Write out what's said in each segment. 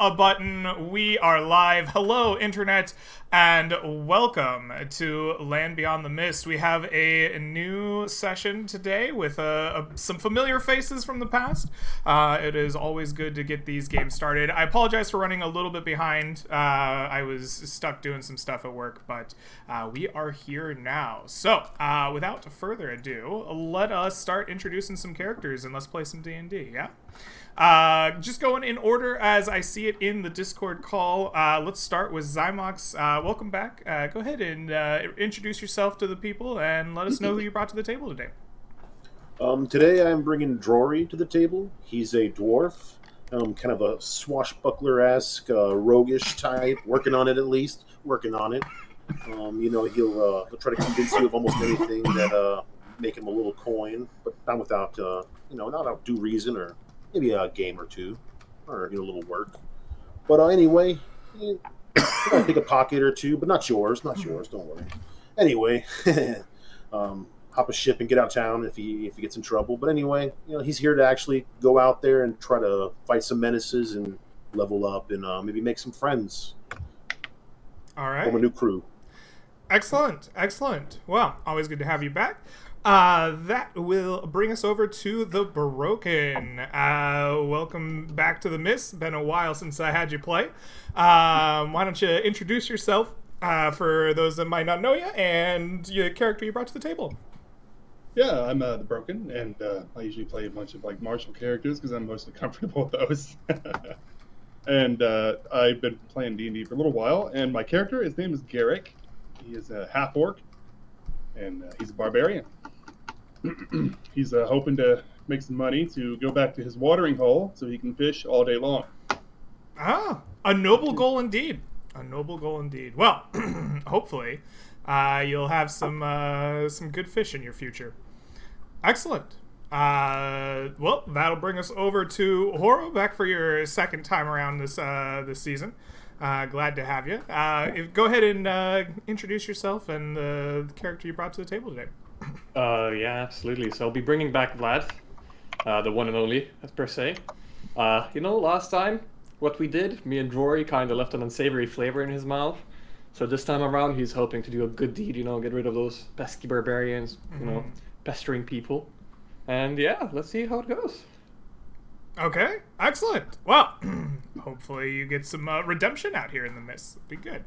a button. We are live. Hello, Internet, and welcome to Land Beyond the Mist. We have a new session today with some familiar faces from the past. It is always good to get these games started. I apologize for running a little bit behind. I was stuck doing some stuff at work, but we are here now. So, without further ado, let us start introducing some characters and let's play some D&D, yeah? Just going in order as I see it in the Discord call. Let's start with Zymox. Welcome back. Go ahead and introduce yourself to the people and let us know who you brought to the table today. Today I'm bringing Drory to the table. He's a dwarf, kind of a swashbuckler-esque, roguish type, working on it at least, working on it. He'll try to convince you of almost anything that make him a little coin, but not without, not without due reason or maybe a game or two, or a little work. But anyway, I'll pick a pocket or two, but not yours, don't worry. Anyway, hop a ship and get out of town if he gets in trouble. But anyway, he's here to actually go out there and try to fight some menaces and level up and maybe make some friends. All right. Form a new crew. Excellent. Well, always good to have you back. That will bring us over to the Broken. Welcome back to the Mist. Been a while since I had you play. Why don't you introduce yourself for those that might not know you and your character you brought to the table? Yeah, I'm the Broken, and I usually play a bunch of martial characters because I'm mostly comfortable with those. And I've been playing D&D for a little while, and my character, his name is Garrick. He is a half-orc, and he's a barbarian. He's hoping to make some money to go back to his watering hole so he can fish all day long. Ah, a noble goal indeed. Well, hopefully, you'll have some good fish in your future. Excellent. Well, that'll bring us over to Horo, back for your second time around this season. Glad to have you. Go ahead and introduce yourself and the character you brought to the table today. Yeah, absolutely. So I'll be bringing back Vlad, the one and only, per se. Last time, what we did, me and Drory kind of left an unsavory flavor in his mouth. So this time around, he's hoping to do a good deed, get rid of those pesky barbarians, pestering people. And yeah, let's see how it goes. Okay, excellent. Well, hopefully you get some redemption out here in the Mist. It'd be good.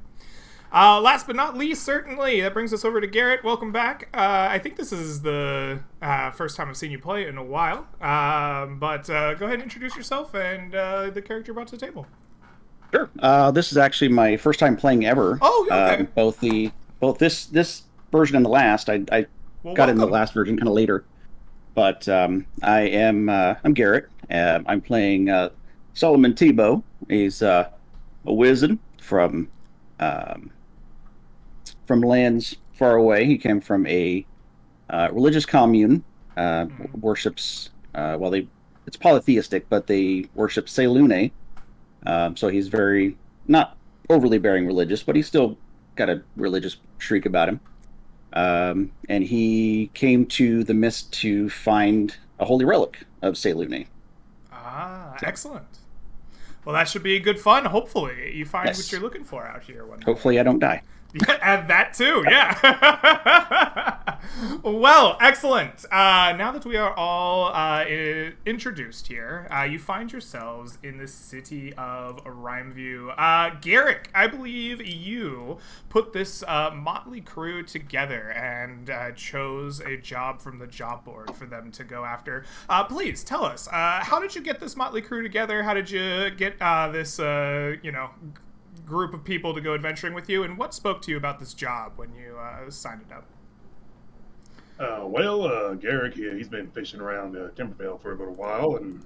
Last but not least, certainly, that brings us over to Garrett. Welcome back. I think this is the first time I've seen you play in a while. But go ahead and introduce yourself and the character you brought to the table. Sure. This is actually my first time playing ever. Oh, okay. Both this version and the last. I got in the last version kind of later. But I'm Garrett. I'm playing Solomon Tebow. He's a wizard from lands far away. He came from a religious commune. Worships it's polytheistic, but they worship Selune. So he's very not overly bearing religious, but he's still got a religious streak about him. And he came to the Mist to find a holy relic of Selune. Ah, excellent. Well, that should be good fun. Hopefully, you find what you're looking for out here. Hopefully, I don't die. Yeah, and that too, yeah. Well, excellent. Now that we are all introduced here, you find yourselves in the city of Rhymeview. Garrick, I believe you put this motley crew together and chose a job from the job board for them to go after. Please tell us, how did you get this motley crew together? How did you get this, group of people to go adventuring with you, and what spoke to you about this job when you signed it up? Garrick here, he's been fishing around Timbervale for a little while, and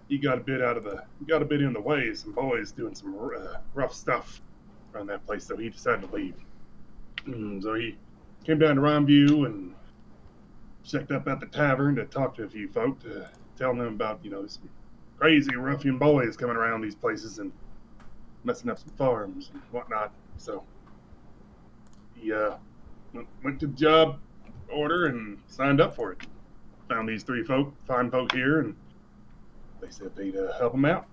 he got a bit in the way of some boys doing some rough stuff around that place, so he decided to leave. So he came down to Rhymeview and checked up at the tavern to talk to a few folk, to tell them about some crazy ruffian boys coming around these places and messing up some farms and whatnot. So he went to the job order and signed up for it. Found these three fine folk here, and they said they'd help him out.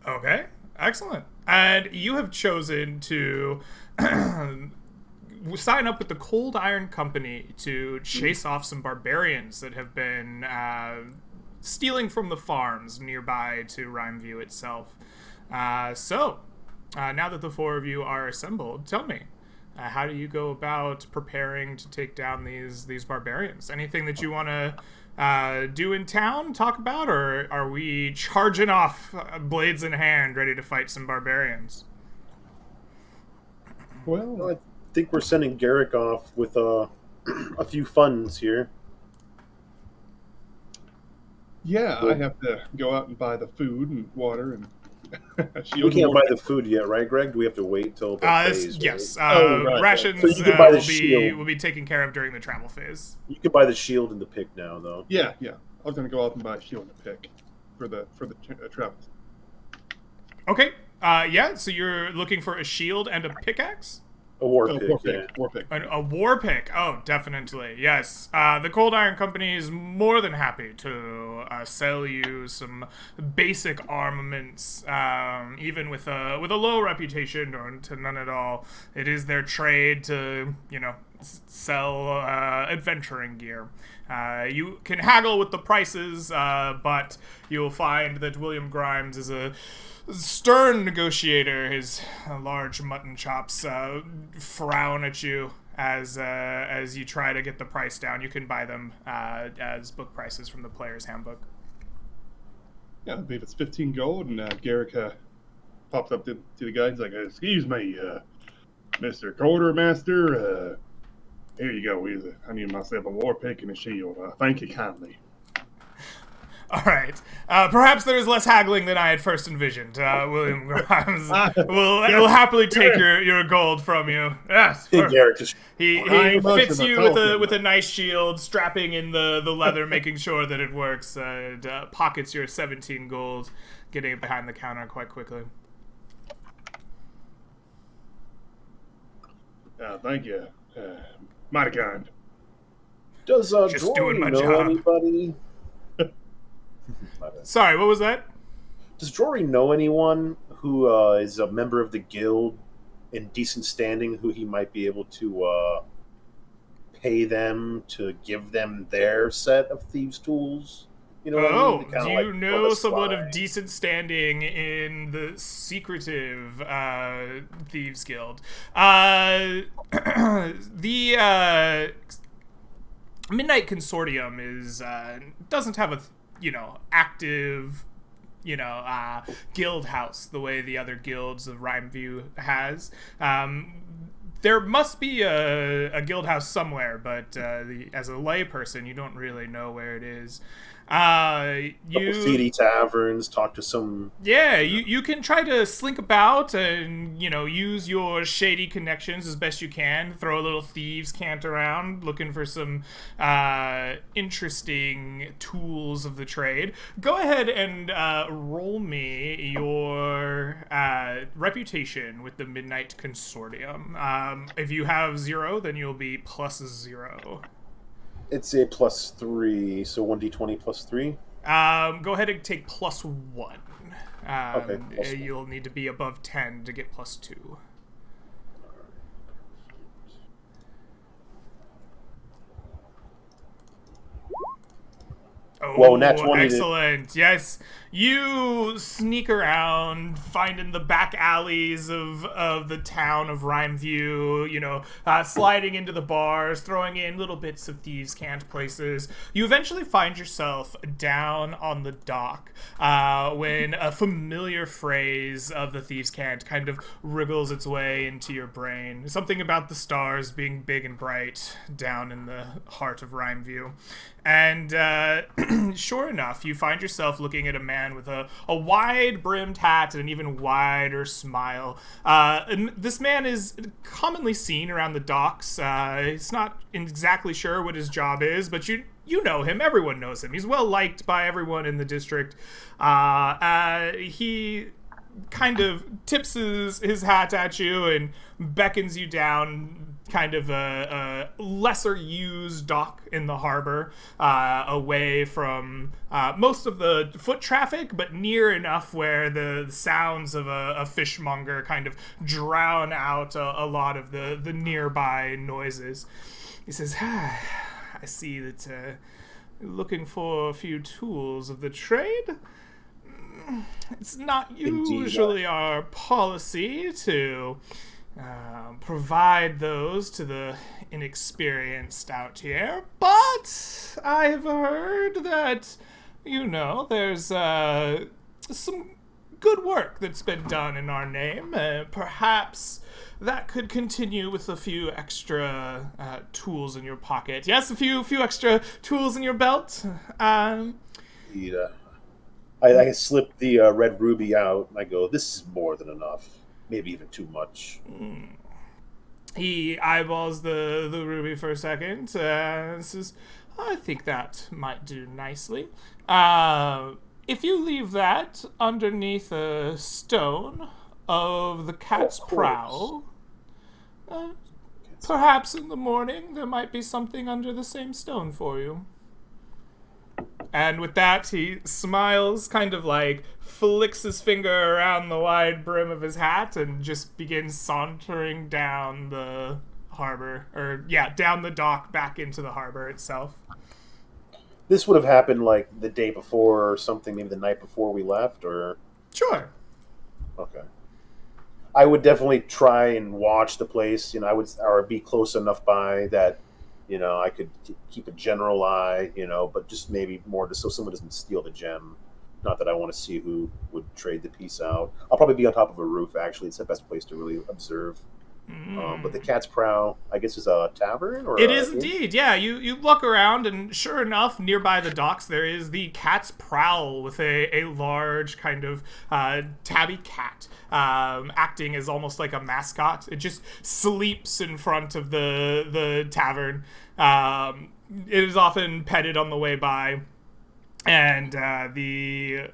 Okay, excellent. And you have chosen to sign up with the Cold Iron Company to chase off some barbarians that have been stealing from the farms nearby to Rhymeview itself. So, now that the four of you are assembled, tell me, how do you go about preparing to take down these barbarians? Anything that you want to do in town, talk about, or are we charging off, blades in hand, ready to fight some barbarians? Well, I think we're sending Garrick off with a few funds here. yeah, I have to go out and buy the food and water and We can't buy the food yet, right, Greg? Do we have to wait till the phase? Yes. Right. Rations So you can buy the will shield. be taken care of during the travel phase. You can buy the shield and the pick now, though. Yeah. I was gonna go out and buy a shield and a pick for the travels. Okay. Yeah. So you're looking for a shield and a pickaxe. A war Oh, pick. war Yeah. pick. War pick. A war pick. Oh, definitely. Yes. The Cold Iron Company is more than happy to sell you some basic armaments, even with a low reputation or to none at all. It is their trade to, sell adventuring gear. You can haggle with the prices, but you'll find that William Grimes is a stern negotiator. His large mutton chops frown at you as you try to get the price down. You can buy them as book prices from the player's handbook. Yeah, I believe it's 15 gold, and Garrick pops up to the guy. He's like, "Excuse me, Mr. Quartermaster. Here you go. I need myself a war pick and a shield. Thank you kindly." All right. Perhaps there is less haggling than I had first envisioned. William Grimes will happily take your gold from you. Yes. Hey, Garrick, just He Not much fits of a you token. with a nice shield, strapping in the leather, making sure that it works. Pockets your 17 gold, getting it behind the counter quite quickly. Thank you. Mighty kind. does Just Drory doing my know job. anybody? Sorry, what was that? Does Drory know anyone who is a member of the guild in decent standing who he might be able to pay them to give them their set of thieves' tools? You know what I mean? To Do kinda, you like, know on the someone sly. of decent standing in the secretive Thieves Guild? The Midnight Consortium is doesn't have a active guild house the way the other guilds of Rhymeview has. There must be a guild house somewhere, but as a layperson, you don't really know where it is. Couple seedy taverns, talk to some. Yeah, you can try to slink about and, use your shady connections as best you can. Throw a little thieves' cant around, looking for some interesting tools of the trade. Go ahead and roll me your reputation with the Midnight Consortium. If you have 0, then you'll be +0. It's a +3, so 1d20 +3. Go ahead and take +1. Okay, +1. You'll need to be above 10 to get +2. Oh, Whoa, nat 20 to- excellent. Yes. You sneak around, finding the back alleys of the town of Rhymeview, sliding into the bars, throwing in little bits of thieves' cant places. You eventually find yourself down on the dock when a familiar phrase of the thieves' cant kind of wriggles its way into your brain. Something about the stars being big and bright down in the heart of Rhymeview. And sure enough, you find yourself looking at a man with a wide-brimmed hat and an even wider smile. And this man is commonly seen around the docks. He's not exactly sure what his job is, but you know him. Everyone knows him. He's well-liked by everyone in the district. He kind of tips his hat at you and beckons you down kind of a lesser used dock in the harbor, away from most of the foot traffic, but near enough where the sounds of a fishmonger kind of drown out a lot of the nearby noises. He says, I see that you're looking for a few tools of the trade. It's not usually our policy to provide those to the inexperienced out here, but I've heard that, there's some good work that's been done in our name. Perhaps that could continue with a few extra tools in your pocket. Yes, a few extra tools in your belt. Yeah. I slip the red ruby out, and I go, this is more than enough. Maybe even too much. He eyeballs the ruby for a second and says, I think that might do nicely. If you leave that underneath a stone of the cat's prow, perhaps in the morning there might be something under the same stone for you. And with that, he smiles, kind of like flicks his finger around the wide brim of his hat and just begins sauntering down the harbor, down the dock back into the harbor itself. This would have happened like the day before or something, maybe the night before we left, or? Sure. Okay. I would definitely try and watch the place, or be close enough by that, I could keep a general eye, but just maybe more just so someone doesn't steal the gem. Not that I want to see who would trade the piece out. I'll probably be on top of a roof, actually. It's the best place to really observe. But the Cat's Prow, I guess, is a tavern? Or it is indeed, yeah. You look around, and sure enough, nearby the docks, there is the Cat's Prowl with a large kind of tabby cat acting as almost like a mascot. It just sleeps in front of the tavern. It is often petted on the way by, and the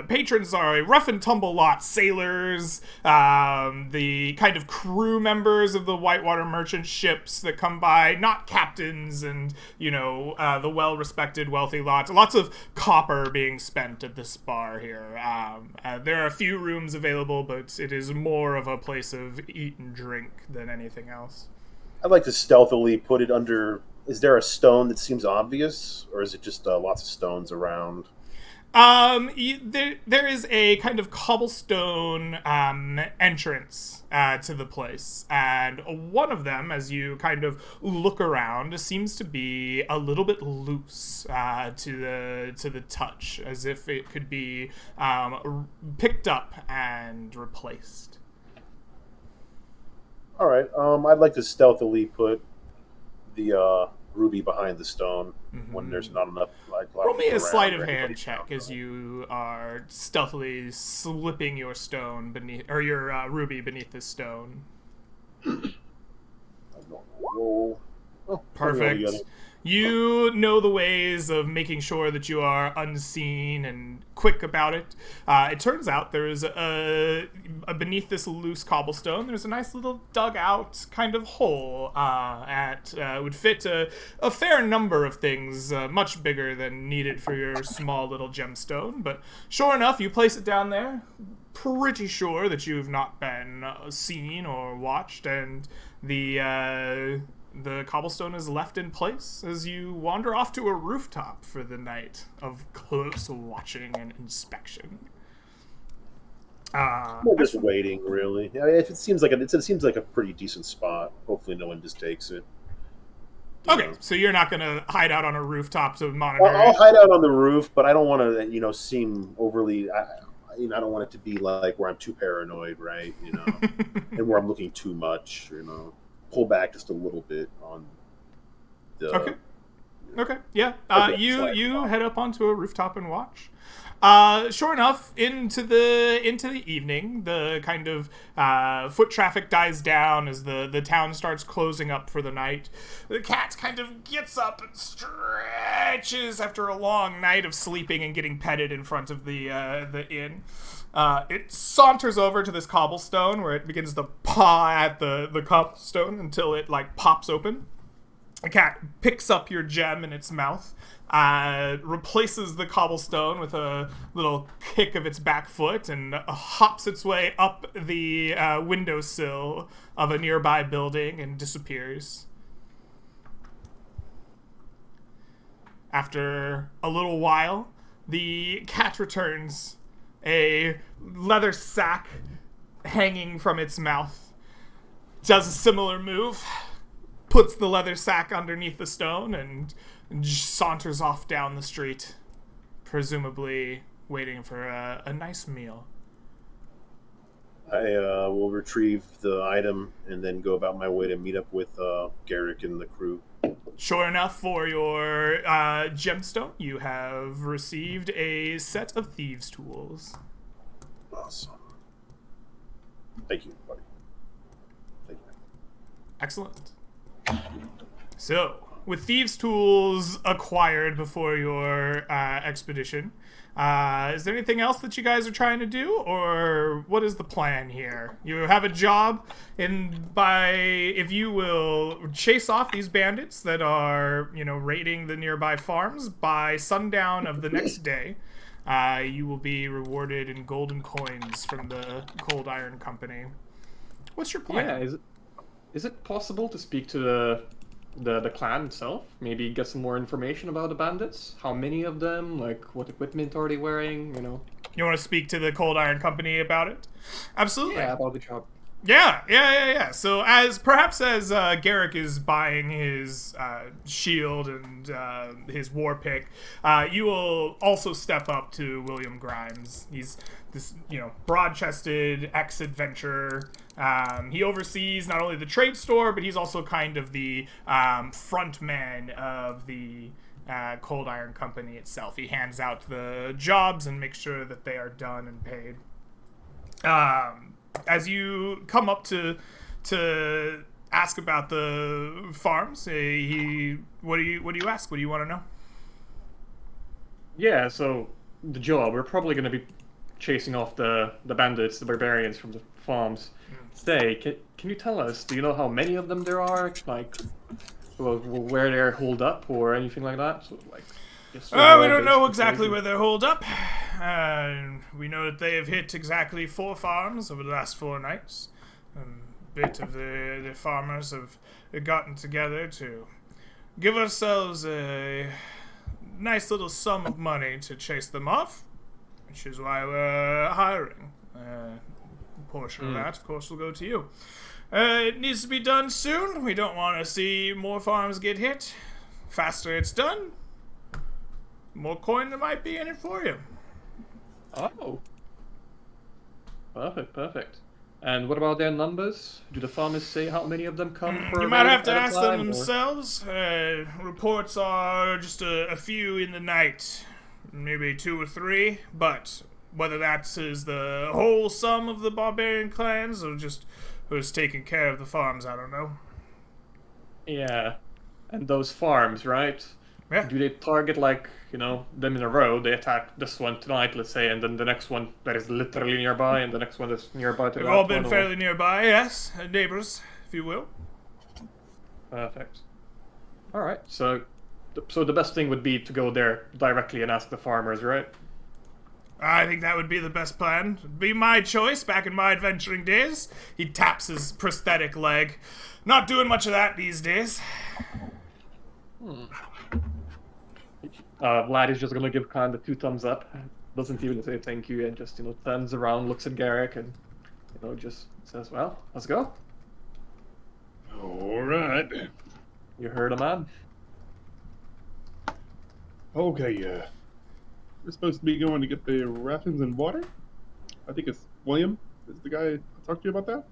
patrons are a rough and tumble lot. Sailors, the kind of crew members of the whitewater merchant ships that come by, not captains, and, the well-respected, wealthy lot. Lots of copper being spent at this bar here. There are a few rooms available, but it is more of a place of eat and drink than anything else. I'd like to stealthily put it under... Is there a stone that seems obvious, or is it just lots of stones around? There is a kind of cobblestone entrance to the place, and one of them, as you kind of look around, seems to be a little bit loose to the touch, as if it could be picked up and replaced. All right. I'd like to stealthily put the ruby behind the stone when there's not enough. Roll me a sleight of hand check as you are stealthily slipping your stone beneath, or your ruby beneath the stone. Roll. Perfect. You know the ways of making sure that you are unseen and quick about it. It turns out there's beneath this loose cobblestone, there's a nice little dug out kind of hole would fit a fair number of things, much bigger than needed for your small little gemstone. But sure enough, you place it down there, pretty sure that you've not been seen or watched, and the cobblestone is left in place as you wander off to a rooftop for the night of close watching and inspection. We're just waiting, really. It seems like a pretty decent spot. Hopefully, no one just takes it. Okay, so you're not going to hide out on a rooftop to monitor. I'll hide out on the roof, but I don't want to, seem overly. I don't want it to be like where I'm too paranoid, right? And where I'm looking too much, Pull back just a little bit on the... Okay, yeah. You head up onto a rooftop and watch. Sure enough, into the evening, the kind of foot traffic dies down as the town starts closing up for the night. The cat kind of gets up and stretches after a long night of sleeping and getting petted in front of the inn. It saunters over to this cobblestone where it begins to paw at the cobblestone until it like pops open. The cat picks up your gem in its mouth, replaces the cobblestone with a little kick of its back foot, and hops its way up the windowsill of a nearby building and disappears. After a little while, the cat returns, a leather sack hanging from its mouth. Does a similar move, puts the leather sack underneath the stone, and saunters off down the street, presumably waiting for a nice meal. I will retrieve the item and then go about my way to meet up with Garrick and the crew. Sure enough, for your gemstone, you have received a set of thieves' tools. Awesome. Thank you, buddy. Thank you. Excellent. So, with thieves' tools acquired before your expedition, is there anything else that you guys are trying to do, or what is the plan here? You have a job, and if you will chase off these bandits that are, raiding the nearby farms by sundown of the next day, you will be rewarded in golden coins from the Cold Iron Company. What's your plan? Yeah, is it possible to speak to the clan itself? Maybe get some more information about the bandits? How many of them? Like, what equipment are they wearing? You want to speak to the Cold Iron Company about it? Absolutely. Yeah, about the job. Yeah. So as Garrick is buying his shield and his war pick, you will also step up to William Grimes. He's this, broad-chested ex-adventurer. He oversees not only the trade store, but he's also kind of the front man of the Cold Iron Company itself. He hands out the jobs and makes sure that they are done and paid. As you come up to ask about the farms, what do you ask? What do you want to know? Yeah, so the job, we're probably going to be chasing off the bandits, the barbarians from the farms. Say, can you tell us, do you know how many of them there are? Like, where they're holed up or anything like that? So, like, we don't know exactly where they're holed up. We know that they have hit exactly 4 farms over the last 4 nights. A bit of the farmers have gotten together to give ourselves a nice little sum of money to chase them off, which is why we're hiring. A portion of that, of course, will go to you. It needs to be done soon. We don't want to see more farms get hit. Faster it's done, more coin there might be in it for you. Oh. Perfect. And what about their numbers? Do the farmers say how many of them come for? You might have to ask them themselves. Reports are just a few in the night, maybe 2 or 3, but whether that is the whole sum of the barbarian clans or just who's taking care of the farms, I don't know. Yeah, and those farms, right? Yeah. Do they target, like, them in a row? They attack this one tonight, let's say, and then the next one that is literally nearby, and the next one is nearby to that. They've all been fairly nearby, yes. Neighbors, if you will. Perfect. Alright, so the best thing would be to go there directly and ask the farmers, right? I think that would be the best plan. It'd be my choice back in my adventuring days. He taps his prosthetic leg. Not doing much of that these days. Vlad is just gonna give kind of 2 thumbs up. Doesn't even say thank you and just, turns around, looks at Garrick and, just says, well, let's go. All right. You heard a man. Okay, we're supposed to be going to get the rations and water. I think it's William is the guy I talked to you about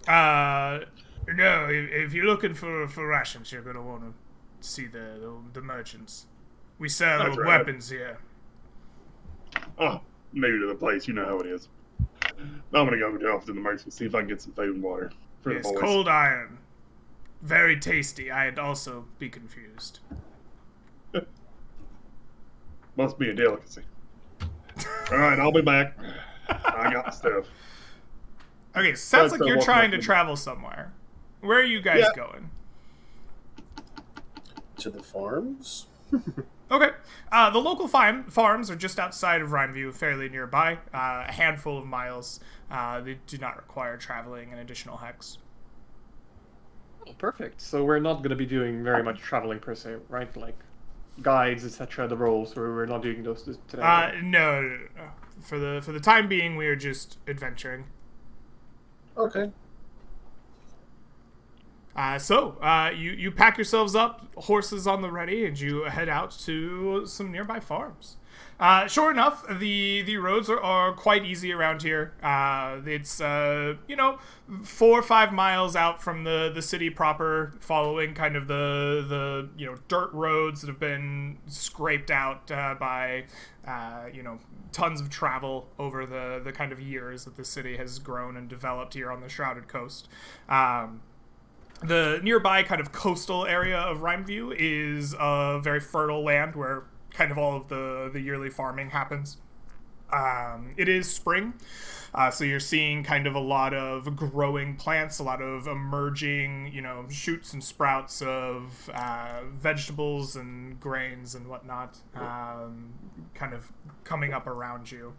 that. No, if you're looking for rations, you're going to want to see the merchants. We sell That's right. weapons here. Oh, new to the place. You know how it is. I'm gonna go off to the merchant, see if I can get some food and water for Yes, the boys. cold iron. Very tasty. I'd also be confused. Must be a delicacy. All right, I'll be back. I got the stuff. Okay, sounds That's like you're what trying to happened. travel somewhere. Where are you guys Yeah. going? To the farms? Okay. The local farms are just outside of Rhineview, fairly nearby. A handful of miles. They do not require traveling an additional hex. Oh, perfect. So we're not going to be doing very much traveling per se, right? Like guides, etc. The roles, where we're not doing those today. No. For the time being, we are just adventuring. Okay. So you pack yourselves up, horses on the ready, and you head out to some nearby farms. Sure enough, the roads are quite easy around here. It's 4 or 5 miles out from the city proper, following kind of the dirt roads that have been scraped out by tons of travel over the kind of years that the city has grown and developed here on the Shrouded Coast. The nearby kind of coastal area of Rhymeview is a very fertile land where kind of all of the yearly farming happens. It is spring, so you're seeing kind of a lot of growing plants, a lot of emerging, shoots and sprouts of vegetables and grains and whatnot, kind of coming up around you.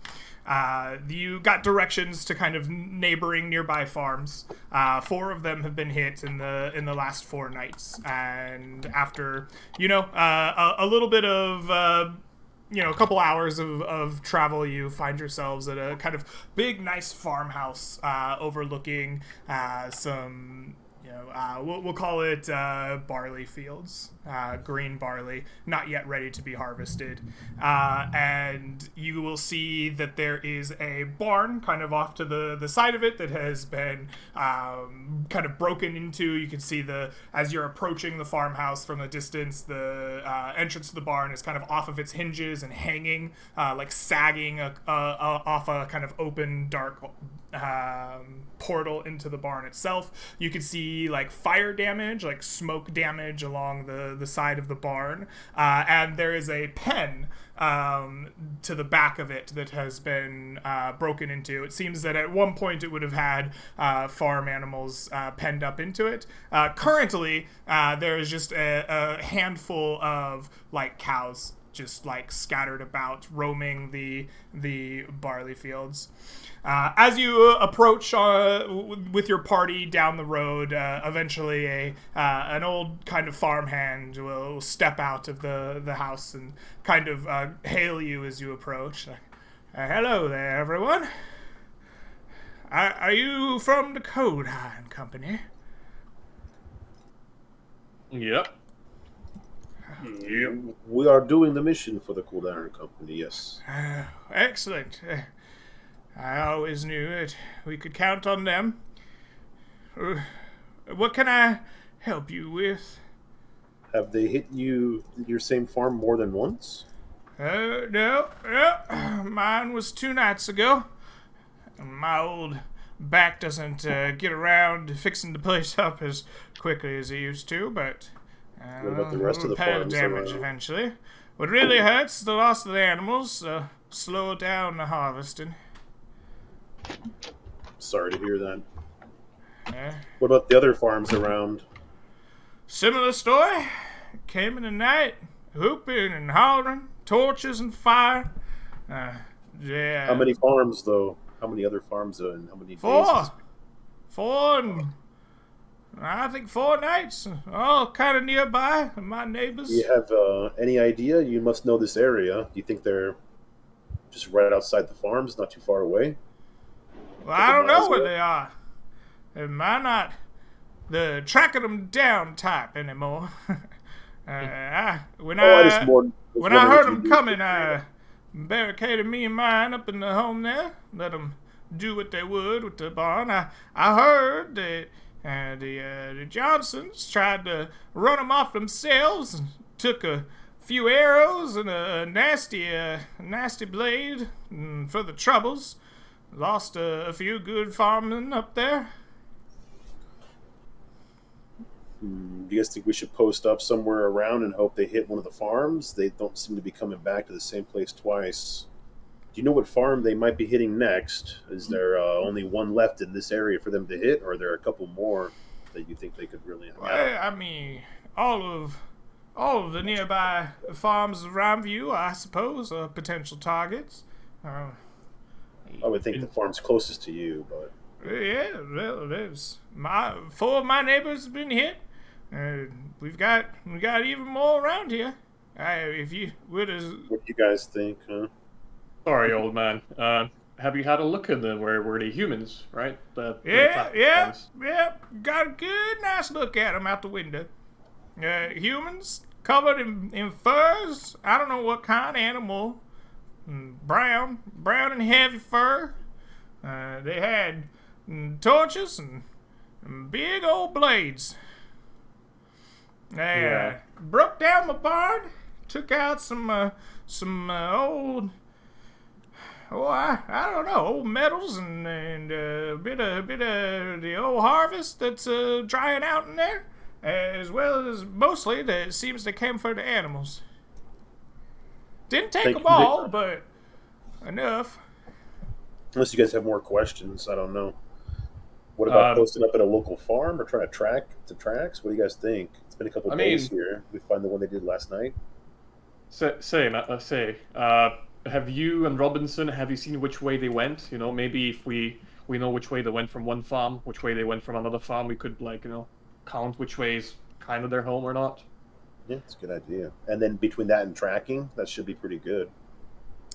You got directions to kind of neighboring nearby farms. 4 of them have been hit in the last 4 nights, and after a little bit of a couple hours of travel, you find yourselves at a kind of big, nice farmhouse overlooking some, we'll call it barley fields, green barley, not yet ready to be harvested. And you will see that there is a barn kind of off to the side of it that has been kind of broken into. You can see as you're approaching the farmhouse from a distance, the entrance to the barn is kind of off of its hinges and hanging, like sagging off a kind of open, dark portal into the barn itself. You can see like fire damage, like smoke damage along the side of the barn, and there is a pen to the back of it that has been broken into. It seems that at one point it would have had farm animals penned up into it. Currently, there is just a handful of like cows just like scattered about, roaming the barley fields. As you approach with your party down the road, eventually an old kind of farmhand will step out of the house and kind of hail you as you approach. Hello there, everyone. Are you from the Code Iron Company? Yep. Yep. We are doing the mission for the Cold Iron Company, yes. Excellent. I always knew that we could count on them. What can I help you with? Have they hit your same farm more than once? No. Mine was 2 nights ago. My old back doesn't get around fixing the place up as quickly as it used to, but What about the rest of the repair farms damage around? eventually. What really hurts is the loss of the animals. Slow down the harvesting. Sorry to hear that. Uh, What about the other farms around? Similar story. Came in the night, whooping and hollering, torches and fire. Yeah. How many farms, though? How many other farms, and how many days? 4. 4 and I think 4 nights. All kind of nearby. My neighbors. Do you have any idea? You must know this area. Do you think they're just right outside the farms, not too far away? Well, I don't know miles where away? they are. Am I not the tracking them down type anymore? When I just when was I wondering heard if you them knew coming, the area. I barricaded me and mine up in the home there. Let them do what they would with the barn. I heard that the Johnsons tried to run them off themselves and took a few arrows and a nasty blade for the troubles. Lost a few good farmmen up there. Do you guys think we should post up somewhere around and hope they hit one of the farms? They don't seem to be coming back to the same place twice. Do you know what farm they might be hitting next? Is there only one left in this area for them to hit, or are there a couple more that you think they could really? Well, I mean, all of the nearby farms around you, I suppose, are potential targets. I would think the farm's closest to you, but Yeah, well, four of my neighbors have been hit. We got even more around here. If you would, what do you guys think? Huh? Sorry, old man. Have you had a look at them? Were they humans, right? Yeah. Got a good, nice look at them out the window. Humans covered in furs. I don't know what kind of animal. Brown and heavy fur. They had torches and big old blades. They broke down my barn, took out some old, I don't know, old metals and a bit of the old harvest that's drying out in there, as well as mostly it seems they came for the animals. Didn't take them all, but enough. Unless you guys have more questions, I don't know. What about posting up at a local farm or trying to track the tracks? What do you guys think? It's been a couple of days here. We find the one they did last night. Have you and Robinson, have you seen which way they went? You know, maybe if we know which way they went from one farm, which way they went from another farm, we could, count which way is kind of their home or not. Yeah, it's a good idea. And then between that and tracking, that should be pretty good.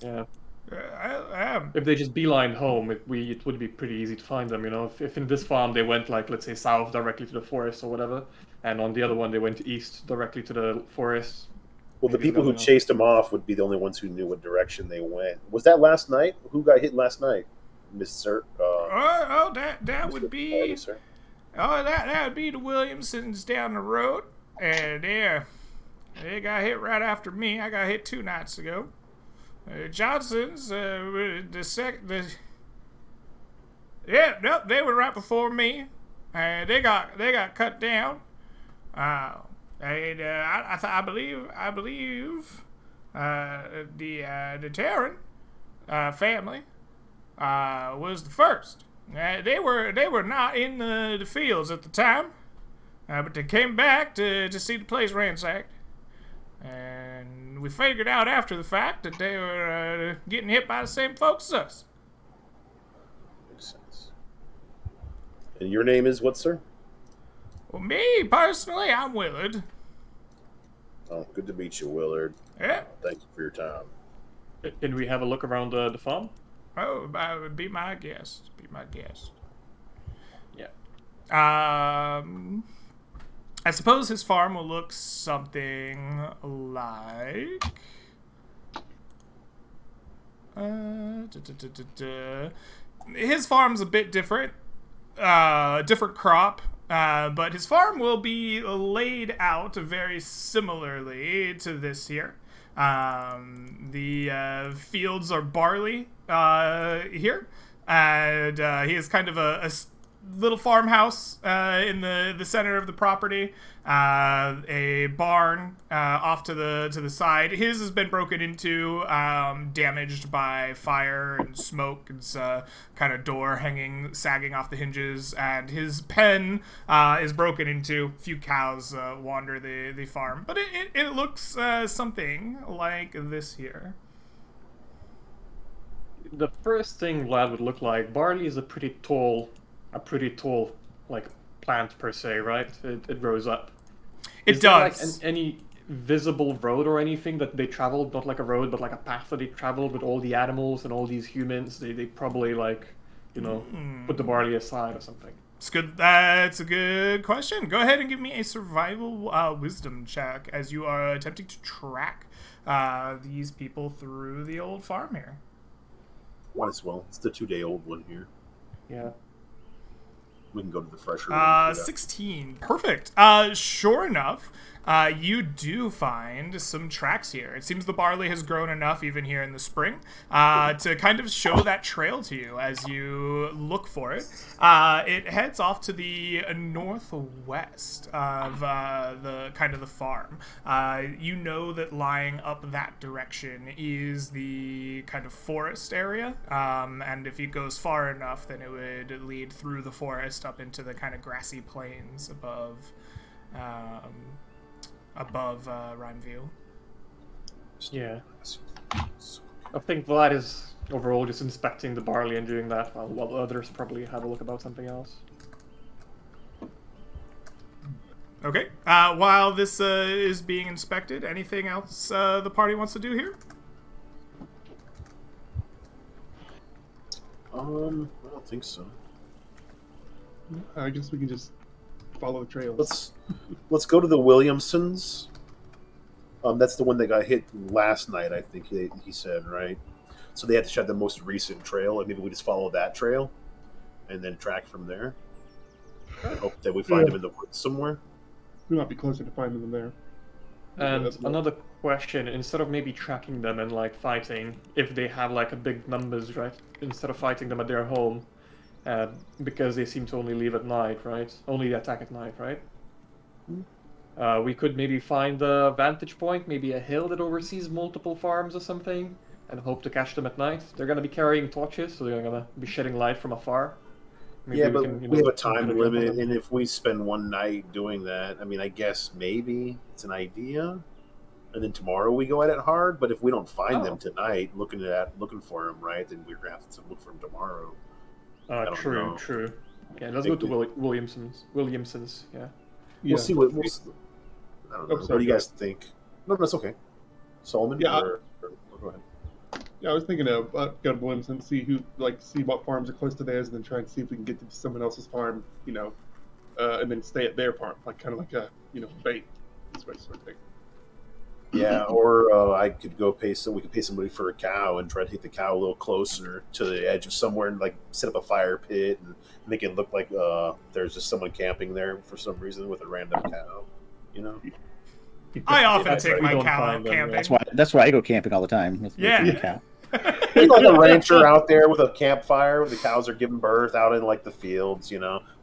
Yeah. I If they just beeline home, it would be pretty easy to find them. You know, if in this farm they went let's say south directly to the forest or whatever, and on the other one they went east directly to the forest. Well, the people who chased them off would be the only ones who knew what direction they went. Was that last night? Who got hit last night, Mr. That would be. That would be the Williamsons down the road, and they got hit right after me. I got hit 2 nights ago. Johnson's they were right before me. They got cut down. I believe the Terran family was the first. They were not in the fields at the time, but they came back to see the place ransacked. And we figured out after the fact that they were getting hit by the same folks as us. Makes sense. And your name is what, sir? Well, me, personally, I'm Willard. Oh, good to meet you, Willard. Yeah. Thank you for your time. Can we have a look around the farm? Oh, that would be my guest. Yeah. I suppose his farm will look something like... His farm's a bit different. Different crop. But his farm will be laid out very similarly to this here. The fields are barley here. And he has kind of a little farmhouse in the center of the property, a barn off to the side. His has been broken into, damaged by fire and smoke. It's kind of door sagging off the hinges, and his pen is broken into. A few cows wander the farm, but it looks something like this here. The first thing Vlad would look like, barley is a pretty tall plant per se, right? It grows up. It does. Any visible road or anything that they traveled, not like a road, but like a path that they traveled with all the animals and all these humans? They probably put the barley aside or something. It's good. That's a good question. Go ahead and give me a survival wisdom check as you are attempting to track these people through the old farm here. Might as well. It's the 2-day-old one here. Yeah. we can go to the fresher room. 16. Perfect. Sure enough, you do find some tracks here. It seems the barley has grown enough, even here in the spring, to kind of show that trail to you as you look for it. It heads off to the northwest of the farm. You know that lying up that direction is the kind of forest area, and if it goes far enough, then it would lead through the forest up into the kind of grassy plains above Rhymeville. Yeah. I think Vlad is overall just inspecting the barley and doing that, while others probably have a look about something else. Okay. While this is being inspected, anything else the party wants to do here? I don't think so. I guess we can just follow the trails. Let's go to the Williamsons. That's the one that got hit last night, I think he said, right? So they had to shut the most recent trail, and maybe we just follow that trail and then track from there. I hope that we find him in the woods somewhere. We might be closer to finding them there. And another question, instead of maybe tracking them and like fighting, if they have like a big numbers, right? Instead of fighting them at their home, because they seem to only leave at night, right? Only attack at night, right? We could maybe find a vantage point, maybe a hill that oversees multiple farms or something, and hope to catch them at night. They're going to be carrying torches, so they're going to be shedding light from afar. Maybe we have a time limit, and if we spend one night doing that, I mean, I guess maybe it's an idea, and then tomorrow we go at it hard. But if we don't find them tonight, looking for them, right, then we're going to have to look for them tomorrow. True. Yeah, let's go to Williamson's, yeah. We'll see what... I don't know. What do you guys think? No, that's okay. Solomon? Yeah. Go ahead. Yeah, I was thinking of go to Williamson, see what farms are close to theirs, and then try and see if we can get to someone else's farm, and then stay at their farm, kind of like a bait, this way sort of thing. Yeah, or I could go we could pay somebody for a cow and try to take the cow a little closer to the edge of somewhere and like set up a fire pit and make it look like there's just someone camping there for some reason with a random cow, I often take my cow out camping. That's why I go camping all the time. With the cow. There's like a rancher out there with a campfire where the cows are giving birth out in like the fields,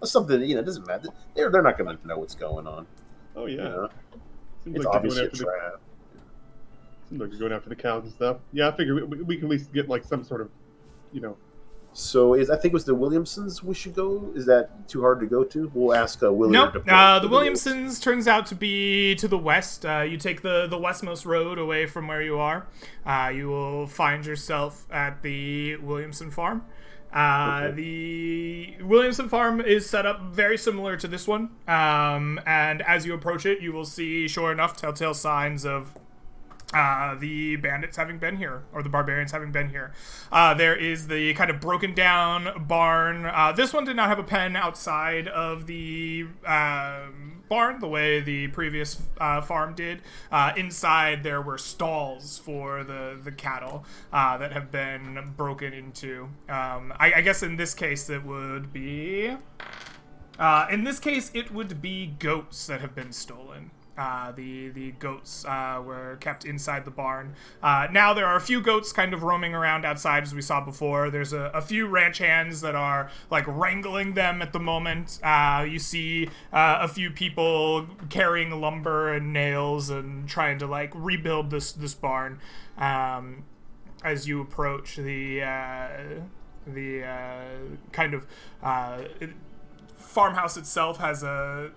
something, it doesn't matter. They're not going to know what's going on. Oh yeah. It's obviously a trap. Seems like you're going after the cows and stuff. Yeah, I figure we can at least get like some sort of, So I think it was the Williamsons we should go. Is that too hard to go to? We'll ask William. Nope. The Williamsons turns out to be to the west. You take the westmost road away from where you are. You will find yourself at the Williamson farm. The Williamson farm is set up very similar to this one. And as you approach it, you will see, sure enough, telltale signs of the bandits having been here, or the barbarians having been here. There is the kind of broken down barn. This one did not have a pen outside of the barn the way the previous farm did. Inside there were stalls for the cattle that have been broken into. I guess in this case it would be goats that have been stolen. The goats were kept inside the barn. Now there are a few goats kind of roaming around outside, as we saw before. There's a few ranch hands that are like wrangling them at the moment. You see a few people carrying lumber and nails and trying to like rebuild this barn. As you approach the kind of farmhouse itself has a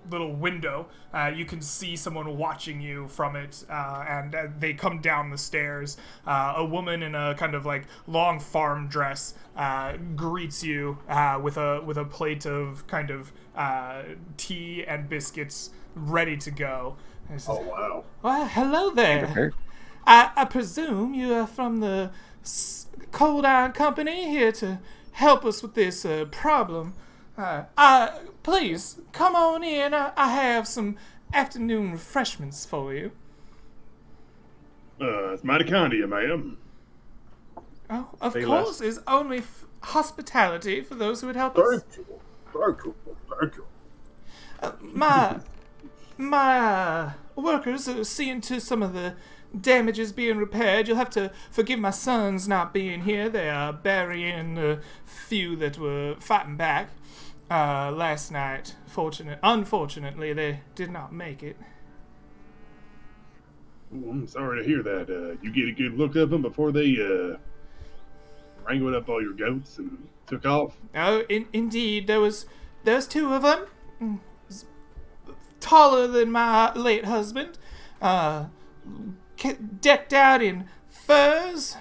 little window. You can see someone watching you from it, and they come down the stairs. A woman in a kind of like long farm dress greets you with a plate of kind of tea and biscuits ready to go. Says, oh wow! Well, hello there. I presume you are from the Cold Iron Company here to help us with this problem. Please, come on in. I have some afternoon refreshments for you. It's mighty kind of you, ma'am. Oh, of course, is only hospitality for those who would help us. Thank you. Thank you. My workers are seeing to some of the damages being repaired. You'll have to forgive my sons not being here. They are burying a few that were fighting back last night. Unfortunately, they did not make it. Oh, I'm sorry to hear that. You get a good look of them before they wrangled up all your goats and took off? Oh, indeed, there's two of them, taller than my late husband, decked out in furs,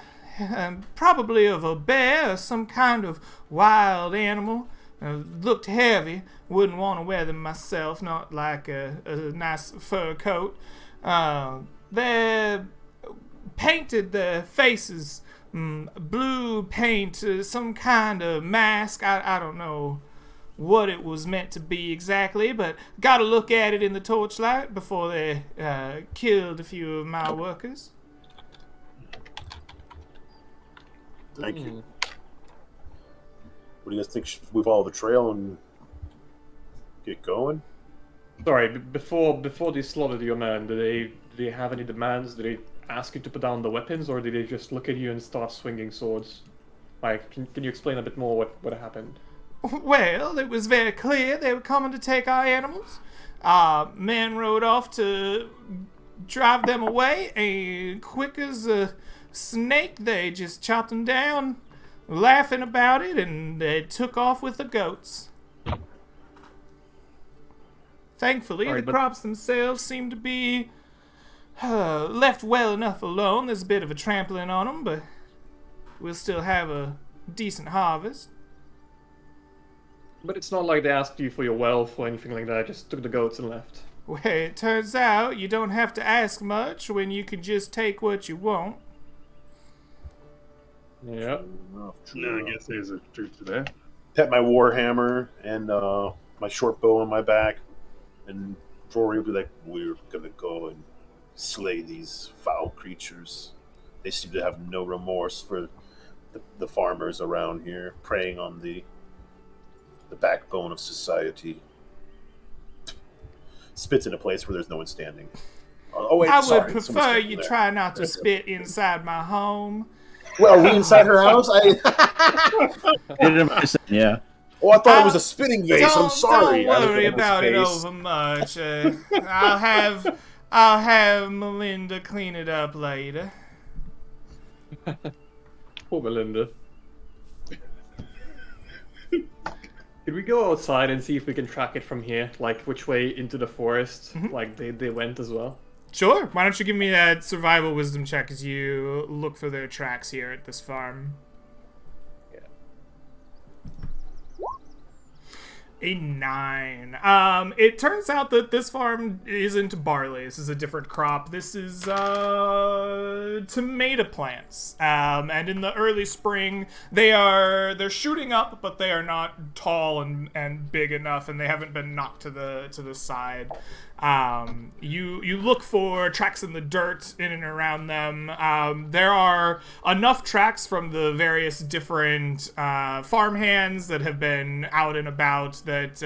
probably of a bear or some kind of wild animal. Looked heavy. Wouldn't want to wear them myself, not like a nice fur coat. They painted their faces blue paint, some kind of mask. I don't know what it was meant to be exactly, but got to look at it in the torchlight before they killed a few of my workers. Thank you. What do you guys think? Should we follow the trail and get going? Sorry, before they slaughtered your man, did they have any demands? Did they ask you to put down the weapons, or did they just look at you and start swinging swords? Like, can you explain a bit more what happened? Well, it was very clear they were coming to take our animals. Men rode off to drive them away, and quick as a snake, they just chopped them down, laughing about it, and they took off with the goats. Thankfully, the crops themselves seem to be left well enough alone. There's a bit of a trampling on them, but we'll still have a decent harvest. But it's not like they asked you for your wealth or anything like that, just took the goats and left. Well, it turns out you don't have to ask much when you can just take what you want. Yeah. No, I guess there's a truth to that. Pat my war hammer and my short bow on my back, and Rory will be like, "We're gonna go and slay these foul creatures. They seem to have no remorse for the farmers around here, preying on the backbone of society." Spits in a place where there's no one standing. Oh wait, I sorry, would prefer you try not to spit inside my home. Well, are we inside her house? Yeah. Oh, I thought it was a spitting vase. I'm sorry. Don't worry about it over much. I'll have Melinda clean it up later. Poor Melinda. Could we go outside and see if we can track it from here? Like, which way into the forest, like, they went as well? Sure. Why don't you give me that survival wisdom check as you look for their tracks here at this farm? A 9. It turns out that this farm isn't barley. This is a different crop. This is tomato plants. And in the early spring, they're shooting up, but they are not tall and big enough, and they haven't been knocked to the side. You look for tracks in the dirt in and around them. There are enough tracks from the various different farmhands that have been out and about that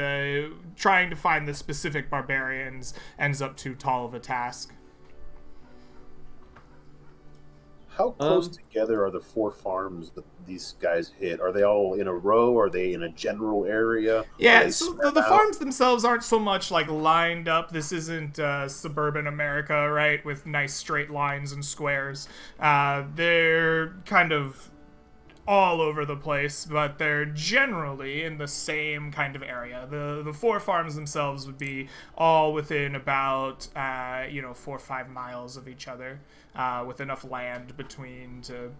trying to find the specific barbarians ends up too tall of a task. How close together are the 4 farms that these guys hit? Are they all in a row? Are they in a general area? Yeah, so the farms themselves aren't so much like lined up. This isn't suburban America, right, with nice straight lines and squares. They're kind of all over the place, but they're generally in the same kind of area. The 4 farms themselves would be all within about 4 or 5 miles of each other, with enough land between to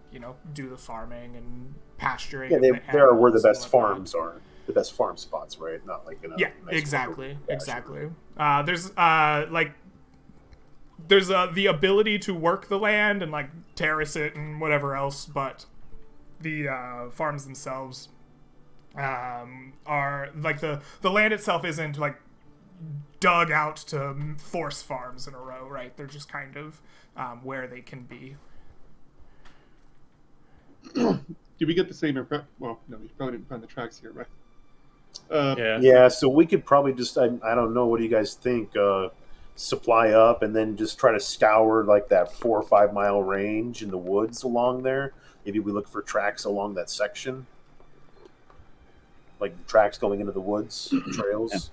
do the farming and pasturing. Yeah, they are where the best farms are. The best farm spots, right? Not like in a nice exactly. There's the ability to work the land and like terrace it and whatever else, but the farms themselves are like the land itself isn't like dug out to force farms in a row, right? They're just kind of where they can be. Did we get the same? Well, no, we probably didn't find the tracks here, right? Yeah. Yeah, so we could probably just, I don't know, what do you guys think? Supply up and then just try to scour like that 4 or 5 mile range in the woods along there. Maybe we look for tracks along that section, like tracks going into the woods, trails,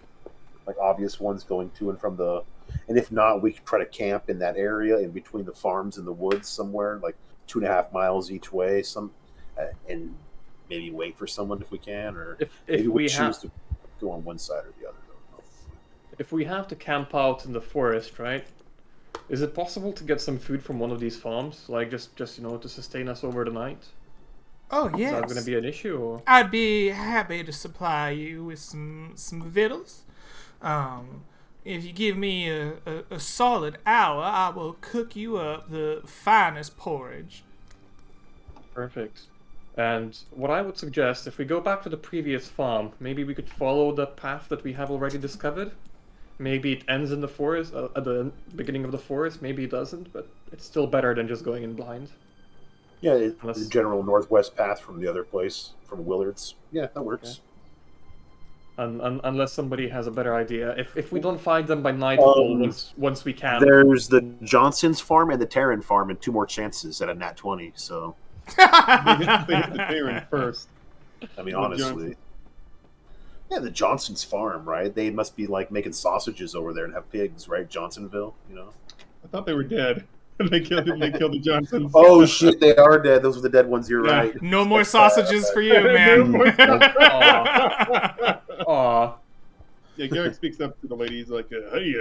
like obvious ones going to and from the. And if not, we could try to camp in that area in between the farms and the woods somewhere, like 2.5 miles each way. And maybe wait for someone if we can, or If maybe we choose have to go on one side or the other. if we have to camp out in the forest, right? Is it possible to get some food from one of these farms, like just to sustain us over the night? Oh, Is yes. that going to be an issue? Or? I'd be happy to supply you with some victuals. If you give me a solid hour, I will cook you up the finest porridge. Perfect. And what I would suggest, if we go back to the previous farm, maybe we could follow the path that we have already discovered. Maybe it ends in the forest, at the beginning of the forest. Maybe it doesn't, but it's still better than just going in blind. Yeah, Unless- the general northwest path from the other place, from Willard's. Yeah, that works. Unless somebody has a better idea. If we don't find them by nightfall, once we can. There's the Johnson's farm and the Terran farm, and 2 more chances at a nat 20. So, They hit the Terran first. I mean, The honestly, Johnson. yeah, the Johnson's farm, right? They must be like making sausages over there and have pigs, right? Johnsonville, you know. I thought they were dead. They killed him. They killed the Johnsons. Oh shit, they are dead. Those were the dead ones. You're Yeah. right. No more sausages for you, man. Aw. Yeah, Garrick speaks up to the lady. He's like, "Hey,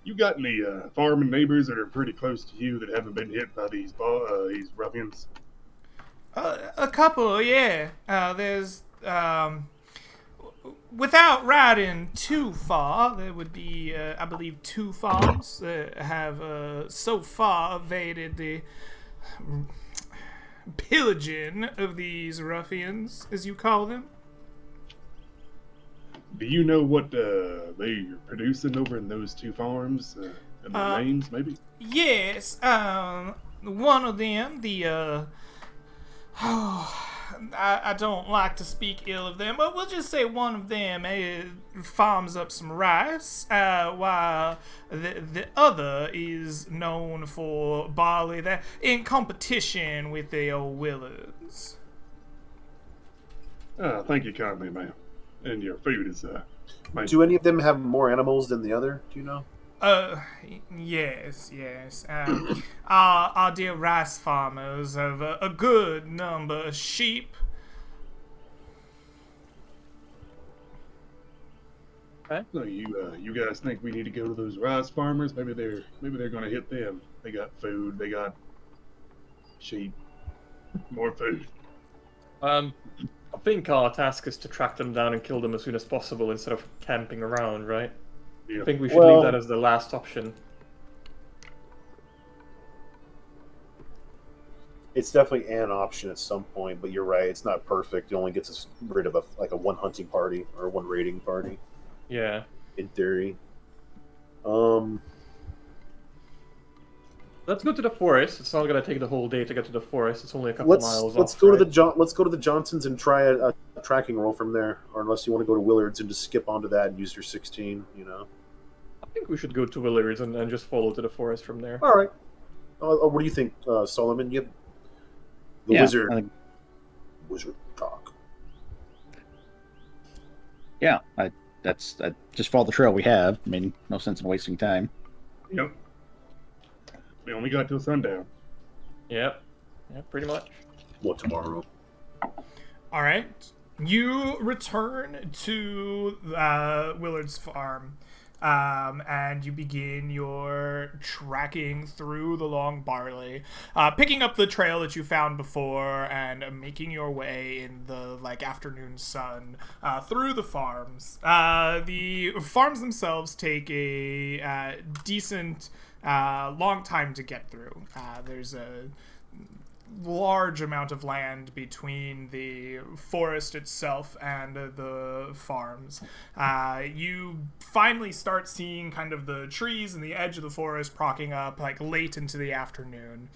you got any farming neighbors that are pretty close to you that haven't been hit by these ruffians?" A couple, yeah. There's, without riding too far, there would be, I believe, 2 farms that have so far evaded the pillaging of these ruffians, as you call them. Do you know what they're producing over in those 2 farms? And their names, maybe? Yes, one of them, the, I don't like to speak ill of them, but we'll just say one of them farms up some rice, while the other is known for barley. They're in competition with the old Willards. Thank you kindly, ma'am. And your food is Do any of them have more animals than the other? Do you know? Yes. Our dear rice farmers have a good number of sheep. So you guys think we need to go to those rice farmers? Maybe they're going to hit them. They got food. They got sheep. More food. I think our task is to track them down and kill them as soon as possible instead of camping around, right? Yeah. I think we should leave that as the last option. It's definitely an option at some point, but you're right. It's not perfect. It only gets us rid of a 1 hunting party or 1 raiding party. Yeah. In theory. Let's go to the forest. It's not gonna take the whole day to get to the forest. It's only a couple Let's miles let's off, go right? to the let's go to the Johnsons and try a tracking roll from there, or unless you want to go to Willard's and just skip onto that and use your 16. You know. I think we should go to Willards and just follow to the forest from there. All right. What do you think, Solomon? You have the Yeah, wizard. I think- Wizard talk. Yeah, that's just follow the trail we have. I mean, no sense in wasting time. Yep. We only got till sundown. Yep. Yeah, pretty much. Well, tomorrow. All right. You return to Willard's farm, and you begin your tracking through the long barley, picking up the trail that you found before and making your way in the afternoon sun through the farms. The farms themselves take a decent long time to get through. There's large amount of land between the forest itself and the farms. You finally start seeing kind of the trees and the edge of the forest propping up like late into the afternoon.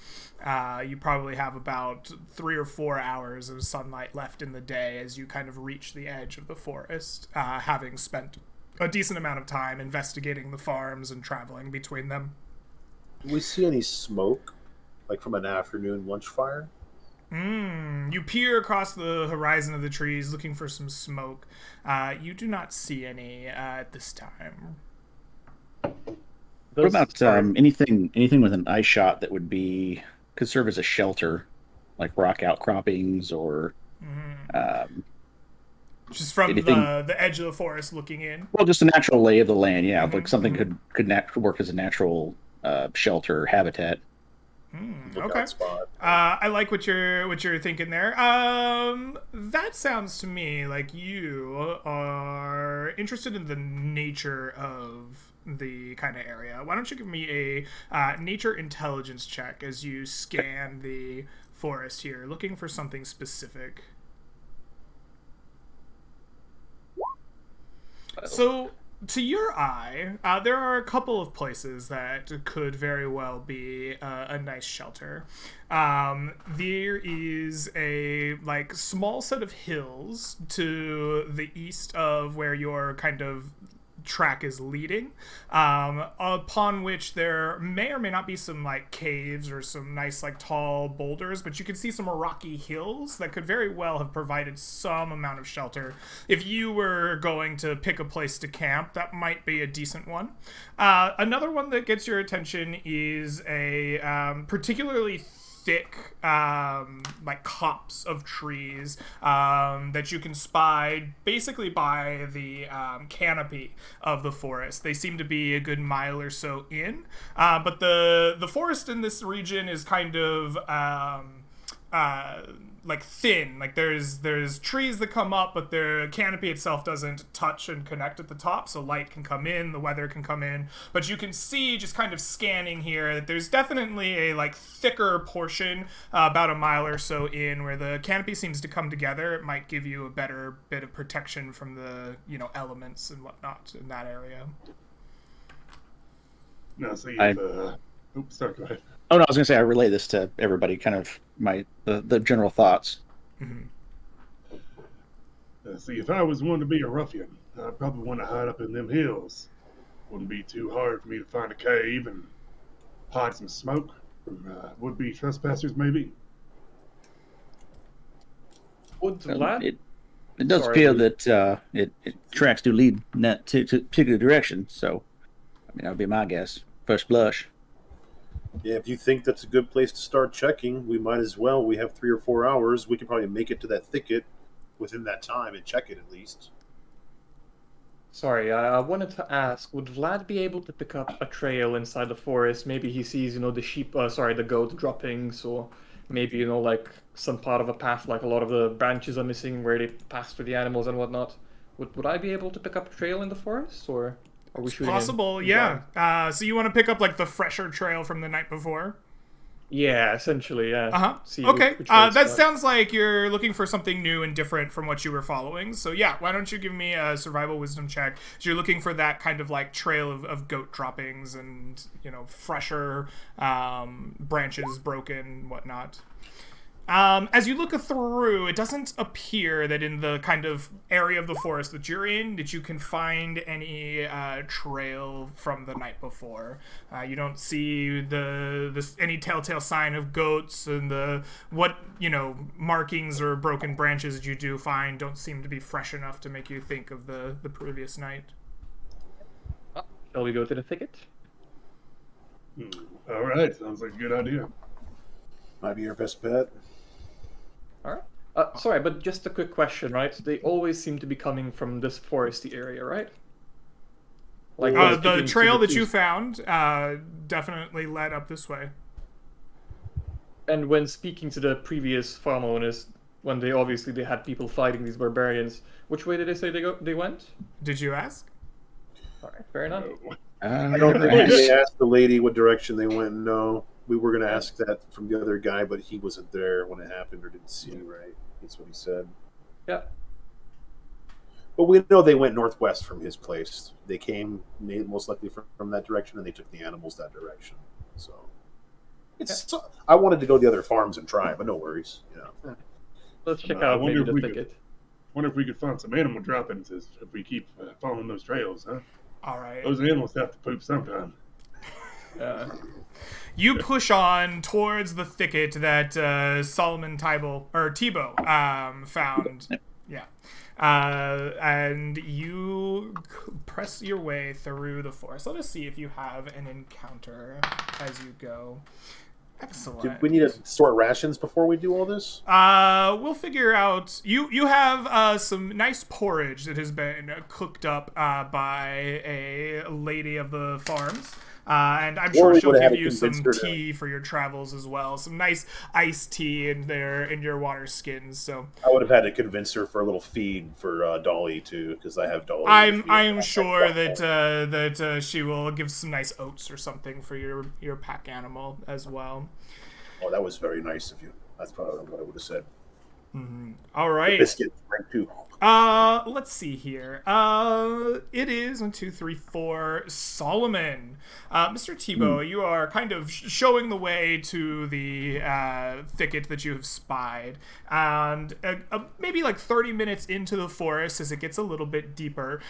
You probably have about 3 or 4 hours of sunlight left in the day as you kind of reach the edge of the forest, having spent a decent amount of time investigating the farms and traveling between them. Do we see any smoke, like from an afternoon lunch fire? You peer across the horizon of the trees looking for some smoke. You do not see any at this time. What about anything with an eye shot that could serve as a shelter, like rock outcroppings or just from the edge of the forest looking in? Well, just a natural lay of the land, yeah. Like something could work as a natural shelter habitat. Okay. I like what you're thinking there. That sounds to me like you are interested in the nature of the kind of area. Why don't you give me a nature intelligence check as you scan the forest here, looking for something specific. So, to your eye, there are a couple of places that could very well be a nice shelter. There is a small set of hills to the east of where your kind of track is leading, upon which there may or may not be some caves or some nice tall boulders, but you can see some rocky hills that could very well have provided some amount of shelter. If you were going to pick a place to camp, that might be a decent one. Another one that gets your attention is a particularly thick copse of trees that you can spy basically by the canopy of the forest. They seem to be a good mile or so in, but the forest in this region is kind of thin. There's trees that come up, but the canopy itself doesn't touch and connect at the top, so light can come in, the weather can come in. But you can see, just kind of scanning here, that there's definitely a thicker portion about a mile or so in where the canopy seems to come together. It might give you a better bit of protection from the elements and whatnot in that area. No, so you've, oops, sorry, go ahead. Oh no, I was gonna say I relay this to everybody, kind of the general thoughts. Mm-hmm. See, if I was one to be a ruffian, I'd probably want to hide up in them hills. Wouldn't be too hard for me to find a cave and hide some smoke from would-be trespassers, maybe. It does appear that it tracks do lead net to particular direction. So, I mean, that would be my guess. First blush. Yeah, if you think that's a good place to start checking, we might as well. We have 3 or 4 hours. We can probably make it to that thicket within that time and check it at least. Sorry, I wanted to ask, would Vlad be able to pick up a trail inside the forest? Maybe he sees, the goat droppings, or maybe, some part of a path, a lot of the branches are missing where they pass through the animals and whatnot. Would I be able to pick up a trail in the forest, or... It's possible, yeah. So you want to pick up the fresher trail from the night before? Yeah, essentially, yeah. Okay. That sounds like you're looking for something new and different from what you were following. So yeah, why don't you give me a survival wisdom check? So you're looking for that kind of trail of goat droppings and fresher branches broken, whatnot. As you look through, it doesn't appear that in the kind of area of the forest that you're in that you can find any trail from the night before. You don't see any telltale sign of goats, and markings or broken branches that you do find don't seem to be fresh enough to make you think of the previous night. Shall we go to the thicket? All right, sounds like a good idea. Might be your best bet. All right. Sorry, but just a quick question, right? They always seem to be coming from this foresty area, right? The trail that you found definitely led up this way. And when speaking to the previous farm owners, when they had people fighting these barbarians, which way did they say they went? Did you ask? All right, fair enough. I don't think we asked the lady what direction they went. No, We were going to ask that from the other guy, but he wasn't there when it happened or didn't see, right? That's what he said. Yeah. But we know they went northwest from his place. They came most likely from that direction, and they took the animals that direction. So I wanted to go to the other farms and try, but no worries. Let's check I out wonder maybe if the we thicket. Wonder if we could find some animal droppings if we keep following those trails, huh? All right. Those animals have to poop sometime. You push on towards the thicket that Solomon Tebow found. Yeah. And you press your way through the forest. Let us see if you have an encounter as you go. Excellent. Did we need to sort rations before we do all this? We'll figure out. You have some nice porridge that has been cooked up by a lady of the farms. And I'm sure she'll give you some tea for your travels as well. Some nice iced tea in your water skins. So I would have had to convince her for a little feed for Dolly too, because I have Dolly. I'm sure that she will give some nice oats or something for your pack animal as well. Oh, that was very nice of you. That's probably what I would have said. Mm-hmm. All right. Biscuits, right too. Let's see here. It is 1, 2, 3, 4. Solomon, Mr. Tebow, you are kind of showing the way to the thicket that you have spied, and maybe like 30 minutes into the forest, as it gets a little bit deeper,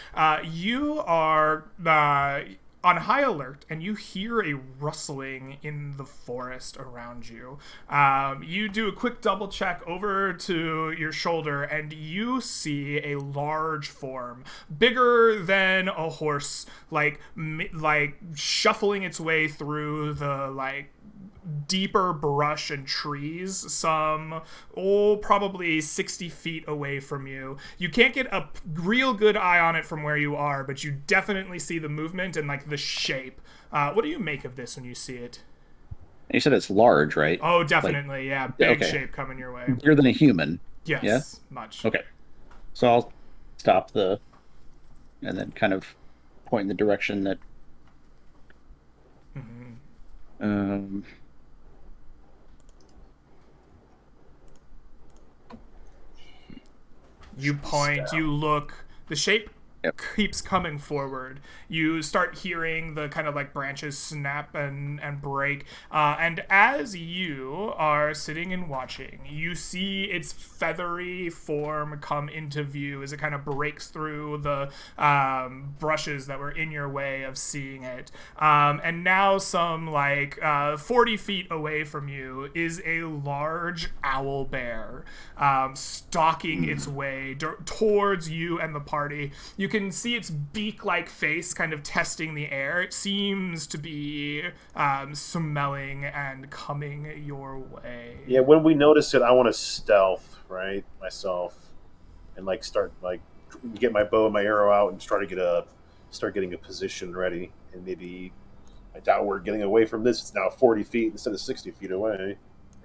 you are on high alert, and you hear a rustling in the forest around you. You do a quick double check over to your shoulder, and you see a large form, bigger than a horse, like shuffling its way through the deeper brush and trees, probably 60 feet away from you. You can't get a real good eye on it from where you are, but you definitely see the movement and the shape. What do you make of this when you see it? You said it's large, right? Oh, definitely, yeah. Big shape coming your way. Bigger than a human. Yes, yeah? Much. Okay. So I'll stop and then kind of point in the direction that you point, you look, the shape keeps coming forward. You start hearing the kind of branches snap and break. And as you are sitting and watching, you see its feathery form come into view as it kind of breaks through the brushes that were in your way of seeing it. And now some 40 feet away from you is a large owl bear stalking its way towards you and the party. You can see its beak-like face kind of testing the air. It seems to be smelling and coming your way. Yeah, when we notice it, I want to stealth, right, myself, and start get my bow and my arrow out and start getting a position ready. And maybe I doubt we're getting away from this. It's now 40 feet instead of 60 feet away,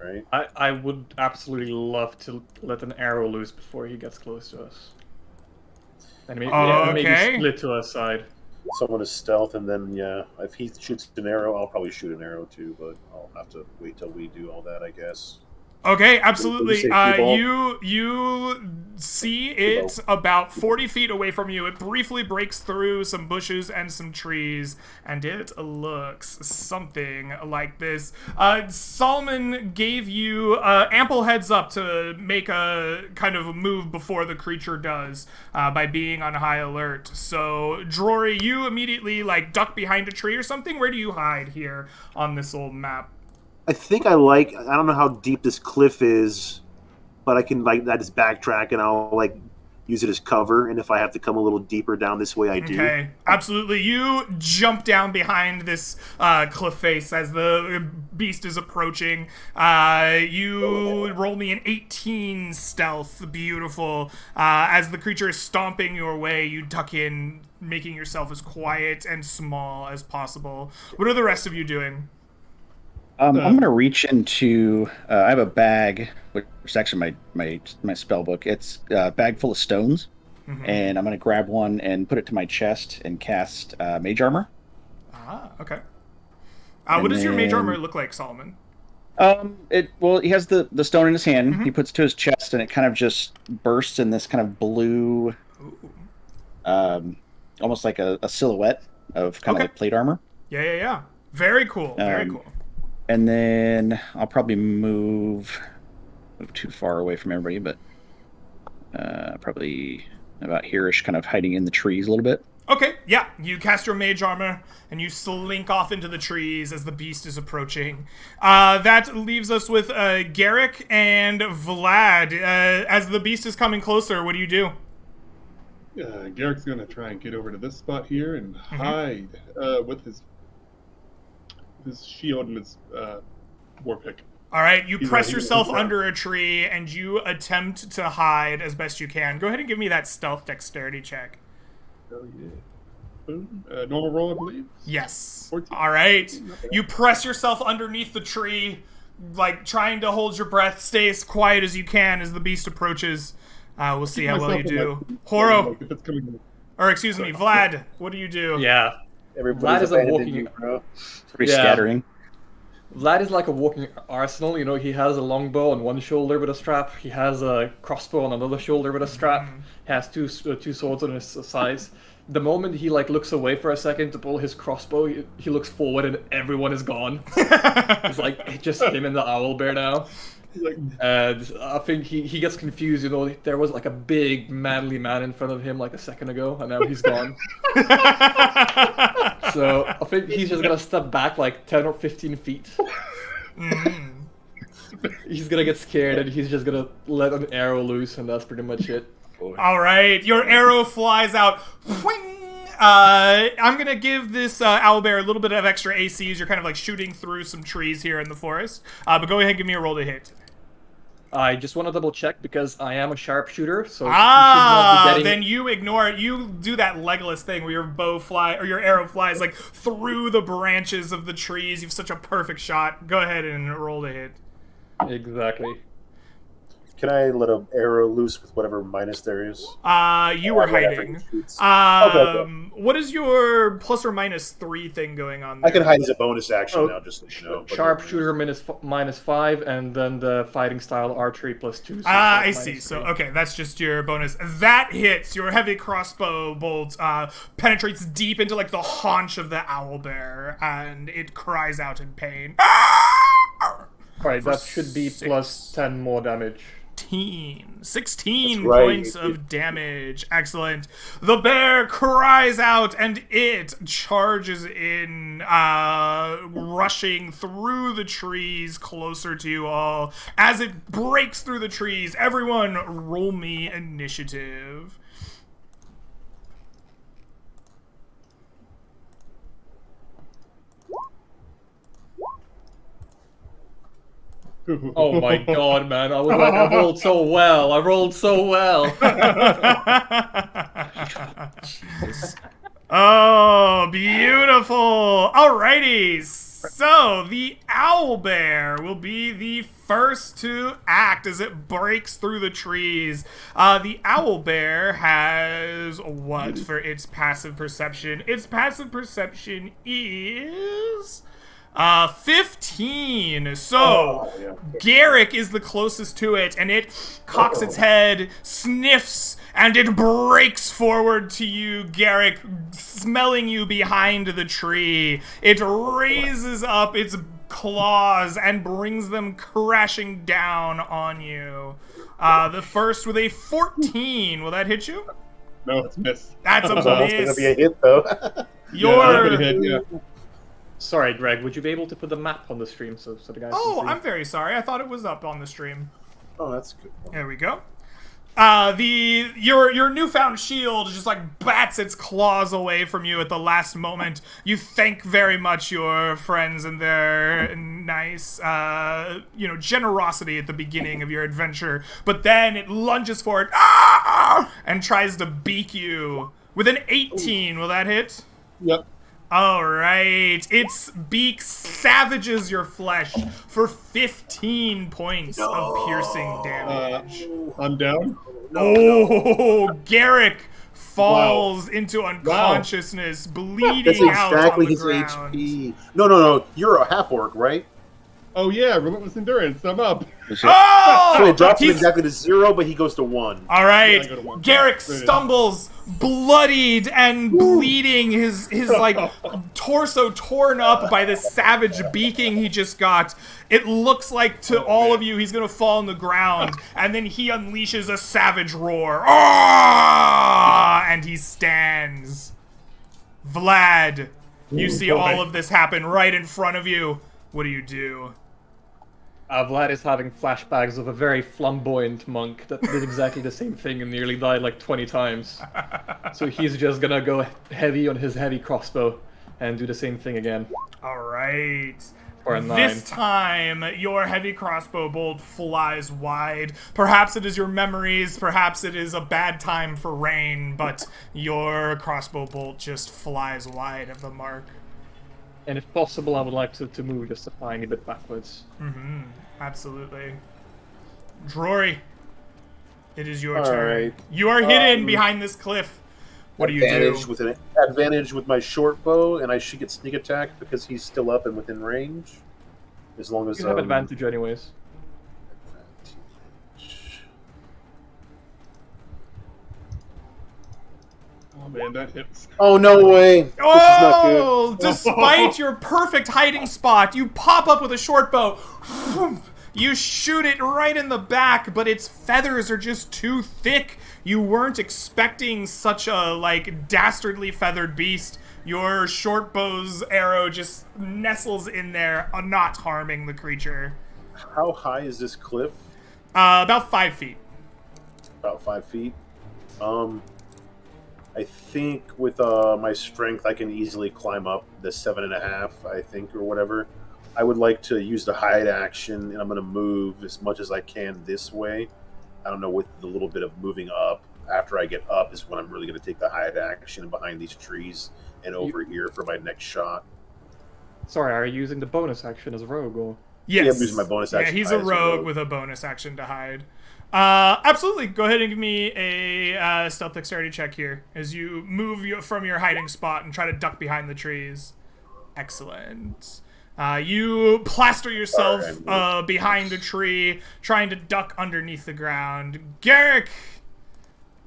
right? I would absolutely love to let an arrow loose before he gets close to us. And maybe split to our side. Someone is stealth, and then if he shoots an arrow, I'll probably shoot an arrow too. But I'll have to wait till we do all that, I guess. Okay, absolutely. You see it about 40 feet away from you. It briefly breaks through some bushes and some trees, and it looks something like this. Solomon gave you ample heads up to make a kind of a move before the creature does by being on high alert. So, Drory, you immediately duck behind a tree or something? Where do you hide here on this old map? I think I don't know how deep this cliff is, but I can I just backtrack and I'll use it as cover, and if I have to come a little deeper down this way, I do. Okay, absolutely. You jump down behind this cliff face as the beast is approaching. You roll me an 18 stealth. Beautiful. As the creature is stomping your way, you duck in, making yourself as quiet and small as possible. What are the rest of you doing? I'm going to reach into... I have a bag, which is actually my spell book. It's a bag full of stones, and I'm going to grab one and put it to my chest and cast Mage Armor. Ah, okay. What does your mage armor look like, Solomon? He has the stone in his hand. Mm-hmm. He puts it to his chest, and it kind of just bursts in this kind of blue, almost like a silhouette of kind of like plate armor. Yeah. Very cool. Very cool. And then I'll probably move too far away from everybody, but probably about here-ish, kind of hiding in the trees a little bit. Okay, yeah. You cast your mage armor, and you slink off into the trees as the beast is approaching. That leaves us with Garrick and Vlad. As the beast is coming closer, what do you do? Garrick's going to try and get over to this spot here and hide with his shield and his war pick. All right, you press yourself under a tree, and you attempt to hide as best you can. Go ahead and give me that stealth dexterity check. Oh, yeah. Boom. Normal roll, I believe? Yes. 14. All right. You press yourself underneath the tree, like trying to hold your breath, stay as quiet as you can as the beast approaches. We'll see how well you do. Horo. Or excuse me, Vlad, what do you do? Yeah. Everybody's Vlad is a abandoned walking... you, bro. Pretty scattering. Vlad is like a walking arsenal. You know, he has a longbow on one shoulder with a strap. He has a crossbow on another shoulder with a strap. He has two swords on his sides. The moment he like looks away for a second to pull his crossbow, he looks forward and everyone is gone. It's like just him and the owlbear now. And I think he gets confused. You know, there was like a big manly man in front of him like a second ago, and now he's gone. So I think he's just gonna step back like 10 or 15 feet. He's gonna get scared and he's just gonna let an arrow loose, and that's pretty much it. All right, your arrow flies out. Whing! I'm gonna give this owlbear a little bit of extra ACs. You're kind of like shooting through some trees here in the forest. But go ahead and give me a roll to hit. I just want to double check because I am a sharpshooter, so you should not be getting... Then you ignore it. You do that Legolas thing where your your arrow flies like through the branches of the trees. You have such a perfect shot. Go ahead and roll to hit. Exactly. Can I let an arrow loose with whatever minus there is? You were hiding. Okay. What is your plus or minus 3 thing going on there? I can hide as a bonus action now, just so you know. Sharpshooter -5, and then the fighting style archery +2. So I see. So, okay, that's just your bonus. That hits. Your heavy crossbow bolt penetrates deep into, like, the haunch of the owlbear, and it cries out in pain. Alright, that should be +10 more damage. 16 points of damage. Excellent. The bear cries out and it charges in, rushing through the trees closer to you all. As it breaks through the trees, everyone roll me initiative. Oh my god, man. I was like, I rolled so well. Oh, beautiful. Alrighty. So, the owlbear will be the first to act as it breaks through the trees. The owlbear has what for its passive perception? Its passive perception is... 15. So, Garrick is the closest to it, and it cocks its head, sniffs, and it breaks forward to you, Garrick, smelling you behind the tree. It raises up its claws and brings them crashing down on you. The first with a 14. Will that hit you? No, it's missed. That's a miss. It's going to be a hit, though. Your... Sorry, Greg, would you be able to put the map on the stream so the guys can see? I'm very sorry. I thought it was up on the stream. Oh, that's good. There we go. Your newfound shield just like bats its claws away from you at the last moment. You thank very much your friends and their nice, generosity at the beginning of your adventure. But then it lunges forward and tries to beak you with an 18. Will that hit? Yep. Alright, its beak savages your flesh for 15 points of piercing damage. I'm down. Oh, Garrick falls into unconsciousness, bleeding That's out on exactly the his ground. HP. No. You're a half orc, right? Oh yeah, relentless endurance. I'm up. So Oh! it drops him He's- exactly to 0, but he goes to 1. All right, Yeah, I go to one. Garrick There it is. stumbles, bloodied and bleeding, his like torso torn up by this savage beaking he just got. It looks like to all of you he's gonna fall on the ground, and then he unleashes a savage roar. Ah! And he stands. Vlad, you see all of this happen right in front of you. What do? Vlad is having flashbacks of a very flamboyant monk that did exactly the same thing and nearly died like 20 times. So he's just gonna go heavy on his heavy crossbow and do the same thing again. All right. For a 9. This time, your heavy crossbow bolt flies wide. Perhaps it is your memories, perhaps it is a bad time for rain, but your crossbow bolt just flies wide of the mark. And if possible, I would like to move just a tiny bit backwards. Mm-hmm. Absolutely. Drory, it is your All turn. right. You are hidden behind this cliff. What do you Advantage do? with an advantage with my short bow, and I should get sneak attack because he's still up and within range. As long as You have advantage anyways. Oh man, that hits. Oh no way! This is not good. Oh! Despite your perfect hiding spot, you pop up with a short bow. You shoot it right in the back, but its feathers are just too thick. You weren't expecting such a, like, dastardly feathered beast. Your short bow's arrow just nestles in there, not harming the creature. How high is this cliff? About 5 feet. About 5 feet. I think with my strength, I can easily climb up the 7.5. I think, or whatever. I would like to use the hide action, and I'm going to move as much as I can this way. I don't know, with the little bit of moving up. After I get up is when I'm really going to take the hide action behind these trees and over here for my next shot. Sorry, are you using the bonus action as a rogue or? Yes. Yeah, I'm using my bonus action Yeah, he's to a hide as a rogue rogue. with a bonus action to hide. Absolutely. Go ahead and give me a stealth dexterity check here as you move from your hiding spot and try to duck behind the trees. Excellent. You plaster yourself behind a tree, trying to duck underneath the ground. Garrick,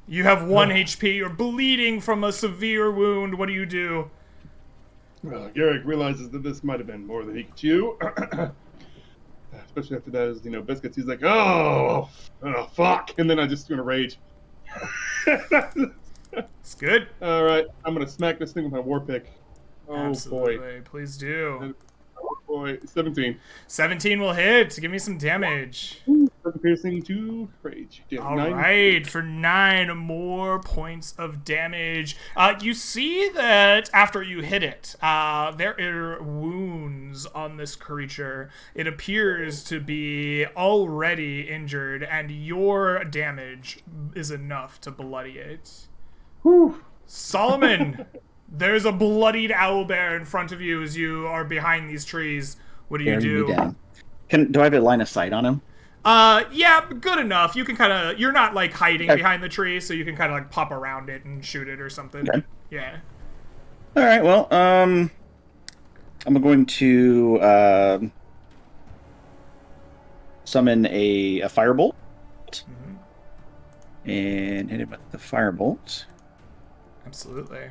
you have 1 HP. You're bleeding from a severe wound. What do you do? Garrick realizes that this might have been more than he could chew. Especially after that, is biscuits. He's like, oh, fuck, and then I just in a rage. It's good. All right, I'm gonna smack this thing with my war pick. Oh Absolutely. boy, Please do. oh boy, 17. 17 will hit. Give me some damage. 7 piercing, 2 rage. Damn, All 9. right, for 9 more points of damage. You see that after you hit it, there are wounds on this creature. It appears to be already injured, and your damage is enough to bloody it. Whew. Solomon, there's a bloodied owlbear in front of you as you are behind these trees. What do you Bearing me do? down. Do I have a line of sight on him? Yeah, good enough. You can kind of, you're not like hiding Okay. behind the tree, so you can kind of like pop around it and shoot it or something. Okay. Yeah. All right. Well, I'm going to summon a firebolt and hit it with the firebolt. Absolutely.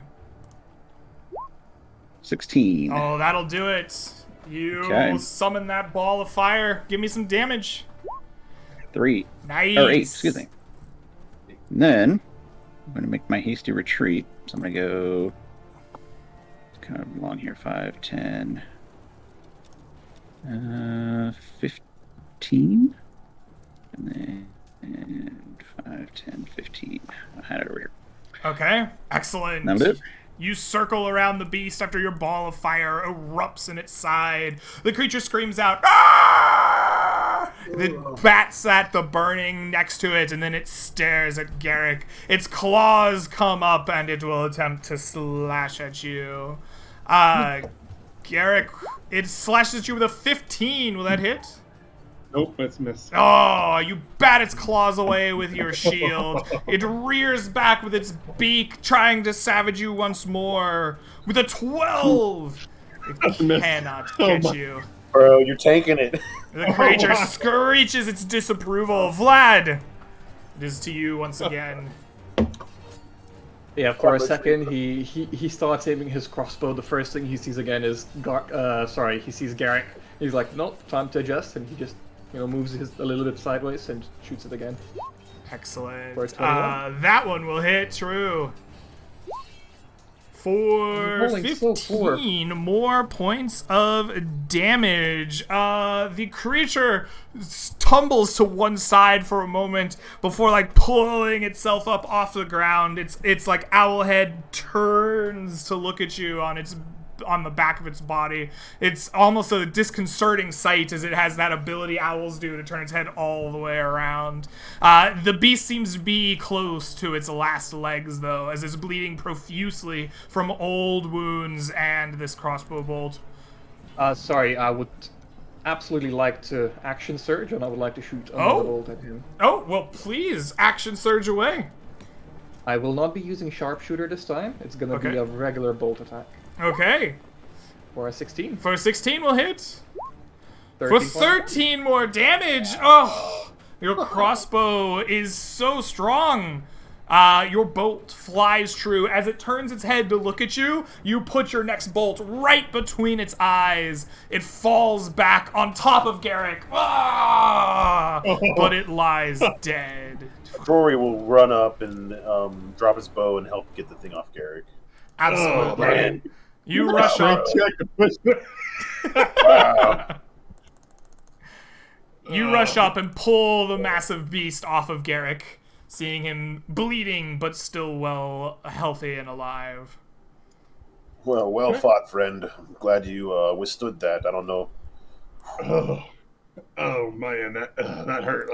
16. Oh, that'll do it. You Okay. summon that ball of fire. Give me some damage. 3. Nice. Or 8, excuse me. And then I'm going to make my hasty retreat. So I'm going to go kind of along here. 5, 10, 15. And then 5, 10, 15. I had it over here. Okay. Excellent. That'll do it. You circle around the beast after your ball of fire erupts in its side. The creature screams out, "Ah!" It bats at the burning next to it, and then it stares at Garrick. Its claws come up, and it will attempt to slash at you. Garrick, it slashes at you with a 15. Will that hit? Nope, it's missed. Oh, you bat its claws away with your shield. It rears back with its beak, trying to savage you once more. With a 12! It Miss. cannot Oh get my- you. Bro, you're taking it. The creature my. screeches its disapproval. Vlad! It is to you once again. Yeah, for a second, he starts aiming his crossbow. The first thing he sees again is he sees Garrick. He's like, nope, time to adjust, and he just, moves a little bit sideways and shoots it again. Excellent. For a 21? That one will hit, true. For Rolling so 15 more points of damage. The creature tumbles to one side for a moment before like pulling itself up off the ground. It's like Owlhead turns to look at you on the back of its body. It's almost a disconcerting sight as it has that ability owls do to turn its head all the way around. The beast seems to be close to its last legs, though, as it's bleeding profusely from old wounds and this crossbow bolt. Sorry, I would absolutely like to action surge, and I would like to shoot another bolt at him. Oh, well, please, action surge away. I will not be using sharpshooter this time. It's gonna be Okay. a regular bolt attack. Okay. For a 16. For 16 will hit. 13 For 13 more damage! Oh! Your crossbow is so strong. Your bolt flies true. As it turns its head to look at you, you put your next bolt right between its eyes. It falls back on top of Garrick. Ah! But it lies dead. Rory will run up and drop his bow and help get the thing off Garrick. Absolutely. Oh, man. You rush up. Check to push it. Wow. You rush up and pull the massive beast off of Garrick, seeing him bleeding but still well, healthy and alive. Well fought, friend. I'm glad you withstood that. I don't know. Oh man, that hurt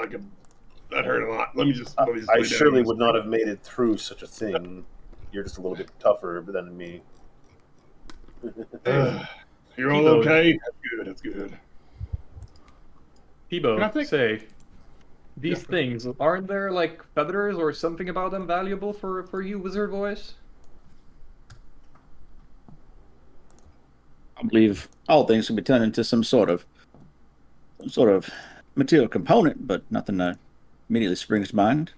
that hurt a lot. Let me just I lay down surely this would not have made it through such a thing. You're just a little bit tougher than me. You're all Evo. okay? That's good. Peebo, And I think- say, these Yeah. things, aren't there like feathers or something about them valuable for you, wizard boys? I believe all things can be turned into some sort of material component, but nothing immediately springs to mind.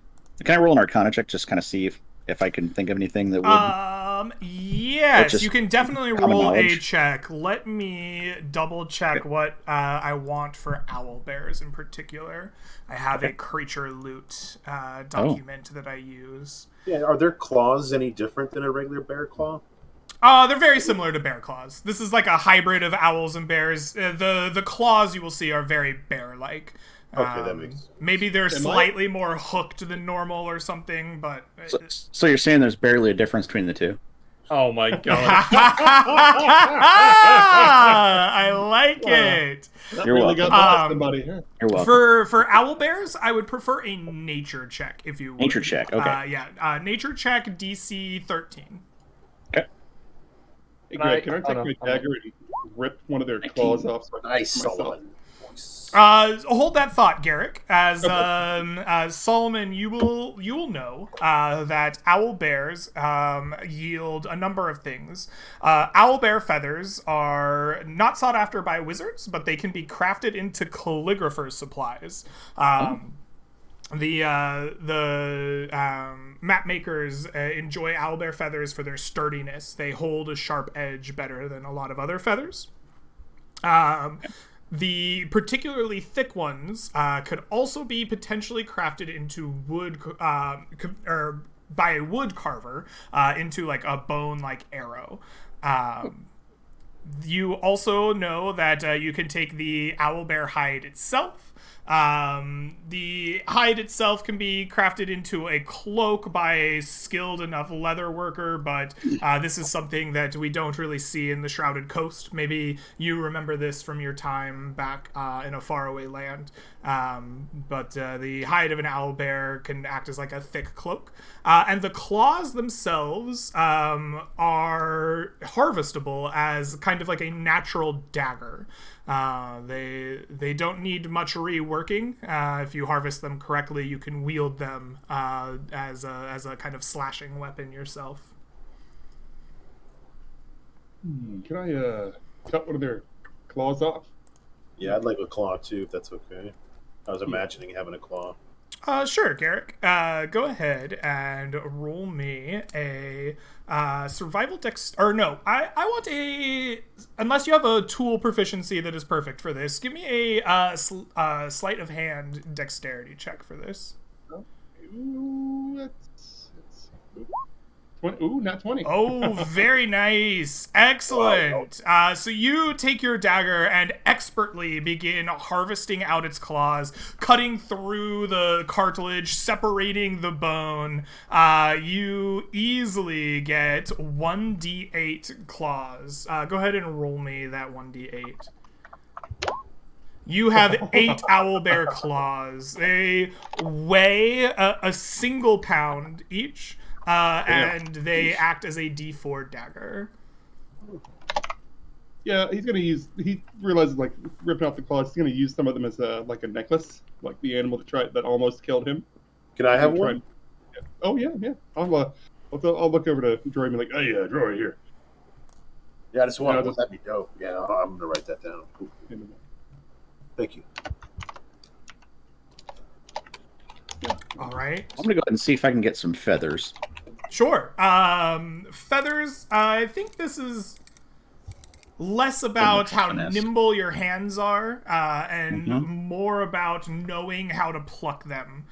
Can I roll an Arcana check, just kind of see if I can think of anything that would? Yes, just you can definitely common roll a knowledge. check. Let me double check what I want for owl bears in particular. I have a creature loot document that I use. Yeah, are their claws any different than a regular bear claw? They're very similar to bear claws. This is like a hybrid of owls and bears. The claws you will see are very bear-like. Okay, that makes sense. Maybe they're I- slightly more hooked than normal or something, but So you're saying there's barely a difference between the two? Oh my god. I like it. That You're really welcome. got by somebody, huh? You're welcome. For owl bears, I would prefer a nature check if you would. Nature check, okay. Yeah, nature check DC 13. Hey, Can I- Greg, can I oh, take no, my I'm dagger and rip one of their claws off? So I can Nice, shoot myself? Solomon. Hold that thought, Garrick. As Solomon, you will know that owl bears yield a number of things. Owl bear feathers are not sought after by wizards, but they can be crafted into calligrapher's supplies. The map makers enjoy owlbear feathers for their sturdiness. They hold a sharp edge better than a lot of other feathers. The particularly thick ones could also be potentially crafted into wood, or by a wood carver into like a bone-like arrow. You also know that you can take the owlbear hide itself. The hide itself can be crafted into a cloak by a skilled enough leather worker, but this is something that we don't really see in the Shrouded Coast. Maybe you remember this from your time back in a faraway land. But the hide of an owlbear can act as like a thick cloak. And the claws themselves are harvestable as kind of kind of like a natural dagger. They don't need much reworking. If you harvest them correctly, you can wield them as a kind of slashing weapon yourself. Can I cut one of their claws off? Yeah, I'd like a claw too, if that's okay. I was imagining having a claw. Sure, Garrick. Go ahead and roll me a survival dex. Or no, I want a. Unless you have a tool proficiency that is perfect for this, give me a sleight of hand dexterity check for this. Ooh, not 20. Oh, very nice. Excellent. So you take your dagger and expertly begin harvesting out its claws, cutting through the cartilage, separating the bone. You easily get 1d8 claws. Go ahead and roll me that 1d8. You have 8 owlbear claws. They weigh a single pound each. And they act as a D4 dagger. Yeah, he's gonna use. He realizes like ripping off the claws. He's gonna use some of them as like a necklace, like the animal that almost killed him. Can I have one? Yeah. Oh yeah. I'll look over to Drory and be like, "Hey, Drory here." Yeah, I just want to. That'd be dope. Yeah, I'm gonna write that down. Cool. Thank you. All right. I'm gonna go ahead and see if I can get some feathers. Sure. Feathers. I think this is less about how nimble your hands are, and more about knowing how to pluck them.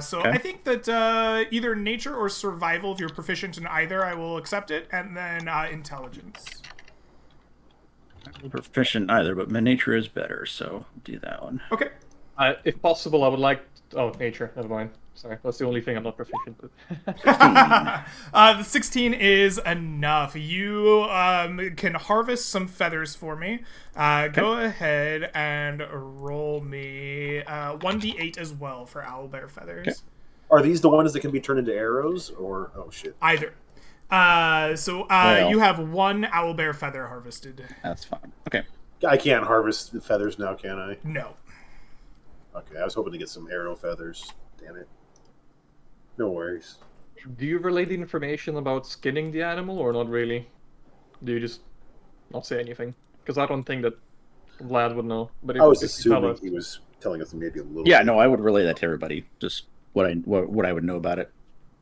So okay. I think that either nature or survival, if you're proficient in either, I will accept it, and then intelligence. I'm proficient in either, but my nature is better, so I'll do that one. Okay. If possible, I would like. Oh, nature. Never mind. Sorry, that's the only thing I'm not proficient with. 16. The 16 is enough. You can harvest some feathers for me. Go ahead and roll me 1d8 as well for owlbear feathers. Okay. Are these the ones that can be turned into arrows, or oh shit? Either. You have 1 owlbear feather harvested. That's fine. Okay. I can't harvest the feathers now, can I? No. Okay, I was hoping to get some arrow feathers. Damn it. No worries. Do you relay the information about skinning the animal, or not really? Do you just not say anything? Because I don't think that Vlad would know. But I was assuming he was telling us maybe a little. Yeah, no, I would relay that to everybody. Just what I would know about it.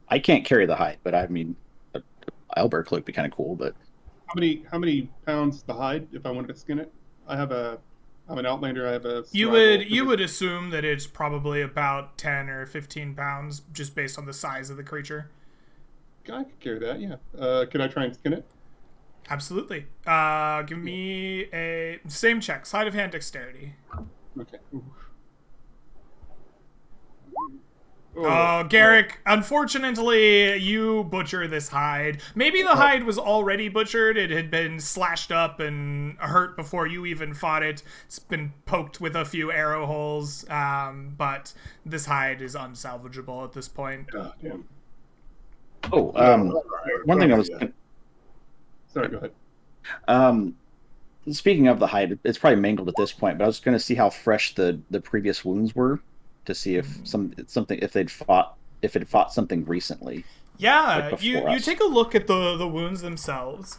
I can't carry the hide, but I mean, an owlbear cloak would be kind of cool. But how many pounds the hide if I wanted to skin it? I'm an outlander. I have a. You would assume that it's probably about 10 or 15 pounds, just based on the size of the creature. I could carry that. Yeah. Could I try and skin it? Absolutely. Give me a same check. Sleight of hand dexterity. Okay. Ooh. Oh, Garrick, unfortunately, you butcher this hide. Maybe the hide was already butchered. It had been slashed up and hurt before you even fought it. It's been poked with a few arrow holes, but this hide is unsalvageable at this point. Oh, damn. One thing I was... Sorry, go ahead. Speaking of the hide, it's probably mangled at this point, but I was going to see how fresh the previous wounds were, to see if if it fought something recently. Yeah, like you take a look at the wounds themselves.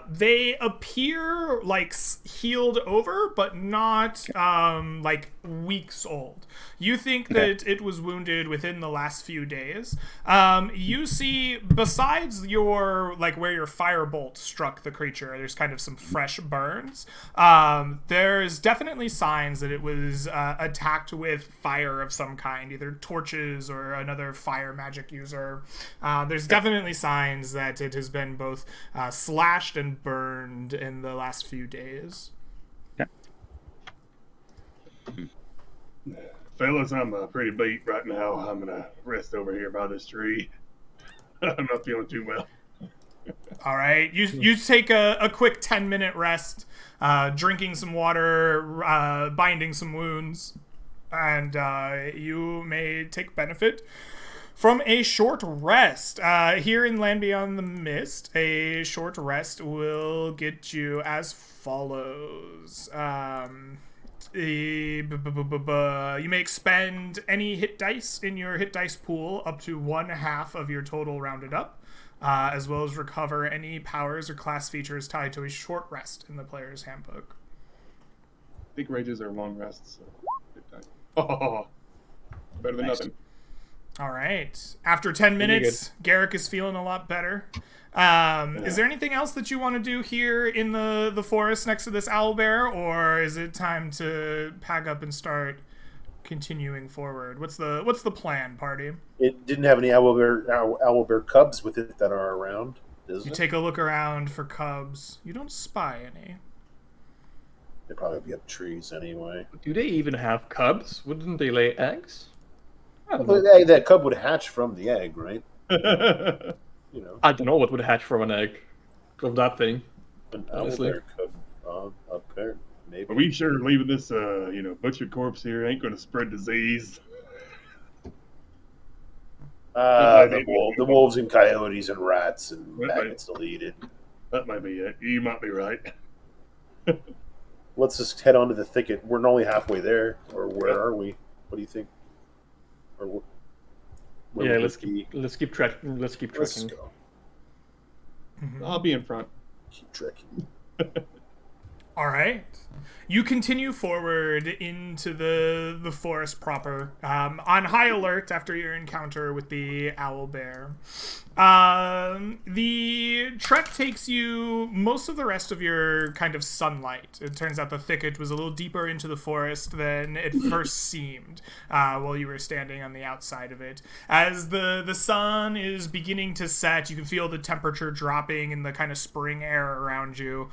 They appear like healed over, but not like weeks old. You think that it was wounded within the last few days. You see, besides your where your firebolt struck the creature, there's kind of some fresh burns. There's definitely signs that it was attacked with fire of some kind, either torches or another fire magic user. There's definitely signs that it has been both slashed and burned in the last few days. Yeah. Fellas, I'm pretty beat right now. I'm gonna rest over here by this tree. I'm not feeling too well. All right, you take a quick 10-minute rest, drinking some water, binding some wounds, and you may take benefit From a short rest, here in Land Beyond the Mist, a short rest will get you as follows. You may expend any hit dice in your hit dice pool up to 1/2 of your total rounded up, as well as recover any powers or class features tied to a short rest in the player's handbook. Big rages are long rests. So. Oh, better than nothing. All right. After 10 minutes, Garrick is feeling a lot better. Is there anything else that you want to do here in the forest next to this owlbear, or is it time to pack up and start continuing forward? What's the plan, party? It didn't have any owlbear cubs with it that are around, does You it? take a look around for cubs. You don't spy any. They'd probably be up trees anyway. Do they even have cubs? Wouldn't they lay eggs? I don't Well, know. that cub would hatch from the egg, right? You know, I don't know what would hatch from an egg of that thing. an honestly. owlbear cub up there, maybe. Are we sure leaving this, butchered corpse here ain't going to spread disease? The wolves and coyotes and rats and Right. maggots deleted. That might be it. You might be right. Let's just head on to the thicket. We're only halfway there, or where Yep. are we? What do you think? Or where Yeah, would let's it be? keep tracking. Let's keep Let's tracking. go. I'll be in front. Keep trekking. All right. You continue forward into the forest proper, on high alert after your encounter with the owlbear. The trek takes you most of the rest of your kind of sunlight. It turns out the thicket was a little deeper into the forest than it first seemed while you were standing on the outside of it. As the sun is beginning to set, you can feel the temperature dropping in the kind of spring air around you.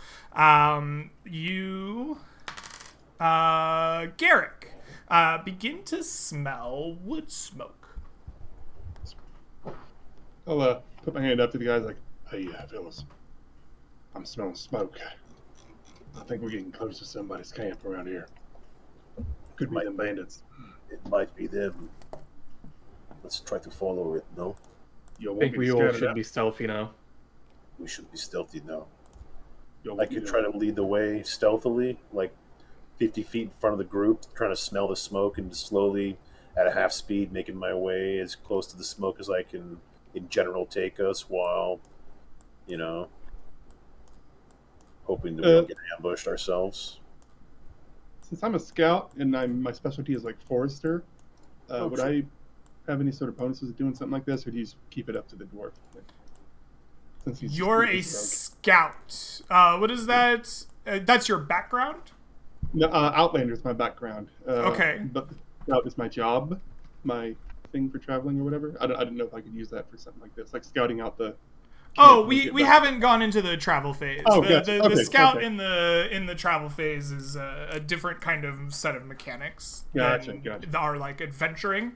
Garrick, begin to smell wood smoke. I'll put my hand up to the guys like, hey, fellas, I'm smelling smoke. I think we're getting close to somebody's camp around here. Could be them bandits. It might be them. Let's try to follow it. No, Y'all I won't think get we all scattered should out. be stealthy now. we should be stealthy now. Y'all I won't could get try to lead the way stealthily, like 50 feet in front of the group, trying to smell the smoke and just slowly, at a half speed, making my way as close to the smoke as I can, in general, take us while, hoping that we don't get ambushed ourselves. Since I'm a scout and my specialty is like forester, would sure. I have any sort of bonuses of doing something like this, or do you just keep it up to the dwarf? Since he's You're a just rogue. scout. What is that? That's your background? No, Outlander is my background. Okay. But scout is my job, my thing for traveling or whatever. I didn't know if I could use that for something like this, like scouting out the. Oh, camp we and get back. haven't gone into the travel phase. Oh, the gotcha. the Okay, scout okay. in the travel phase is a different kind of set of mechanics. Gotcha, than gotcha. Our like adventuring.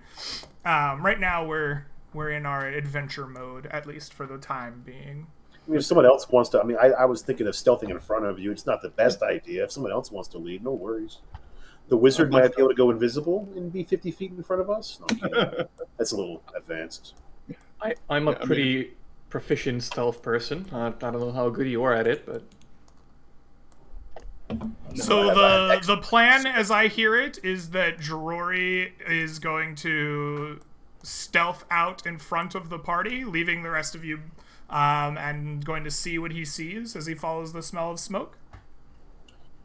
Right now we're in our adventure mode, at least for the time being. I mean, if someone else wants to, I was thinking of stealthing in front of you. It's not the best idea. If someone else wants to lead, no worries. The wizard might be able to go invisible and be 50 feet in front of us. No, I'm kidding. That's a little advanced. I'm a Yeah, I mean- pretty proficient stealth person. I don't know how good you are at it, but So I have the plan, as I hear it, is that Drury is going to stealth out in front of the party, leaving the rest of you, and going to see what he sees as he follows the smell of smoke.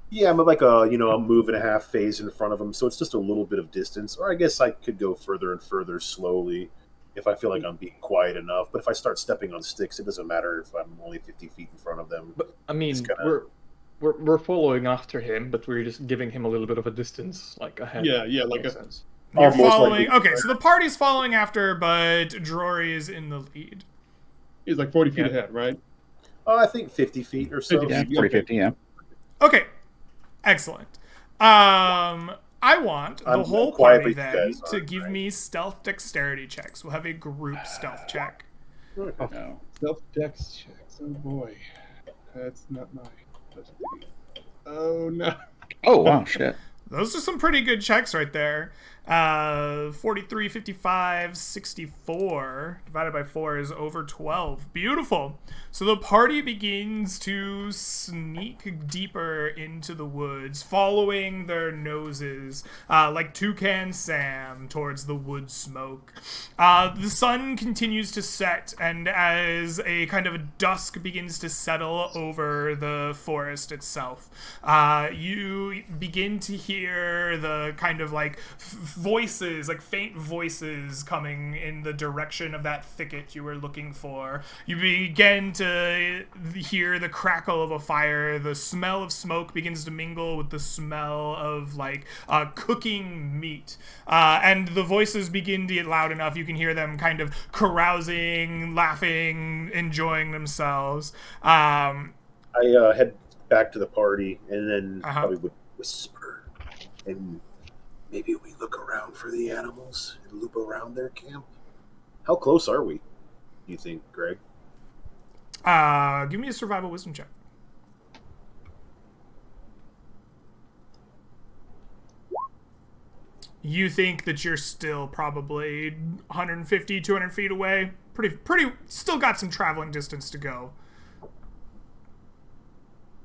Yeah, I'm like a move and a half phase in front of him, so it's just a little bit of distance. Or I guess I could go further and further slowly if I feel like I'm being quiet enough. But if I start stepping on sticks, it doesn't matter if I'm only 50 feet in front of them. I mean, It's kinda- we're following after him, but we're just giving him a little bit of a distance, like ahead. Yeah, like Makes a- sense. You're Oh, most following. likely. Okay, so the party's following after, but Drury is in the lead. He's like 40 feet Yeah. ahead, right? I think 50 feet or so. 50 Yeah, feet. 40-50, yeah. Okay, excellent. I want the I'm whole quiet, party but you then guys to aren't, give right? me stealth dexterity checks. We'll have a group stealth check. No. Self dex checks. Oh boy, that's not my. Oh no. Oh, wow, shit. Those are some pretty good checks right there. 43, 55, 64 divided by 4 is over 12. Beautiful. So the party begins to sneak deeper into the woods, following their noses, like Toucan Sam, towards the wood smoke. The sun continues to set, and as a kind of dusk begins to settle over the forest itself, you begin to hear the kind of like voices, like faint voices coming in the direction of that thicket you were looking for. You begin to hear the crackle of a fire. The smell of smoke begins to mingle with the smell of like cooking meat. And the voices begin to get loud enough you can hear them kind of carousing, laughing, enjoying themselves. I head back to the party and then probably would whisper, and maybe we look around for the animals and loop around their camp. How close are we, do you think, Greg? Give me a survival wisdom check. You think that you're still probably 150, 200 feet away. Pretty, still got some traveling distance to go.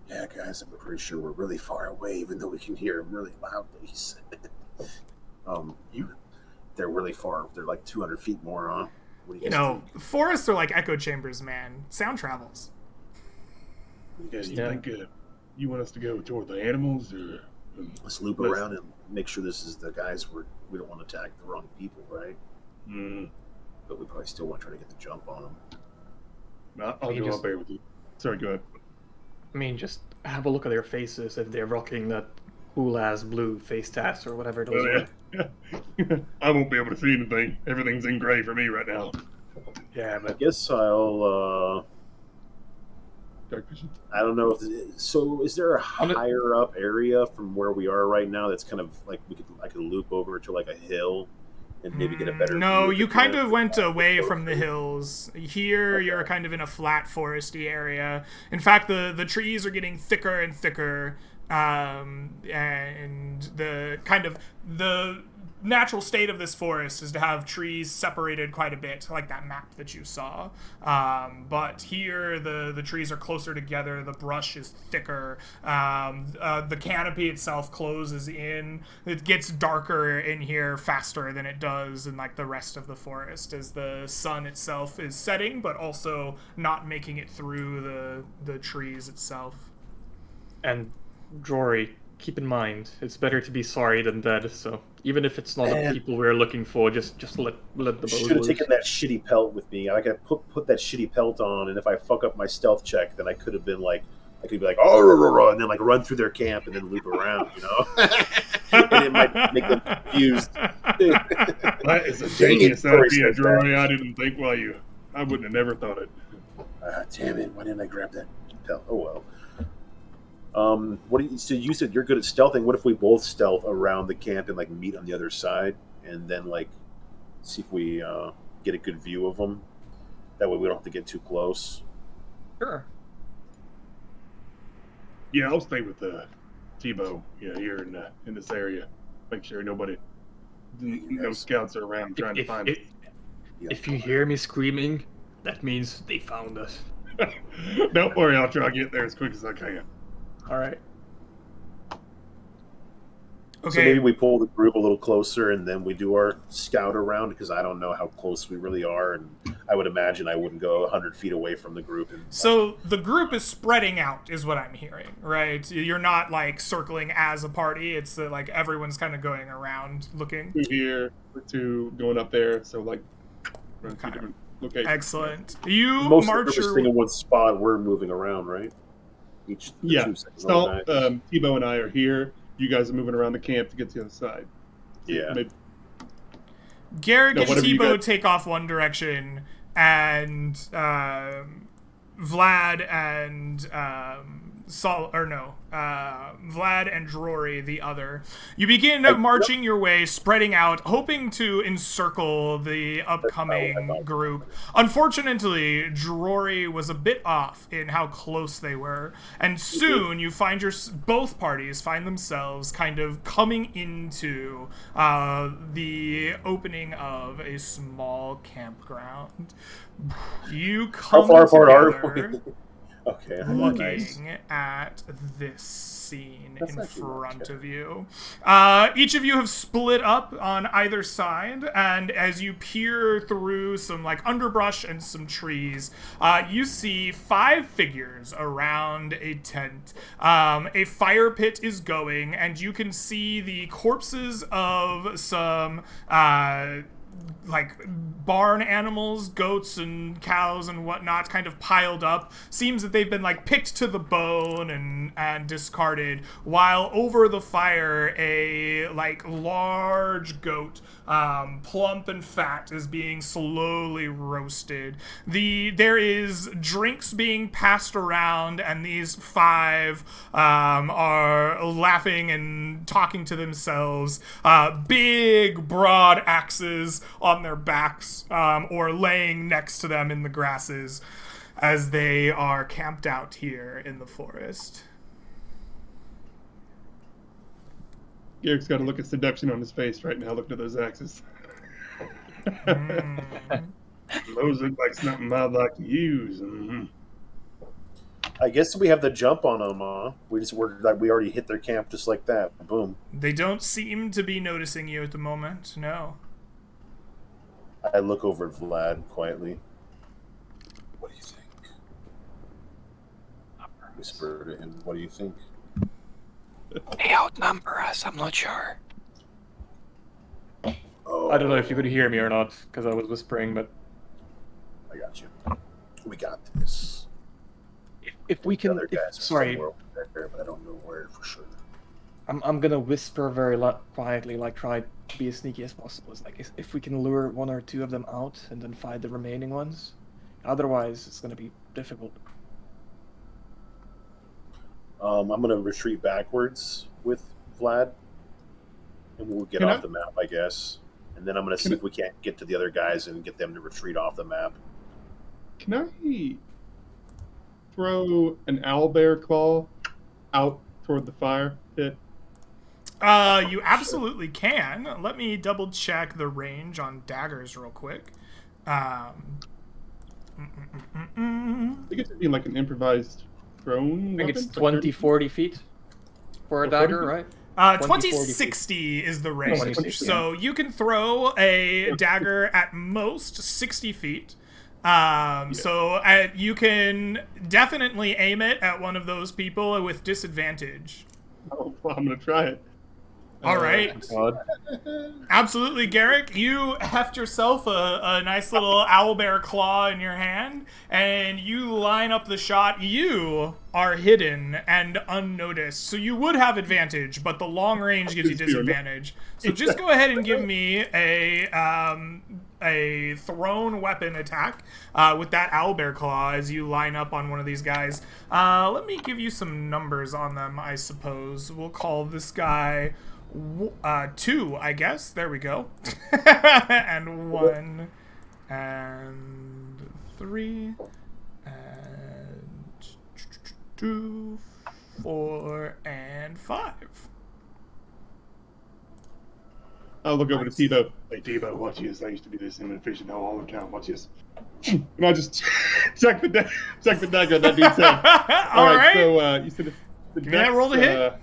Yeah, guys, I'm pretty sure we're really far away, even though we can hear them really loudly. They're really far. They're like 200 feet more, huh? What do you guys think? Forests are like echo chambers, man. Sound travels. What do you guys think you want us to go toward the animals, or let's loop around and make sure this is the guys we don't want to attack the wrong people, right? But we probably still want to try to get the jump on them. I'll go up there with you. Sorry, go ahead. I mean, just have a look at their faces if they're rocking that cool-ass blue face tats or whatever those are. Yeah. I won't be able to see anything. Everything's in gray for me right now. Yeah, but I guess I'll... Dark vision? I don't know. So is there a higher up area from where we are right now that's kind of like I could loop over to like a hill and maybe get a better No, view you kind of went away from the hills. Here, you're kind of in a flat foresty area. In fact, the trees are getting thicker and thicker, and the natural state of this forest is to have trees separated quite a bit, like that map that you saw. But here, the trees are closer together. The brush is thicker. The canopy itself closes in. It gets darker in here faster than it does in like the rest of the forest, as the sun itself is setting, but also not making it through the trees itself. And Jory, keep in mind, it's better to be sorry than dead. So even if it's not the people we're looking for, just let the boat. Should have taken that shitty pelt with me. I could put that shitty pelt on, and if I fuck up my stealth check, then I could be like, oh, and then like run through their camp and then loop around, you know. And it might make them confused. That is a genius idea, Jory. I didn't think I wouldn't have never thought it. Damn it! Why didn't I grab that pelt? Oh well. So you said you're good at stealthing. What if we both stealth around the camp and like meet on the other side, and then like see if we get a good view of them? That way we don't have to get too close. Sure. Yeah, I'll stay with Tebow. Yeah, here in this area. Make sure no scouts are around trying to find us. If you hear me screaming, that means they found us. Don't worry, I'll try to get there as quick as I can. All right. Okay. So maybe we pull the group a little closer and then we do our scout around, because I don't know how close we really are, and I would imagine I wouldn't go 100 feet away from the group. So the group is spreading out, is what I'm hearing, right? You're not like circling as a party. It's like everyone's kind of going around looking. 2 here, 2 going up there. So like, around 2 different locations. Excellent. You most march of the staying in one spot. We're moving around, right? Tebow and I are here. You guys are moving around the camp to get to the other side. Yeah. Garrick and Tebow take off one direction, and Vlad and Vlad and Drory the other. You begin marching your way, spreading out, hoping to encircle the upcoming group. Unfortunately, Drory was a bit off in how close they were, and soon you find both parties find themselves kind of coming into the opening of a small campground. You come How far apart together. are we? Okay, Looking at this scene That's in actually not front fair. of you. Each of you have split up on either side, and as you peer through some like underbrush and some trees, you see 5 figures around a tent. A fire pit is going, and you can see the corpses of some like barn animals, goats and cows and whatnot, kind of piled up. Seems that they've been like picked to the bone and discarded, while over the fire a like large goat, plump and fat, is being slowly roasted. There is drinks being passed around, and these 5 are laughing and talking to themselves. Big broad axes on their backs, or laying next to them in the grasses as they are camped out here in the forest. Garrick's got a look of seduction on his face right now, looking at those axes. Those look like something I'd like to use. I guess we have the jump on them, we already hit their camp just like that. Boom. They don't seem to be noticing you at the moment, no. I look over at Vlad quietly. What do you think? Whisper to him, what do you think? They outnumber us, I'm not sure. Oh, I don't know if you could hear me or not, because I was whispering, but I got you. We got this. If we The can, other guys are sorry, somewhere over there, but I don't know where for sure. I'm gonna whisper very quietly, like try to be as sneaky as possible. It's like if we can lure 1 or 2 of them out and then fight the remaining ones. Otherwise, it's gonna be difficult. I'm gonna retreat backwards with Vlad, and we'll get Can off I- the map, I guess. And then I'm gonna see if we can't get to the other guys and get them to retreat off the map. Can I throw an owlbear claw out toward the fire pit? You absolutely can. Let me double check the range on daggers real quick. I think it's being like an improvised thrown. I think it's weapon, 20, 40 feet for a 40 dagger, feet? right? 20, 40 feet. 60 is the range. 20, So you can throw a dagger at most 60 feet. So you can definitely aim it at one of those people with disadvantage. Oh, well, I'm gonna try it. All right. God. Absolutely, Garrick. You heft yourself a nice little owlbear claw in your hand, and you line up the shot. You are hidden and unnoticed, so you would have advantage, but the long range gives you disadvantage. So just go ahead and give me a thrown weapon attack with that owlbear claw as you line up on one of these guys. Let me give you some numbers on them, I suppose. We'll call this guy 2, I guess. There we go. And 1 and 3 and 2, 4 and 5. I'll look over to Tebow. Hey, Tebow, watch this. I used to be this in fishing hole all the time. Watch this. And I just check the dagger at that dude's head. All right. So you said the Give me that roll to hit.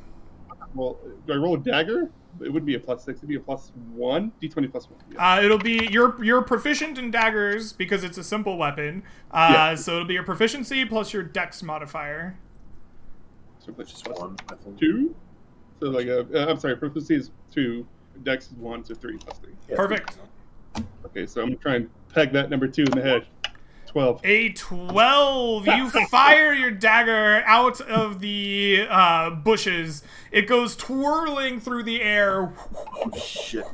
Well, do I roll a dagger? It wouldn't be a +6. It'd be a +1. D20 +1. Yeah. It'll be you're proficient in daggers because it's a simple weapon. Yeah. So it'll be your proficiency plus your dex modifier. So Which is 1, I think. 2. So like I'm sorry, proficiency is 2. Dex is 1, so 3 +3. Yeah, Perfect. Okay, so I'm gonna try and peg that number 2 in the head. 12. A 12. You fire your dagger out of the bushes. It goes twirling through the air. Shit.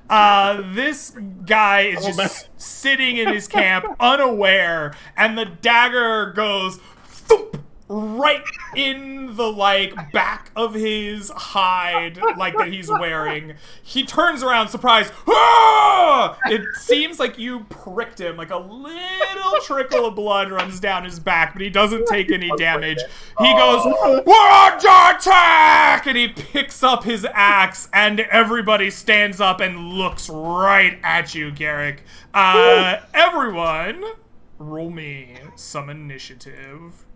This guy is just sitting in his camp, unaware, and the dagger goes thump right in the like back of his hide, like that he's wearing. He turns around, surprised. Ah! It seems like you pricked him. Like a little trickle of blood runs down his back, but he doesn't take any damage. He goes, "We're under attack!" And he picks up his axe, and everybody stands up and looks right at you, Garrick. Everyone, roll me some initiative.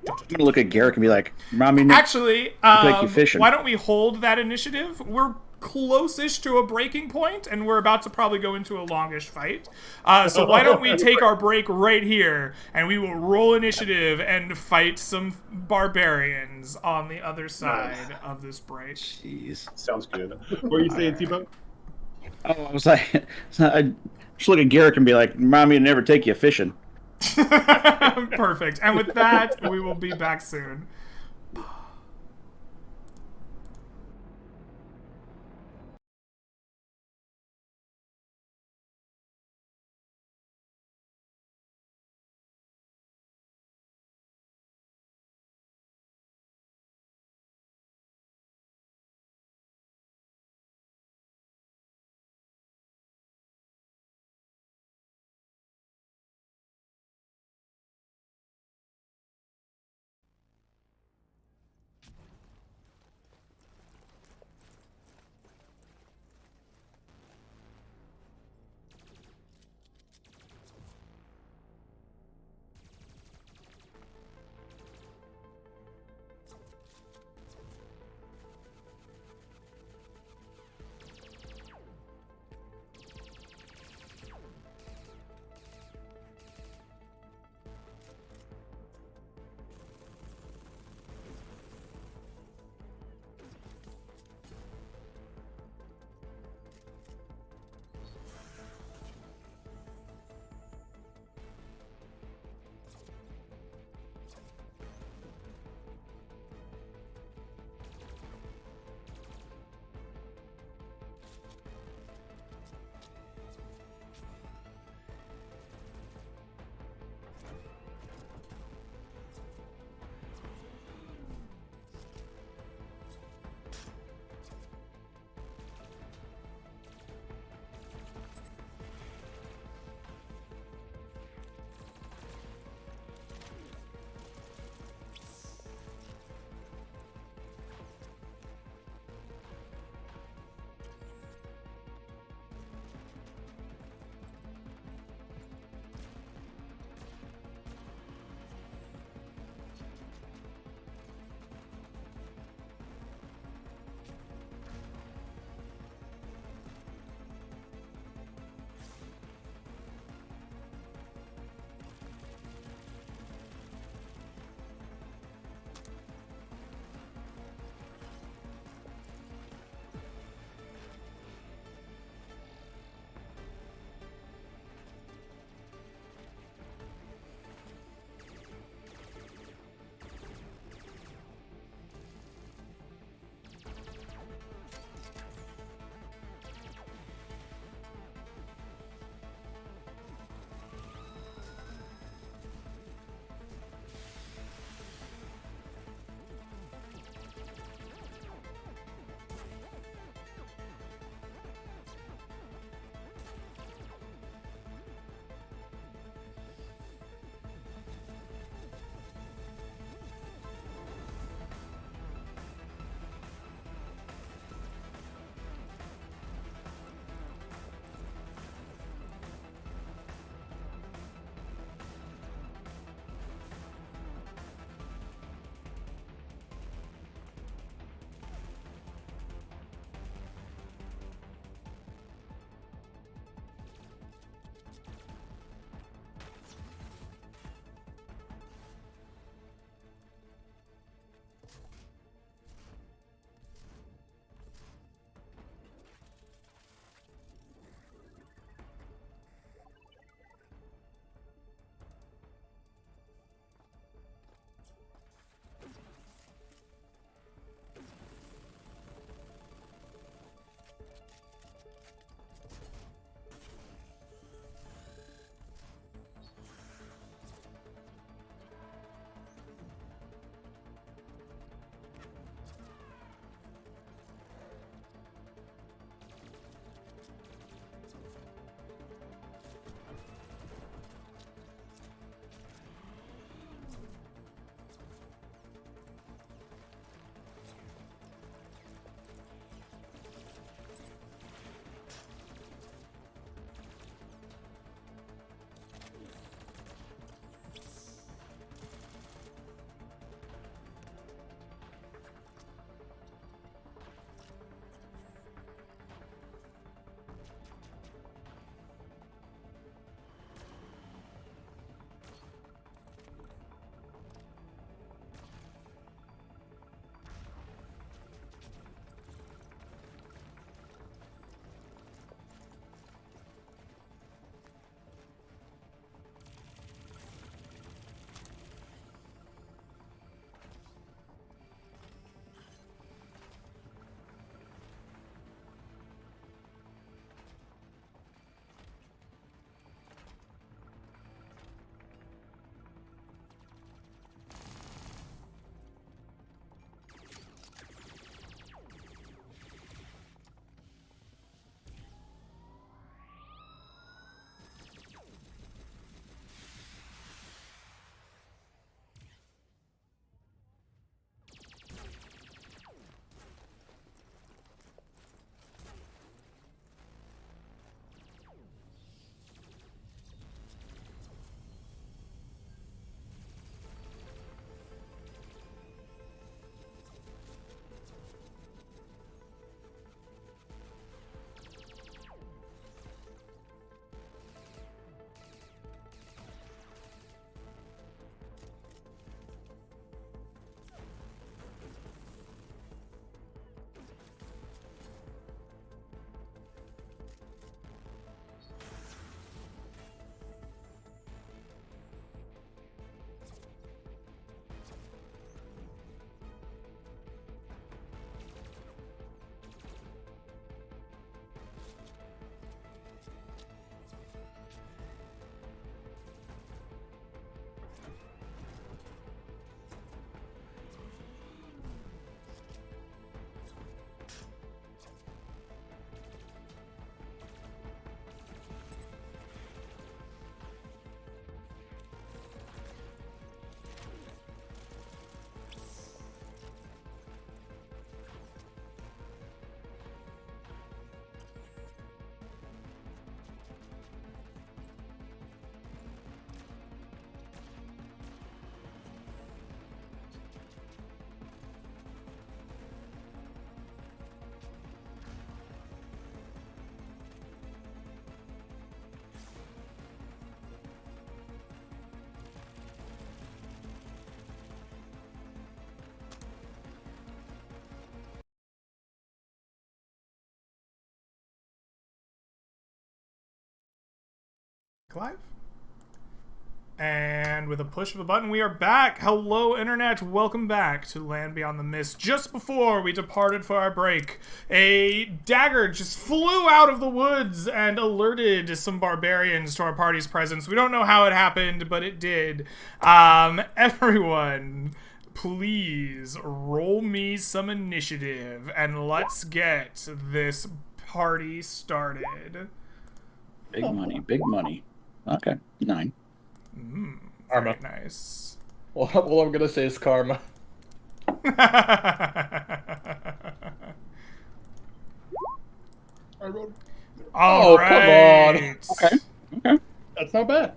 I'm gonna look at Garrick and be like, "Mommy, Actually, take you fishing." why don't we hold that initiative? We're close-ish to a breaking point, and we're about to probably go into a longish fight. So why don't we take our break right here, and we will roll initiative and fight some barbarians on the other side of this break. Jeez. Sounds good. What are you saying, T-Bone? Oh, I was like, I just look at Garrick and be like, "Mommy, never take you fishing." Perfect. And with that, we will be back soon. Live. And with a push of a button, we are back. Hello, Internet. Welcome back to Land Beyond the Mist. Just before we departed for our break, a dagger just flew out of the woods and alerted some barbarians to our party's presence. We don't know how it happened, but it did. Everyone, please roll me some initiative, and let's get this party started. Big money, big money. Okay, 9. Karma. Very nice. Well, all I'm gonna say is karma. I rolled. All come right. Okay. That's not bad.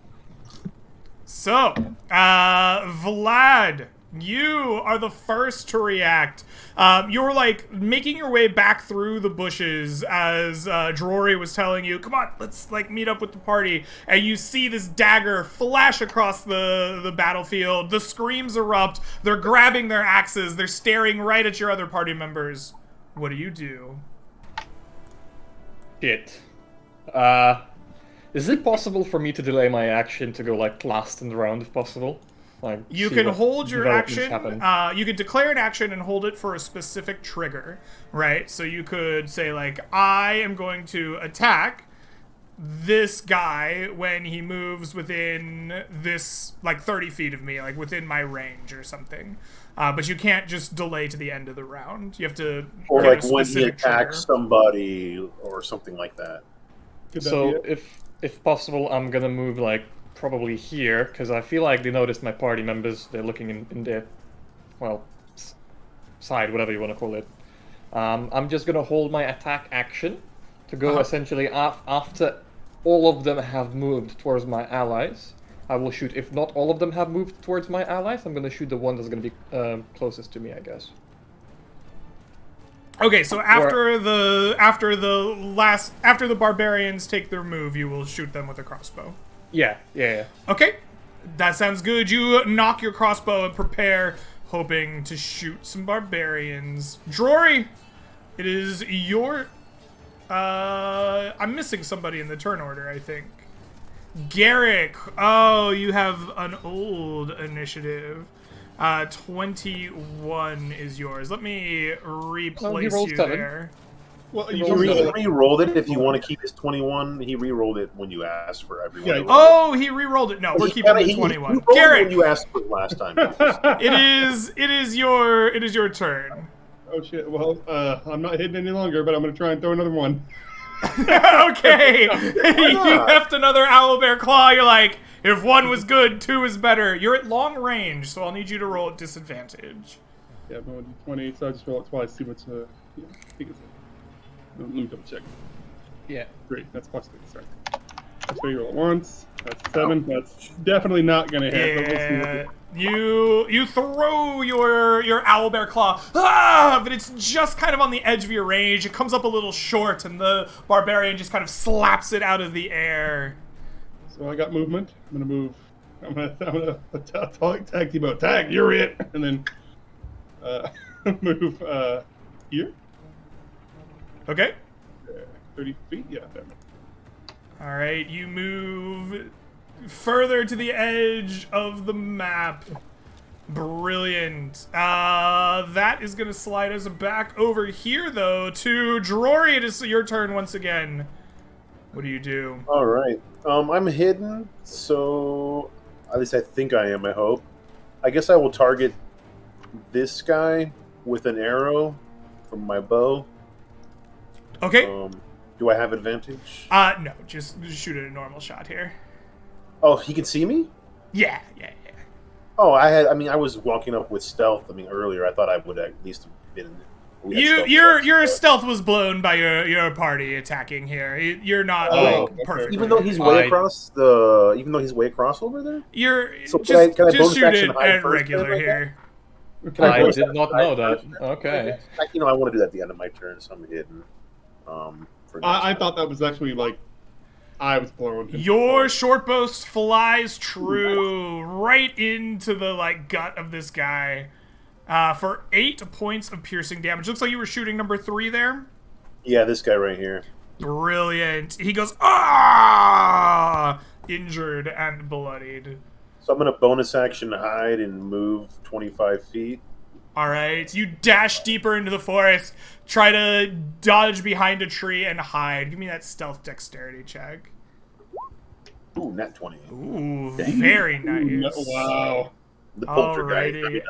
So, Vlad, you are the first to react. You're like making your way back through the bushes as Drory was telling you, come on, let's like meet up with the party. And you see this dagger flash across the battlefield. The screams erupt. They're grabbing their axes. They're staring right at your other party members. What do you do? Shit. Is it possible for me to delay my action to go like last in the round if possible? Like, You see can what hold your developments action. happen? You can declare an action and hold it for a specific trigger, right? So you could say, like, I am going to attack this guy when he moves within this, like, 30 feet of me, like, within my range or something. But you can't just delay to the end of the round. You have to Or get a like when he specific attacks trigger. somebody or something like that. Could that So be it? if possible, I'm gonna move like probably here because I feel like they noticed my party members. They're looking in their, well, side, whatever you want to call it. I'm just gonna hold my attack action to go essentially after all of them have moved towards my allies. I will shoot. If not all of them have moved towards my allies, I'm gonna shoot the one that's gonna be closest to me, I guess. Okay, so after the barbarians take their move, you will shoot them with a crossbow. Yeah. Okay, that sounds good. You knock your crossbow and prepare, hoping to shoot some barbarians. Drory, it is your... I'm missing somebody in the turn order, I think. Garrick. Oh, you have an old initiative. 21 is yours. Let me replace rolled you 7. there. Well, He you re-rolled it if you want to keep his 21. He re-rolled it when you asked for everyone. Yeah. to roll Oh, he re-rolled it. No, we're it. keeping the He 21. rolled it Garrick, when you asked for it last time. it is your turn. Oh shit. Well, I'm not hitting any longer, but I'm gonna try and throw another one. Okay. You left another owlbear claw. You're like, if one was good, 2 is better. You're at long range, so I'll need you to roll at disadvantage. Yeah, I'm going to 20, so I just roll it twice. See what's yeah, I think it's. Let me double check. Yeah. 3. That's plus 3. Sorry. That's 3. Roll it once. That's 7. That's definitely not gonna hit. But we'll see what Yeah. the- You throw your owlbear claw, but it's just kind of on the edge of your range. It comes up a little short, and the barbarian just kind of slaps it out of the air. So I got movement. I'm gonna move. I'm gonna tag team out. Tag, you're it. And then move here. Okay. 30 feet. Yeah. There. All right. You move further to the edge of the map. Brilliant. That is gonna slide us back over here, though, to Drory. It is your turn once again. What do you do? All right. I'm hidden, so at least I think I am. I hope. I guess I will target this guy with an arrow from my bow. Okay. Do I have advantage? No, just shoot at a normal shot here. Oh, he can see me? Yeah. Oh, I was walking up with stealth. Earlier I thought I would at least have been. we had stealth checks, Your but stealth was blown by your party attacking here. You're not okay. perfect. Even though he's way across over there. You're So just can I bonus shoot action it hide at first regular then, here. Can I I bonus did action not hide know that. first? Okay. I want to do that at the end of my turn, so I'm hidden. For next I time. thought that was actually like I was blown. Your short bow flies true right into the gut of this guy for 8 points of piercing damage. Looks like you were shooting number 3 there. Yeah, this guy right here. Brilliant. He goes, ah! injured and bloodied. So I'm going to bonus action hide and move 25 feet. All right, you dash deeper into the forest, try to dodge behind a tree and hide. Give me that stealth dexterity check. Ooh, nat 20. Ooh, Dang. very nice. Wow. The poltergeist. Alrighty.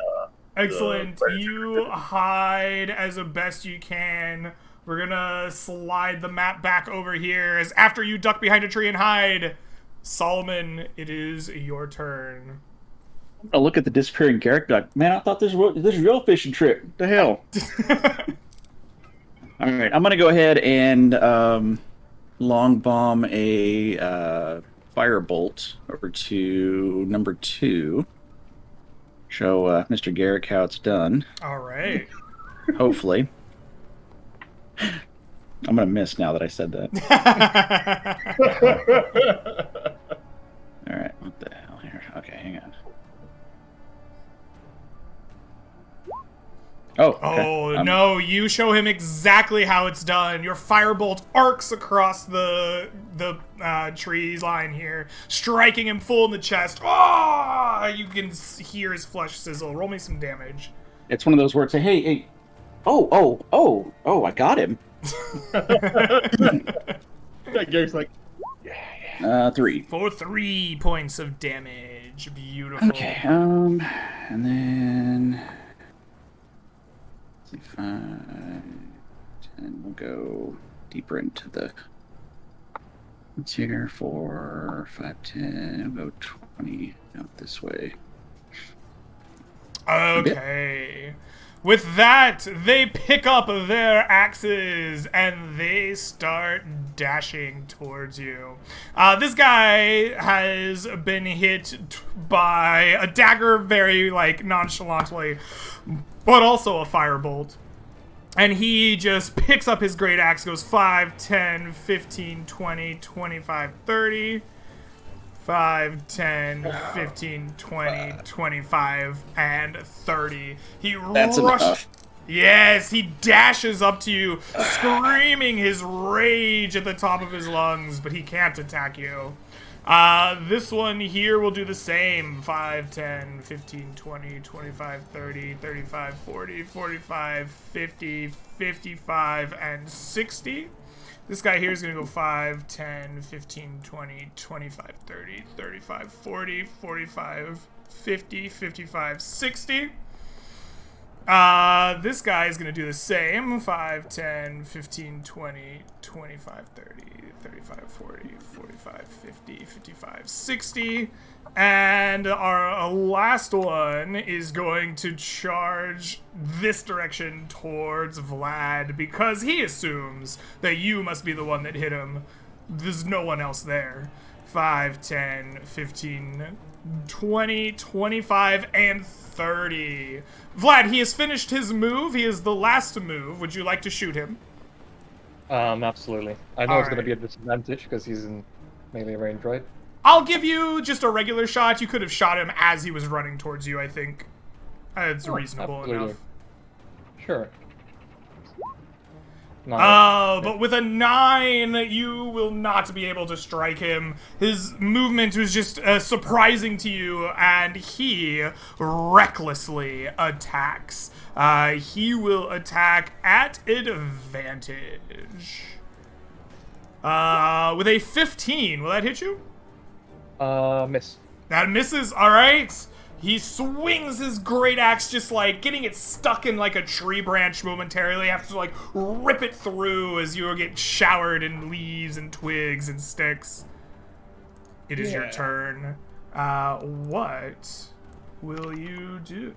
Excellent. You hide as best you can. We're gonna slide the map back over here as after you duck behind a tree and hide. Solomon, it is your turn. I'm gonna look at the disappearing Garrick. Like, man, I thought this was real fishing trip. What the hell? All right, I'm gonna go ahead and long bomb a firebolt over to number 2. Show Mr. Garrick how it's done. All right. Hopefully. I'm gonna miss now that I said that. All right, what the hell here? Okay, hang on. Oh, okay. Oh, no, you show him exactly how it's done. Your firebolt arcs across the trees line here, striking him full in the chest. Oh, you can hear his flesh sizzle. Roll me some damage. It's one of those where it's like, hey, oh, I got him. Gary's like, 3. For 3 points of damage. Beautiful. Okay, and then... let's see, 5, 10, we'll go deeper into the... let's see here, 4, 5, 10, we'll go 20 out this way. Okay. With that, they pick up their axes and they start dashing towards you. This guy has been hit by a dagger very, nonchalantly, but also a firebolt. And he just picks up his great axe, goes 5, 10, 15, 20, 25, 30... 5, 10, 15, 20, 25, and 30. That's enough. Yes, he dashes up to you, screaming his rage at the top of his lungs, but he can't attack you. This one here will do the same. 5, 10, 15, 20, 25, 30, 35, 40, 45, 50, 55, and 60. This guy here is going to go 5, 10, 15, 20, 25, 30, 35, 40, 45, 50, 55, 60. This guy is going to do the same. 5, 10, 15, 20, 25, 30, 35, 40, 45, 50, 55, 60. And our last one is going to charge this direction towards Vlad because he assumes that you must be the one that hit him. There's no one else there. 5, 10, 15, 20, 25, and 30. Vlad, he has finished his move. He is the last move. Would you like to shoot him? Absolutely. I know All it's going to right. be a disadvantage because he's in melee range, right? I'll give you just a regular shot. You could have shot him as he was running towards you, I think. It's reasonable absolutely. enough. Sure. Oh, but with a 9, you will not be able to strike him. His movement was just surprising to you, and he recklessly attacks. He will attack at advantage. With a 15, will that hit you? Miss. That misses, alright. He swings his great axe, just getting it stuck in a tree branch momentarily. Have to rip it through as you get showered in leaves and twigs and sticks. It is your turn. What will you do?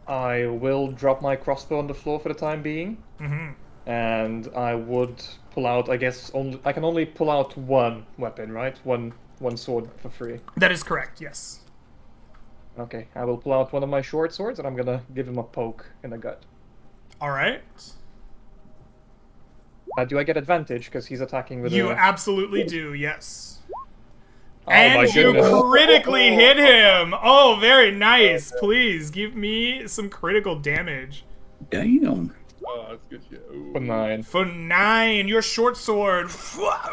I will drop my crossbow on the floor for the time being. Mm-hmm. And I would pull out, I guess, I can only pull out one weapon, right? One sword for free. That is correct, yes. Okay, I will pull out one of my short swords and I'm gonna give him a poke in the gut. Alright. Do I get advantage because he's attacking with You a... absolutely do, yes. Oh, my And you goodness. critically hit him! Oh, very nice. Please, give me some critical damage. Damn. Oh, that's good shit. Ooh. For 9. For 9, your short sword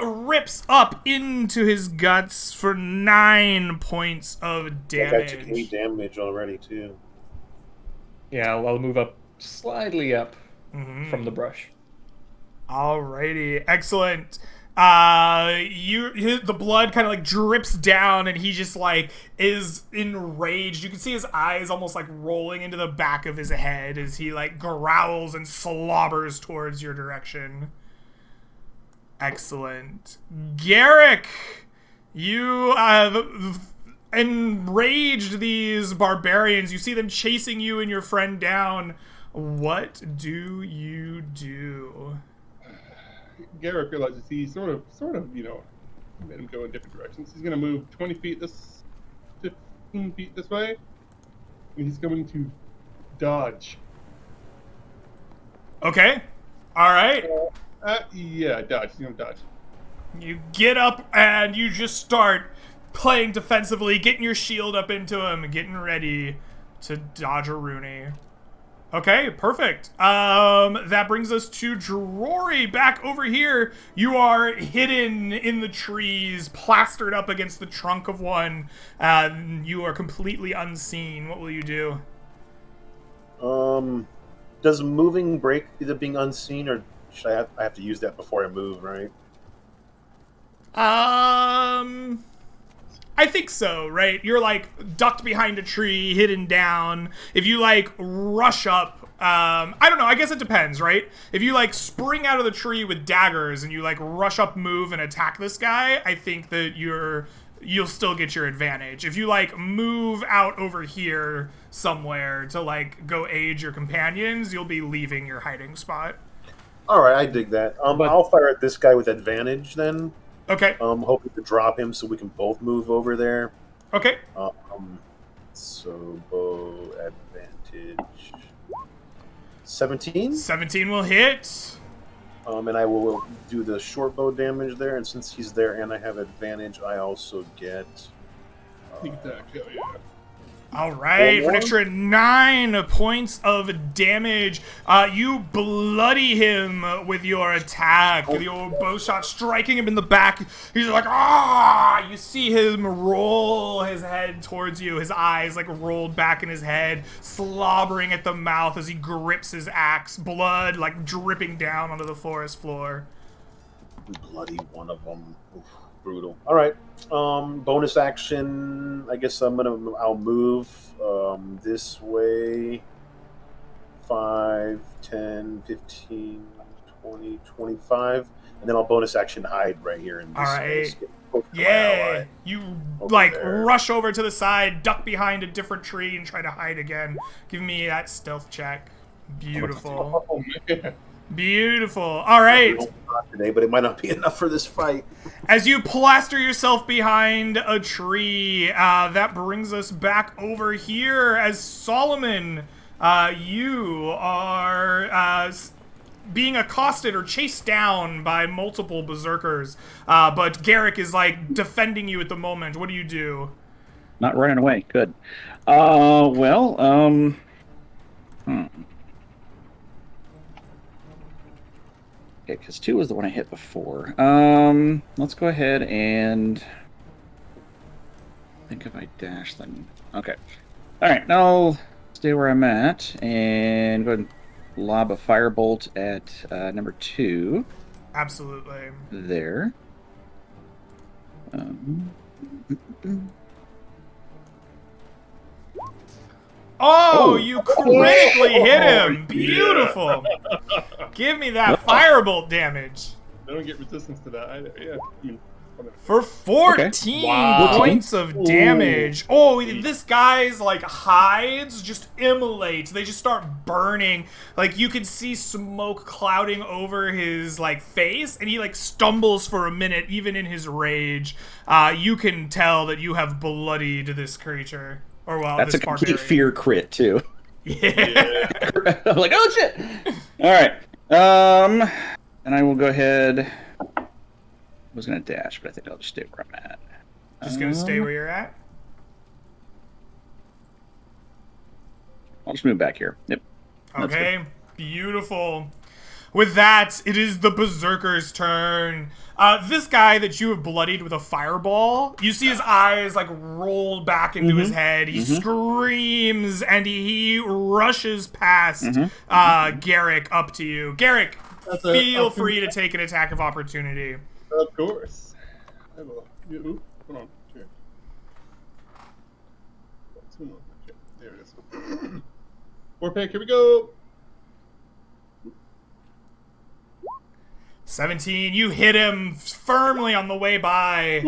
rips up into his guts for 9 points of That guy took 8 damage. damage already, too. Yeah, I'll move up slightly up from the brush. Alrighty, excellent. The blood kind of like drips down, and he just like is enraged. You can see his eyes almost like rolling into the back of his head as he like growls and slobbers towards your direction. Excellent, Garrick. You have enraged these barbarians. You see them chasing you and your friend down. What do you do? Garrick realizes he sort of, made him go in different directions. He's going to move 20 feet 15 feet this way, and he's going to dodge. Okay. All right. Yeah, dodge. He's going to dodge. You get up and you just start playing defensively, getting your shield up into him, getting ready to dodge a Rooney. Okay, perfect. That brings us to Drory back over here. You are hidden in the trees, plastered up against the trunk of one. You are completely unseen. What will you do? Does moving break either being unseen, or should I have to use that before I move, right? I think so, right? You're like ducked behind a tree, hidden down. If you like rush up, I don't know, I guess it depends, right? If you like spring out of the tree with daggers and you like rush up, move, and attack this guy, I think that you'll still get your advantage. If you like move out over here somewhere to like go aid your companions, you'll be leaving your hiding spot. Alright, I dig that. I'll fire at this guy with advantage then. Okay. Hoping to drop him so we can both move over there. Okay. So bow advantage 17. 17 will hit. And I will do the short bow damage there. And since he's there and I have advantage, I also get. Sneak attack. Hell yeah. All right, for an extra 9 points of damage, you bloody him with your attack, with your bow shot, striking him in the back. He's like, ah! You see him roll his head towards you, his eyes like rolled back in his head, slobbering at the mouth as he grips his axe, blood like dripping down onto the forest floor. Bloody one of them. Oof, brutal. All right. Bonus action. I guess I'll move this way. 5, 10, 15, 20, 25. And then I'll bonus action hide right here in this space. Yeah. You like there. rush over to the side, duck behind a different tree, and try to hide again. Give me that stealth check. Beautiful. Oh, man. Beautiful. All right. Today, but it might not be enough for this fight. As you plaster yourself behind a tree, that brings us back over here as Solomon. You are being accosted or chased down by multiple berserkers, but Garrick is like defending you at the moment. What do you do? Not running away. Good. Okay, because 2 was the one I hit before. Let's go ahead and think if I dash then. Okay. All right, now I'll stay where I'm at and go ahead and lob a firebolt at number 2. Absolutely. There. Oh, you critically hit him. Beautiful. Give me that firebolt damage. They don't get resistance to that either. Yeah. For 14 points of damage. Oh, this guy's like hides just immolate. They just start burning. Like you can see smoke clouding over his like face, and he like stumbles for a minute, even in his rage. You can tell that you have bloodied this creature. Or well, that's this a complete barbarian. fear crit too. Yeah. I'm like, oh shit! All right. And I will go ahead. I was gonna dash, but I think I'll just stay where I'm at. Just gonna stay where you're at? I'll just move back here. Yep. That's Okay. Beautiful. With that, it is the Berserker's turn. This guy that you have bloodied with a fireball, you see his eyes like roll back into his head. He screams and he rushes past Garrick up to you. Garrick, feel free to take an attack of opportunity. Of course. I will. Ooh, hold on. Here. Okay, there it is. 4 pick, here we go. 17, you hit him firmly on the way by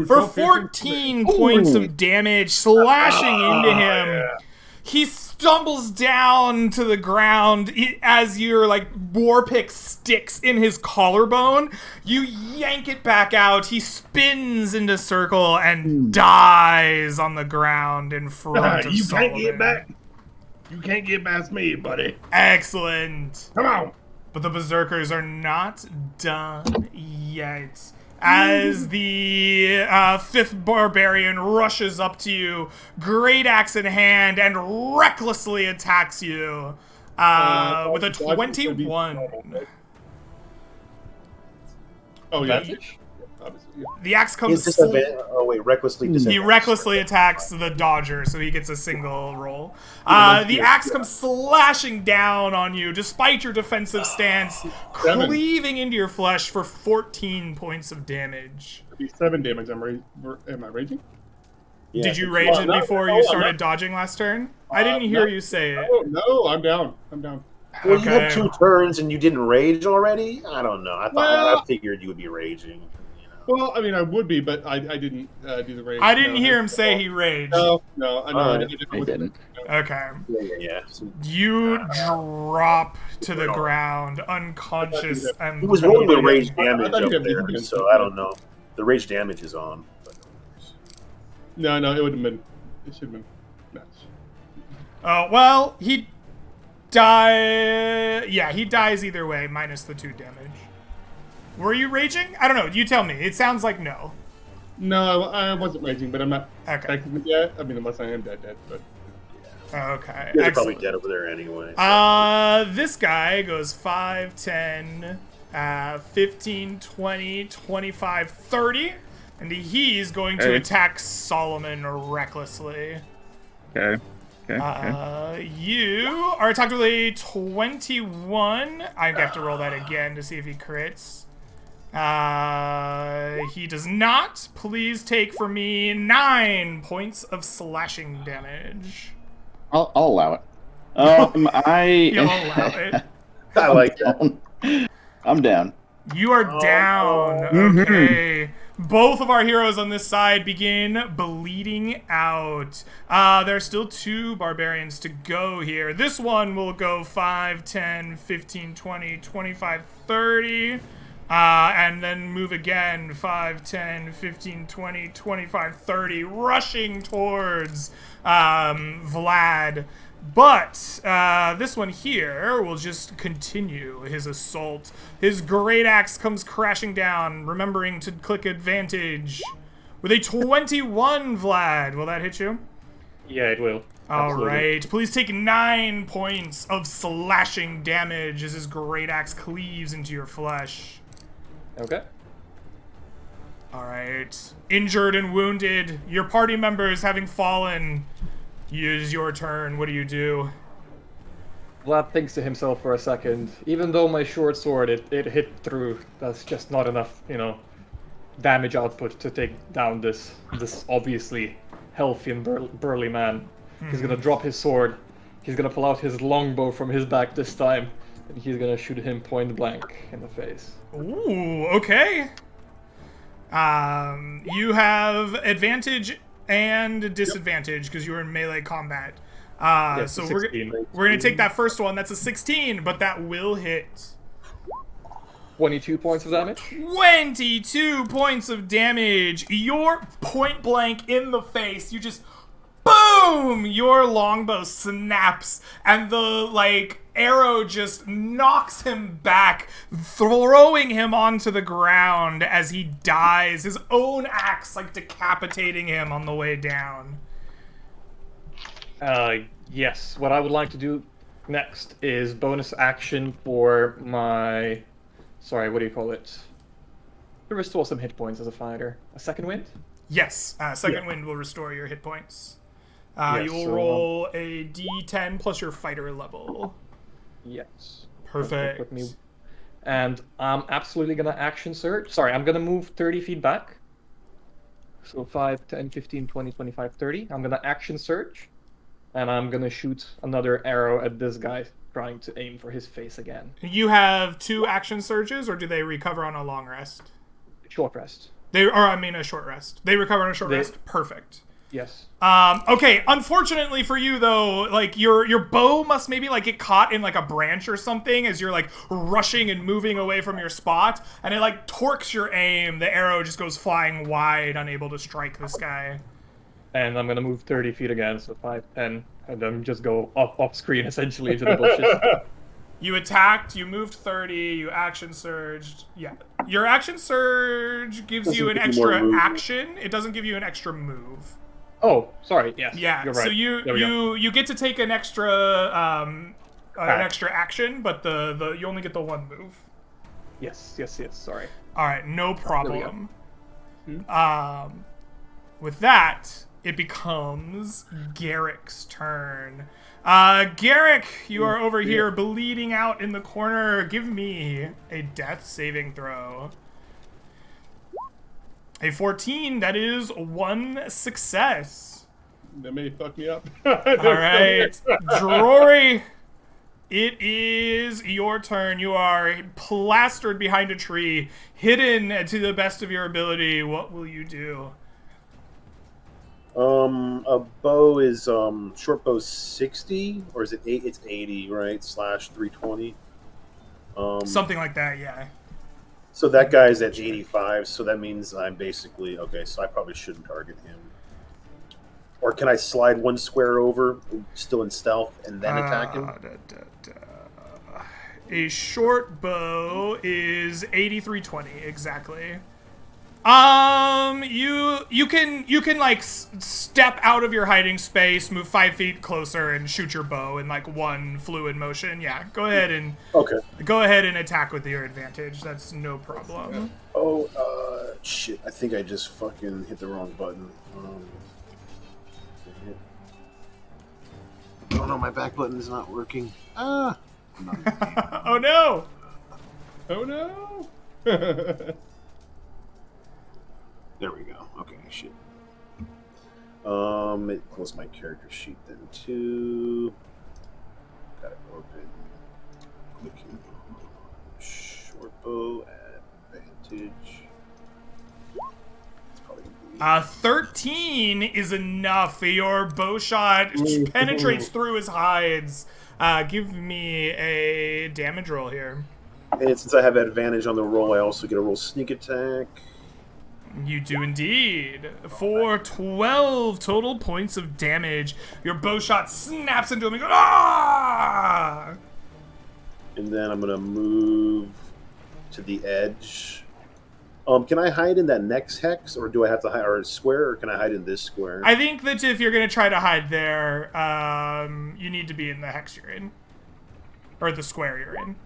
for 14 points of damage, slashing into him. Yeah. He stumbles down to the ground as your war pick sticks in his collarbone. You yank it back out. He spins into circle and dies on the ground in front of You Solomon. can't get back. You can't get past me, buddy. Excellent. Come on. But the Berserkers are not done yet. As the 5th Barbarian rushes up to you, great axe in hand, and recklessly attacks you with a 21. Oh, yeah. Advantage? Obviously, yeah. The axe comes... recklessly He disadvantaged. recklessly attacks the dodger, so he gets a single roll. The axe comes slashing down on you, despite your defensive stance, cleaving into your flesh for 14 points of damage. 7 damage. Am I raging? Yeah, Did you but- rage it no, before no, you I'm started not. dodging last turn? I didn't hear no. you say it. Oh, no, I'm down. Well, you Okay. had 2 turns and you didn't rage already? I don't know. I figured you would be raging. You know. Well, I mean, I would be, but I didn't do the rage. I didn't No, hear him say he raged. No, I know. Alright. I didn't. Okay. Yeah. So You drop to the ground, unconscious and he was rolling the bleeding. rage damage thought up you had- there, so I don't know. The rage damage is on. But... No, it would have been. It should have been. Match. Oh, well, he die. Yeah, he dies either way, minus the 2 damage. Were you raging? I don't know. You tell me. It sounds like no. No, I wasn't raging, but I'm not Okay. technically dead. I mean, unless I am dead, but. Okay. You're probably Excellent. dead over there anyway. So. This guy goes 5, 10, 15, 20, 25, 30. And he's going to Hey. attack Solomon recklessly. Okay. You are attacked with a 21. I have to roll that again to see if he crits. He does not. Please take for me 9 points of slashing damage. I'll allow it. You'll allow it. I like that. I'm down. You are down. Okay. Both of our heroes on this side begin bleeding out. There are still 2 barbarians to go here. This one will go 5, 10, 15, 20, 25, 30. And then move again 5, 10, 15, 20, 25, 30, rushing towards Vlad. But this one here will just continue his assault. His great axe comes crashing down, remembering to click advantage. With a 21, Vlad. Will that hit you? Yeah, it will. All Absolutely. right. Please take 9 points of slashing damage as his great axe cleaves into your flesh. Okay. All right. Injured and wounded. Your party members having fallen. It is your turn. What do you do? Vlad thinks to himself for a second. Even though my short sword, it hit through. That's just not enough, damage output to take down this obviously healthy and burly man. He's gonna drop his sword. He's gonna pull out his longbow from his back this time, and he's gonna shoot him point blank in the face. Ooh, okay. You have advantage and disadvantage because you're in melee combat. Yes, So 16. we're gonna take that first one. That's a 16, but that will hit. 22 points of damage. 22 points of damage. You're point blank in the face. You just boom! Your longbow snaps, and the arrow just knocks him back, throwing him onto the ground as he dies. His own axe decapitating him on the way down. Yes. What I would like to do Next is bonus action for my... Sorry, what do you call it? To restore some hit points as a fighter. A second wind? Yes, second wind will restore your hit points. Yes, You will so, roll a d10 plus your fighter level. Yes. Perfect. With me. And I'm absolutely going to action surge. Sorry, I'm going to move 30 feet back. So 5, 10, 15, 20, 25, 30. I'm going to action surge. And I'm going to shoot another arrow at this guy, trying to aim for his face again. You have 2 action surges, or do they recover on a long rest? Short rest. A short rest. They recover on a short rest? Perfect. Yes. Okay, unfortunately for you though, like your bow must maybe like get caught in like a branch or something as you're like rushing and moving away from your spot, and it like torques your aim. The arrow just goes flying wide, unable to strike this guy. And I'm gonna move 30 feet again, so 5, 10, and then just go off screen essentially into the bushes. You attacked, you moved 30, you action surged. Yeah. Your action surge gives you an extra action. It doesn't give you an extra move. Oh, sorry. Yes. Yeah. You're right. So you get to take an extra action, but you only get the 1 move. Yes. Sorry. All right, no problem. With that, it becomes Garrick's turn. Garrick, you are over here bleeding out in the corner. Give me a death saving throw. A 14, that is 1 success. That may fuck me up. All right, Drory, it is your turn. You are plastered behind a tree, hidden to the best of your ability. What will you do? A bow is short bow 60, or is it 8? It's 80, right? Slash 320. Something like that, yeah. So that guy's at 85, so that means I'm basically okay. So I probably shouldn't target him. Or can I slide 1 square over, still in stealth, and then attack him? A short bow is 8320 exactly. You can like step out of your hiding space, move 5 feet closer, and shoot your bow in like 1 fluid motion. Yeah, go ahead and attack with your advantage. That's no problem. Oh, shit! I think I just fucking hit the wrong button. Oh no, my back button is not working. Ah! Oh no! Oh no! There we go. Okay, shit. Close my character sheet then too. Got it open. Clicking on short bow advantage. It's probably gonna be 13 is enough. Your bow shot penetrates through his hides. Give me a damage roll here. And since I have advantage on the roll, I also get a roll sneak attack. You do indeed. For 12 total points of damage, your bow shot snaps into him and goes, ah! And then I'm gonna move to the edge. Can I hide in that next hex, or do I have to hide or square, or can I hide in this square? I think that if you're gonna try to hide there, you need to be in the hex you're in, or the square you're in.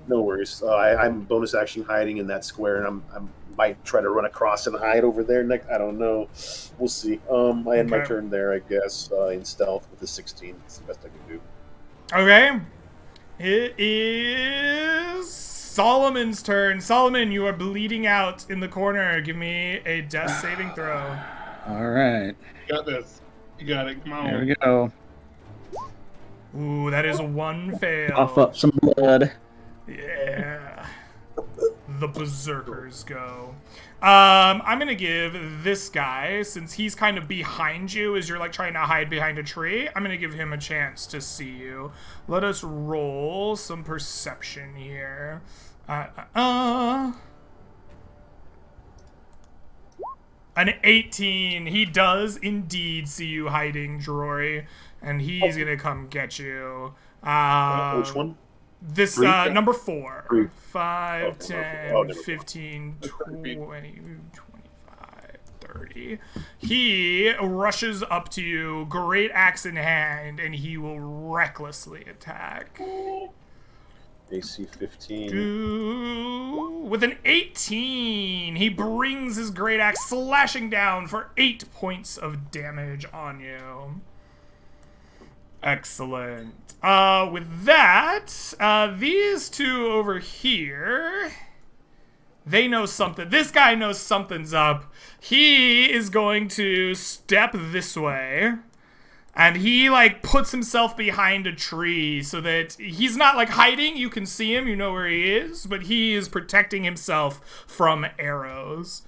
No worries. I'm bonus action hiding in that square, and I might try to run across and hide over there. I don't know. We'll see. I had my turn there, I guess, in stealth with the 16. It's the best I can do. Okay. It is Solomon's turn. Solomon, you are bleeding out in the corner. Give me a death saving throw. All right. You got this. You got it. Come on. There we go. Ooh, that is 1 fail. Cough up some blood. Yeah. The berserkers go. I'm gonna give this guy, since he's kind of behind you as you're like trying to hide behind a tree, I'm gonna give him a chance to see you. Let us roll some perception here. An 18. He does indeed see you hiding, Drory, and he's gonna come get you. Which one? This, number 4. 5, Okay, 10, oh, 15, 20, 25, 30. 30. He rushes up to you, great axe in hand, and he will recklessly attack. AC 15. With an 18, he brings his great axe slashing down for 8 points of damage on you. Excellent. With that, these two over here, they know something. This guy knows something's up. He is going to step this way. And he, like, puts himself behind a tree so that he's not, like, hiding. You can see him. You know where he is. But he is protecting himself from arrows.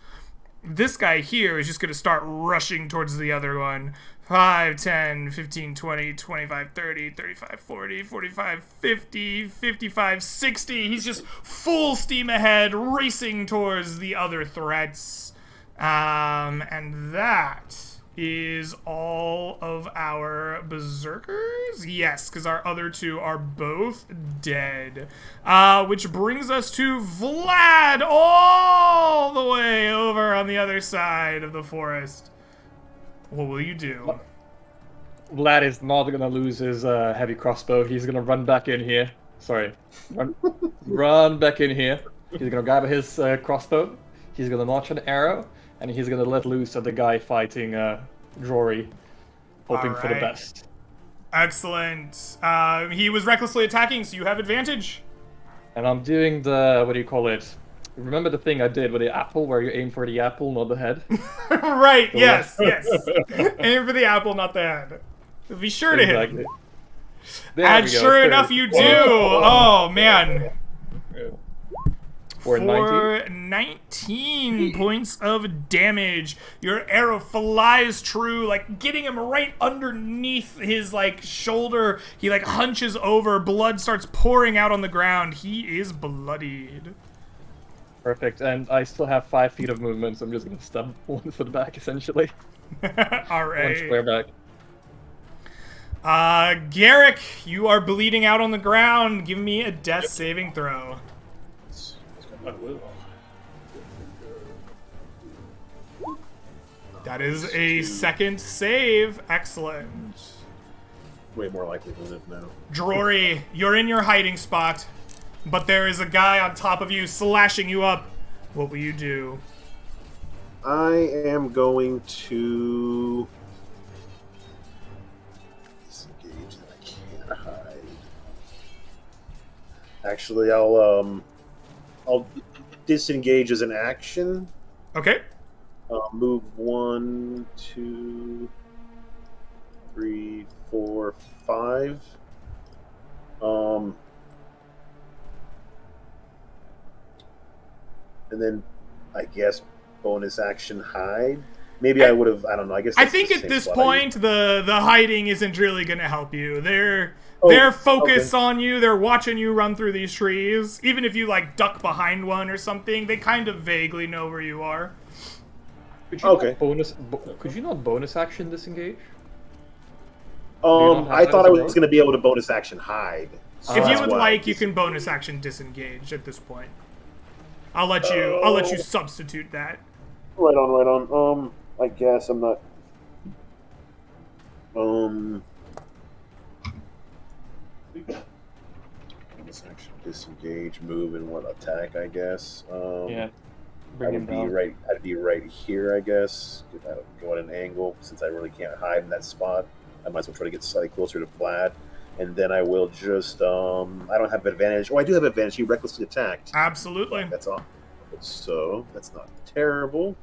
This guy here is just going to start rushing towards the other one. 5, 10, 15, 20, 25, 30, 35, 40, 45, 50, 55, 60. He's just full steam ahead, racing towards the other threats. And that is all of our berserkers? Yes, because our other two are both dead. Which brings us to Vlad all the way over on the other side of the forest. What will you do? Vlad is not gonna lose his heavy crossbow. He's gonna run back in here. Sorry. Run back in here. He's gonna grab his crossbow. He's gonna launch an arrow. And he's gonna let loose at the guy fighting Drory, hoping for the best. Excellent. He was recklessly attacking, so you have advantage. And I'm doing the, what do you call it? Remember the thing I did with the apple, where you aim for the apple, not the head? Right, yes. Aim for the apple, not the head. Be sure to hit him. And sure enough, you do. Oh, man. For 19 points of damage. Your arrow flies true, like getting him right underneath his like shoulder. He like hunches over, blood starts pouring out on the ground. He is bloodied. Perfect, and I still have 5 feet of movement, so I'm just gonna stub one foot back essentially. Alright. One square back. Garrick, you are bleeding out on the ground. Give me a death saving throw. I will. That is a second save. Excellent. Way more likely to live now. Drory, you're in your hiding spot, but there is a guy on top of you slashing you up. What will you do? I am going to disengage that I can't hide. Actually, I'll disengage as an action. Okay. Move 1, 2, 3, 4, 5. And then I guess bonus action hide. Maybe I would have. I don't know. I guess. I think at this point the hiding isn't really going to help you. They're focused on you. They're watching you run through these trees. Even if you like duck behind one or something, they kind of vaguely know where you are. Could you not bonus action disengage? I thought I was going to be able to bonus action hide. So if you would like, you can bonus action disengage at this point. I'll let you substitute that. Right on. I guess I'm not. Bonus action disengage, move, and what attack? I guess. Yeah. I'd be right here, I guess. I don't go at an angle since I really can't hide in that spot. I might as well try to get slightly closer to Vlad, and then I will just. I don't have advantage. Oh, I do have advantage. He recklessly attacked. Absolutely. That's all. So that's not terrible.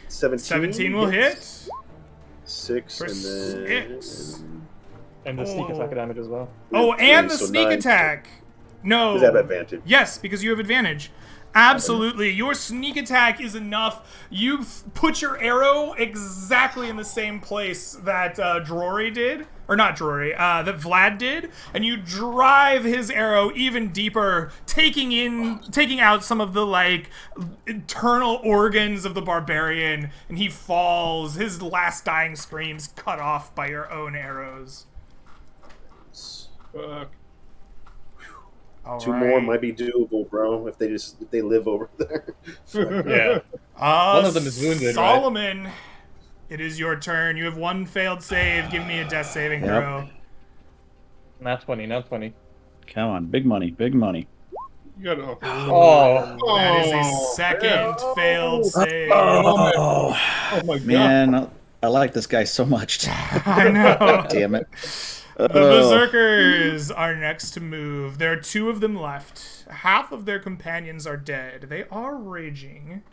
17 will hit. 6 For and then 6. And the sneak attack damage as well. Oh, and the so sneak 9. attack. No. Does that have advantage? Yes, because you have advantage. Absolutely. Your sneak attack is enough. You put your arrow exactly in the same place that Drory did. Or not Drory, that Vlad did. And you drive his arrow even deeper, taking out some of the, like, internal organs of the barbarian. And he falls, his last dying screams cut off by your own arrows. Fuck. All Two right. more might be doable, bro. If they live over there. Yeah. One of them is wounded, right? Solomon, it is your turn. You have one failed save. Give me a death saving Yep. throw. Not 20, not 20. Come on, big money, big money. You got it. Oh. That is a Oh, second yeah. failed save. Oh, Oh my god. man, I like this guy so much. I know. Damn it. The Berserkers are next to move. There are two of them left. Half of their companions are dead. They are raging.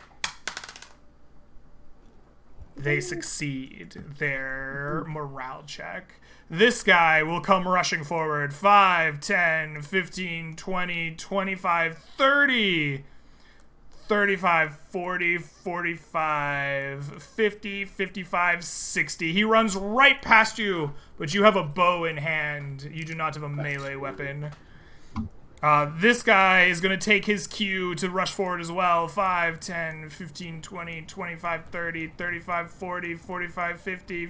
They succeed their morale check. This guy will come rushing forward. 5, 10, 15, 20, 25, 30. 35, 40, 45, 50, 55, 60. He runs right past you, but you have a bow in hand. You do not have a melee weapon. This guy is going to take his cue to rush forward as well. 5, 10, 15, 20, 25, 30, 35, 40, 45, 50,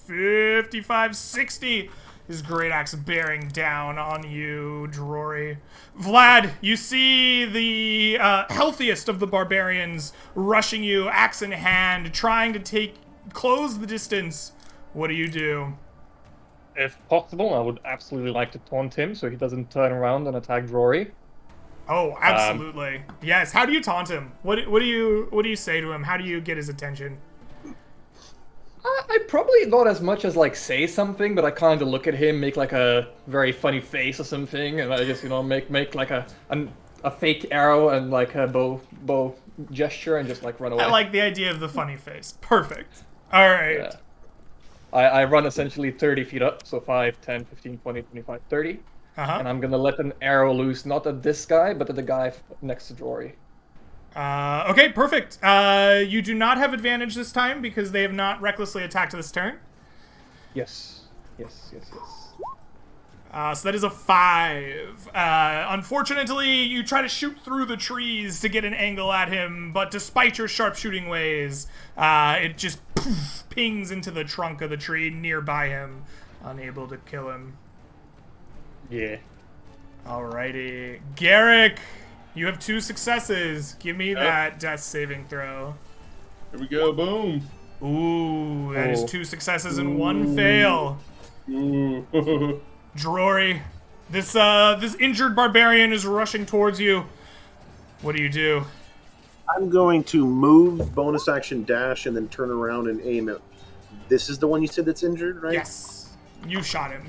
55, 60. His great axe bearing down on you, Drory. Vlad, you see the healthiest of the barbarians rushing you, axe in hand, trying to close the distance. What do you do? If possible, I would absolutely like to taunt him so he doesn't turn around and attack Rory. Oh, absolutely. Yes. How do you taunt him? What do you say to him? How do you get his attention? I probably not as much as like say something, but I kind of look at him, make like a very funny face or something, and I just make like a fake arrow and like a bow gesture and just like run away. I like the idea of the funny face. Perfect. All right. Yeah. I run essentially 30 feet up, so 5, 10, 15, 20, 25, 30. And I'm gonna let an arrow loose, not at this guy, but at the guy next to Jory. Okay, perfect. You do not have advantage this time because they have not recklessly attacked this turn. Yes. So that is a 5. Unfortunately, you try to shoot through the trees to get an angle at him, but despite your sharpshooting ways, it just pings into the trunk of the tree nearby him, unable to kill him. Yeah. Alrighty. Garrick, you have 2 successes. Give me that death saving throw. Here we go. Boom. Ooh, that is 2 successes and 1 fail. Ooh. Drory, this injured barbarian is rushing towards you. What do you do? I'm going to move, bonus action dash, and then turn around and aim at. This is the one you said that's injured, right? Yes, you shot him.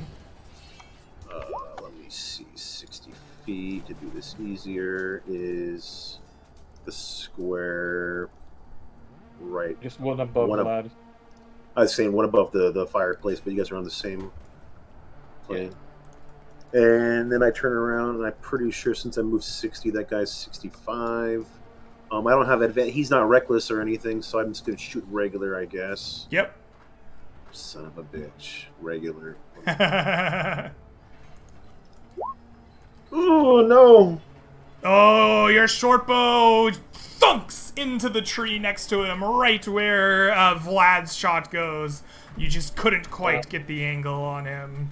Let me see. 60 feet to do this easier is the square right. Just one above the lad. I was saying one above the fireplace, but you guys are on the same plane. Yeah. And then I turn around, and I'm pretty sure since I moved 60, that guy's 65. I don't have advantage. He's not reckless or anything, so I'm just going to shoot regular, I guess. Yep. Son of a bitch. Regular. Oh, no. Oh, your short bow thunks into the tree next to him, right where Vlad's shot goes. You just couldn't quite get the angle on him.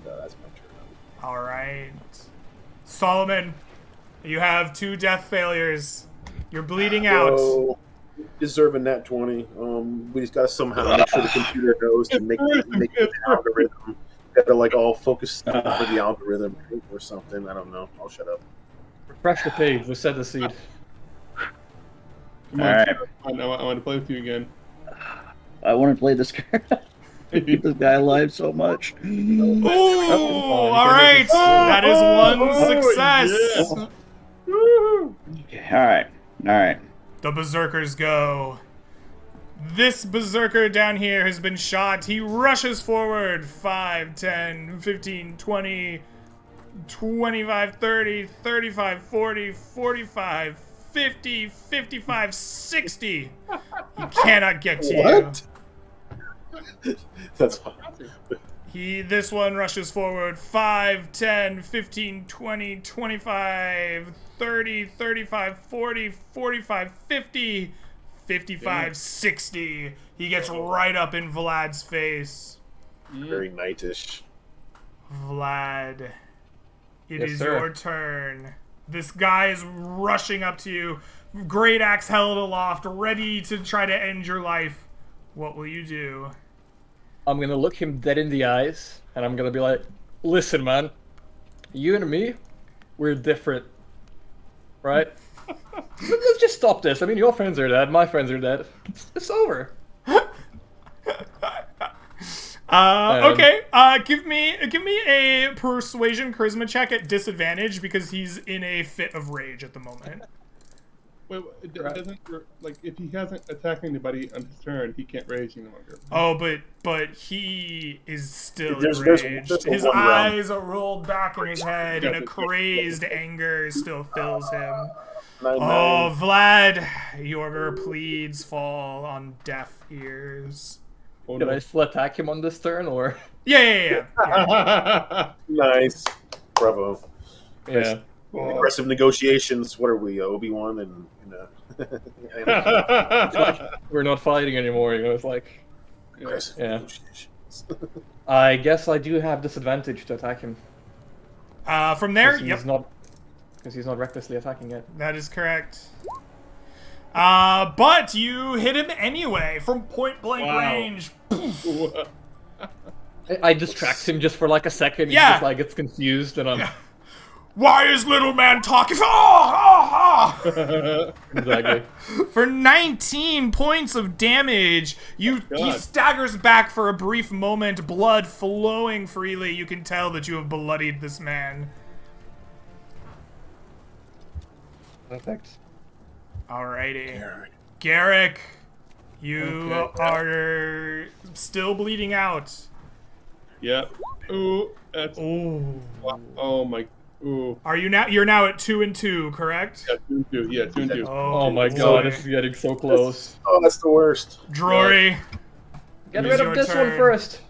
That's my turn. All right. Solomon, you have 2 death failures. You're bleeding out. Oh, deserving that 20. We just gotta somehow make sure the computer knows to make the algorithm. Gotta like all focus for the algorithm or something. I don't know. I'll shut up. Refresh the page. Reset the seed. Come on, Alright. I want to play with you again. I want to play this guy. Keep this guy alive so much. Ooh, all right. That is 1 success. Yes. Okay, all right. The berserkers go. This berserker down here has been shot. He rushes forward. 5, 10, 15, 20, 25, 30, 35, 40, 45, 50, 55, 60. He cannot get to What? That's fine. This one rushes forward. 5, 10, 15, 20, 25, 30, 35, 40, 45, 50, 55, 60. He gets right up in Vlad's face. Very knightish. Vlad, It Yes, is sir. your turn. This guy is rushing up to you, great axe held aloft, ready to try to end your life. What will you do? I'm gonna look him dead in the eyes, and I'm gonna be like, "Listen, man, you and me, we're different, right? Let's just stop this. I mean, your friends are dead, my friends are dead. It's over." Okay. Give me a persuasion charisma check at disadvantage because he's in a fit of rage at the moment. Wait, doesn't like if he hasn't attacked anybody on his turn, he can't rage any longer. Oh, but he is still There's enraged. a His one round. eyes are rolled back in his head, and a crazed anger still fills him. 9-9. Oh, Vlad, your pleads fall on deaf ears. Oh, Can no. I still attack him on this turn, or? Yeah. Nice. Bravo. Yeah. Oh. Aggressive negotiations. What are we, Obi-Wan and We're not fighting anymore. You know, it's like. aggressive Yeah. negotiations. I guess I do have disadvantage to attack him. From there, Because yep, he's not recklessly attacking it. that is correct. But you hit him anyway from point blank Wow. range. I distract him just for like a second. Yeah. He just like gets confused, and I'm Why is little man talking? Oh! exactly. For 19 points of damage, he God. staggers back for a brief moment, blood flowing freely. You can tell that you have bloodied this man. Perfect. Alrighty. Garrick, you Okay. are still bleeding out. Yep. Ooh, that's. Oh. Oh my. Ooh. Are you now? You're now at 2 and 2, correct? Yeah, 2-2. Yeah, 2-2. Oh my boy. god, this is getting so close. Oh, that's the worst. Drory. Get It rid is of your this turn. one first.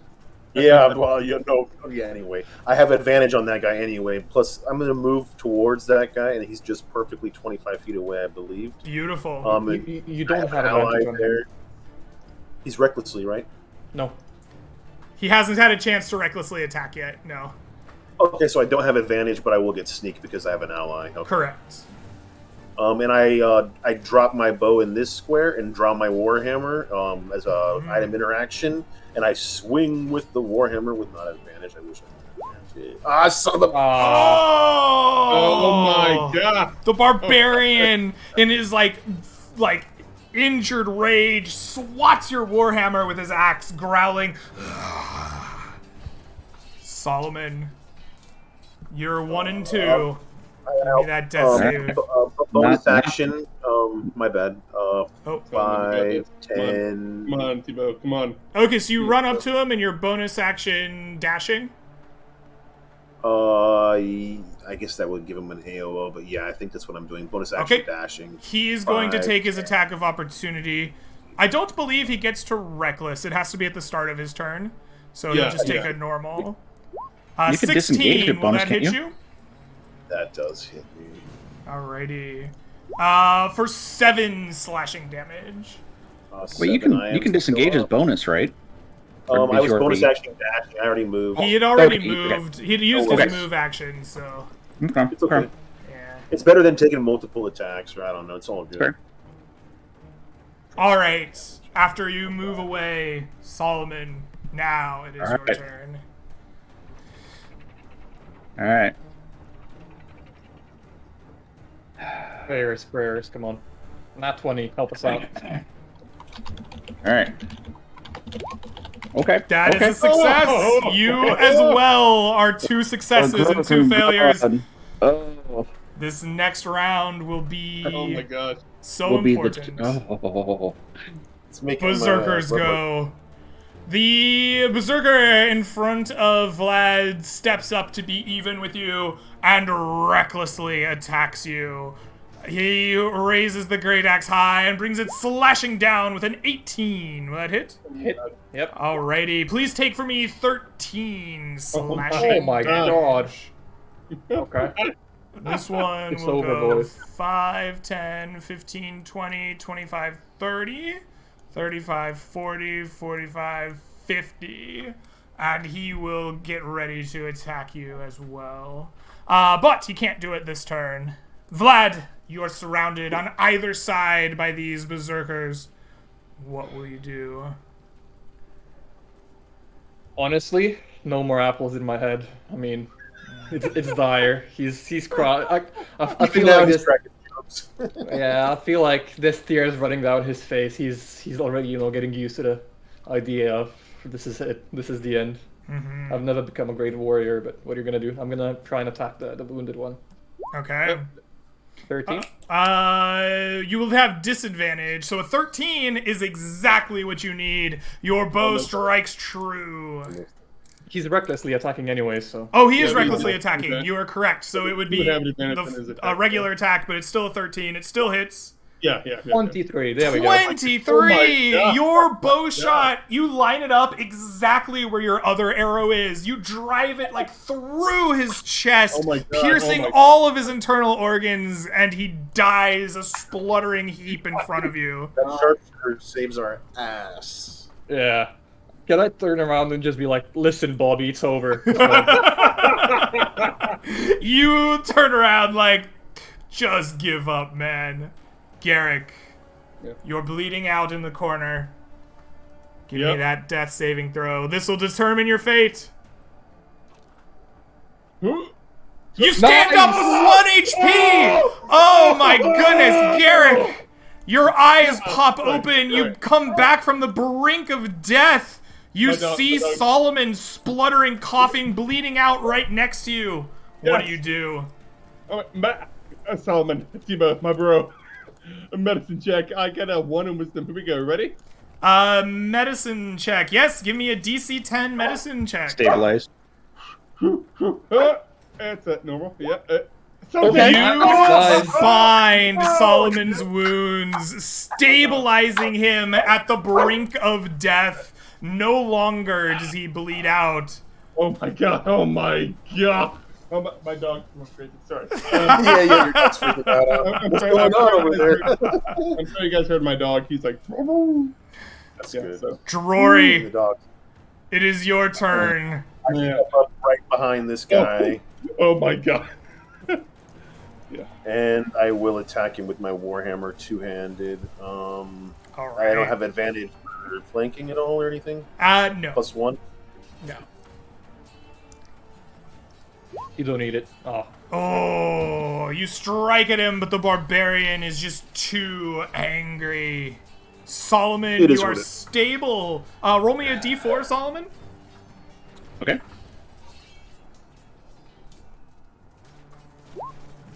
Yeah, well, anyway. I have advantage on that guy anyway. Plus, I'm going to move towards that guy, and he's just perfectly 25 feet away, I believe. Beautiful. And You I don't have an ally advantage on him. there. He's recklessly, right? No. He hasn't had a chance to recklessly attack yet. No. Okay, so I don't have advantage, but I will get sneak because I have an ally. Okay. Correct. And I drop my bow in this square and draw my warhammer as a item interaction, and I swing with the warhammer with not advantage. I wish I had advantage. Ah, son of a... Oh my god. The barbarian, in his like injured rage, swats your warhammer with his axe, growling. Solomon, you're 1 and 2. Give me that death save. bonus Not- action. My bad. Oh. 5, Come on. 10. Come on, Thibaut. Come on. Okay, so you run up to him and your bonus action dashing. I guess that would give him an AOO, but yeah, I think that's what I'm doing. Bonus action Okay. dashing. He is going to 5, take his 10. attack of opportunity. I don't believe he gets to reckless. It has to be at the start of his turn. So he'll Yeah, just take yeah. a normal. You could disengage 16, your will bonus, that can't hit you? you? That does hit me. Alrighty. For 7 slashing damage. Wait, you can disengage his bonus, right? Or I is was your bonus reach- action dashing. I already moved. He had already okay, moved. He'd used Okay. his move action, so Okay. It's okay. yeah. It's better than taking multiple attacks, or I don't know. It's all good. Fair. Alright. After you move away, Solomon, now it is your Alright. turn. All right. Prayers, come on. Not 20, help us out. All right. Okay. That is okay. a success. Oh! You as well are 2 successes and 2 failures. Oh, This next round will be Oh my god. so will be important. Let's make him, Berserkers go. The Berserker in front of Vlad steps up to be even with you and recklessly attacks you. He raises the great axe high and brings it slashing down with an 18. Will that hit? Hit. Yep. Alrighty. Please take for me 13 slashing Oh my damage. god. Okay. This one It's will over, go boys. 5, 10, 15, 20, 25, 30, 35, 40, 45, 50. and he will get ready to attack you as well. But he can't do it this turn. Vlad, you are surrounded on either side by these berserkers. What will you do? Honestly, no more apples in my head. I mean, it's dire. He's crying. I feel like this. Yeah, I feel like this tear is running down his face. He's already getting used to the idea of this is it. This is the end. Mm-hmm. I've never become a great warrior, but what are you gonna do? I'm gonna try and attack the wounded one. Okay. 13. You will have disadvantage. So a 13 is exactly what you need. Your bow strikes true. He's recklessly attacking anyway, so. Oh, he is recklessly attacking. You are correct. So it would be a regular attack, but it's still a 13. It still hits. Yeah. 23. There we go. 23! Oh my God. Your bow shot, you line it up exactly where your other arrow is. You drive it like through his chest, Oh my God. piercing Oh my God. all of his internal organs, and he dies a spluttering heap in front of you. That sharpshooter saves our ass. Yeah. Can I turn around and just be like, listen, Bobby, it's over. You turn around like, just give up, man. Garrick, you're bleeding out in the corner. Give me that death saving throw. This will determine your fate. You stand up with 1 HP! Oh my goodness, Garrick! Your eyes pop open. You come back from the brink of death. You see Solomon spluttering, coughing, bleeding out right next to you. What do you do? Oh, Solomon, Timo, my bro. A medicine check. I got a 1 in wisdom. Here we go. Ready? Medicine check. Yes, give me a DC 10 medicine check. Stabilized. That's normal. Yeah. Okay. You find Solomon's wounds, stabilizing him at the brink of death. No longer does he bleed out. Oh my god. Oh my god. Oh, my dog went crazy. Sorry. Yeah, your dog's freaking out. What's going on over there? I'm sure you guys heard my dog. He's like. That's good. So. Drory, The dog. it is your turn. Yeah. Up right behind this guy, Oh my god. and I will attack him with my warhammer two-handed. All I right. don't have advantage for flanking at all or anything. No. +1. No. You don't need it. Oh. Oh, you strike at him, but the barbarian is just too angry. Solomon, It is you are what it- stable. Roll me a d4, Solomon. Okay.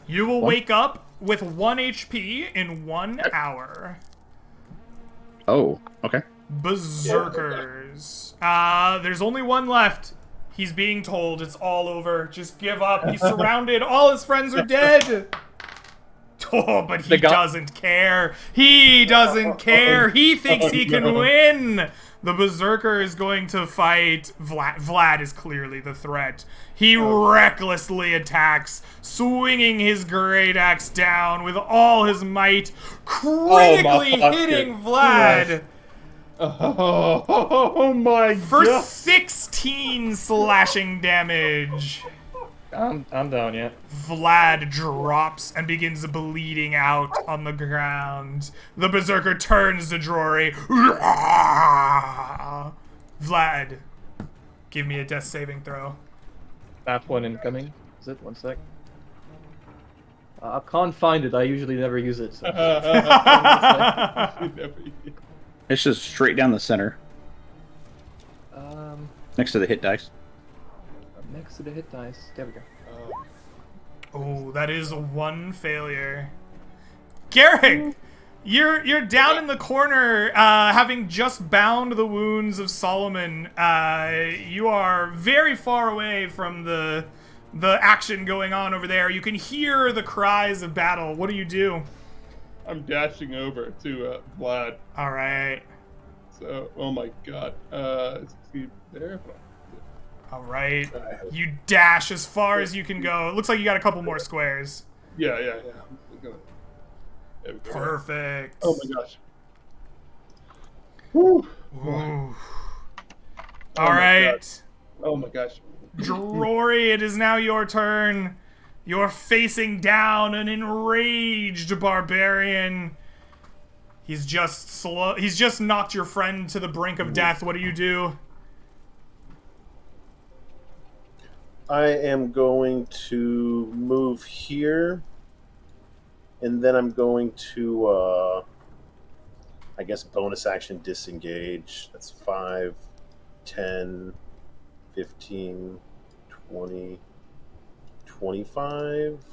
You will wake up with 1 HP in 1 hour. Oh, okay. Berserkers. There's only one left. He's being told it's all over. Just give up. He's surrounded. All his friends are dead. Oh, but he doesn't care. He doesn't care. He thinks he can win. The Berserker is going to fight Vlad. Vlad is clearly the threat. He recklessly attacks, swinging his great axe down with all his might, critically hitting Vlad. Yes. Oh my For god. 16 slashing damage. I'm down yet. Vlad drops and begins bleeding out on the ground. The Berserker turns to Drory. Vlad, give me a death saving throw. That one incoming. Is it? 1 sec. I can't find it. I usually never use it. So. It's just straight down the center, next to the hit dice. Next to the hit dice. There we go. Oh, that is 1 failure. Garrick, you're down in the corner, having just bound the wounds of Solomon. You are very far away from the action going on over there. You can hear the cries of battle. What do you do? I'm dashing over to Vlad. All right. So, oh my god. Is he there? All right. You dash as far as you can go. It looks like you got a couple more squares. Yeah. There we go. Perfect. Oh my gosh. Woo. Ooh. Oh All my right. Oh my gosh. Drory, it is now your turn. You're facing down an enraged barbarian. He's just knocked your friend to the brink of death. What do you do? I am going to move here, and then I'm going to, I guess, bonus action disengage. That's 5, 10, 15, 20, 25.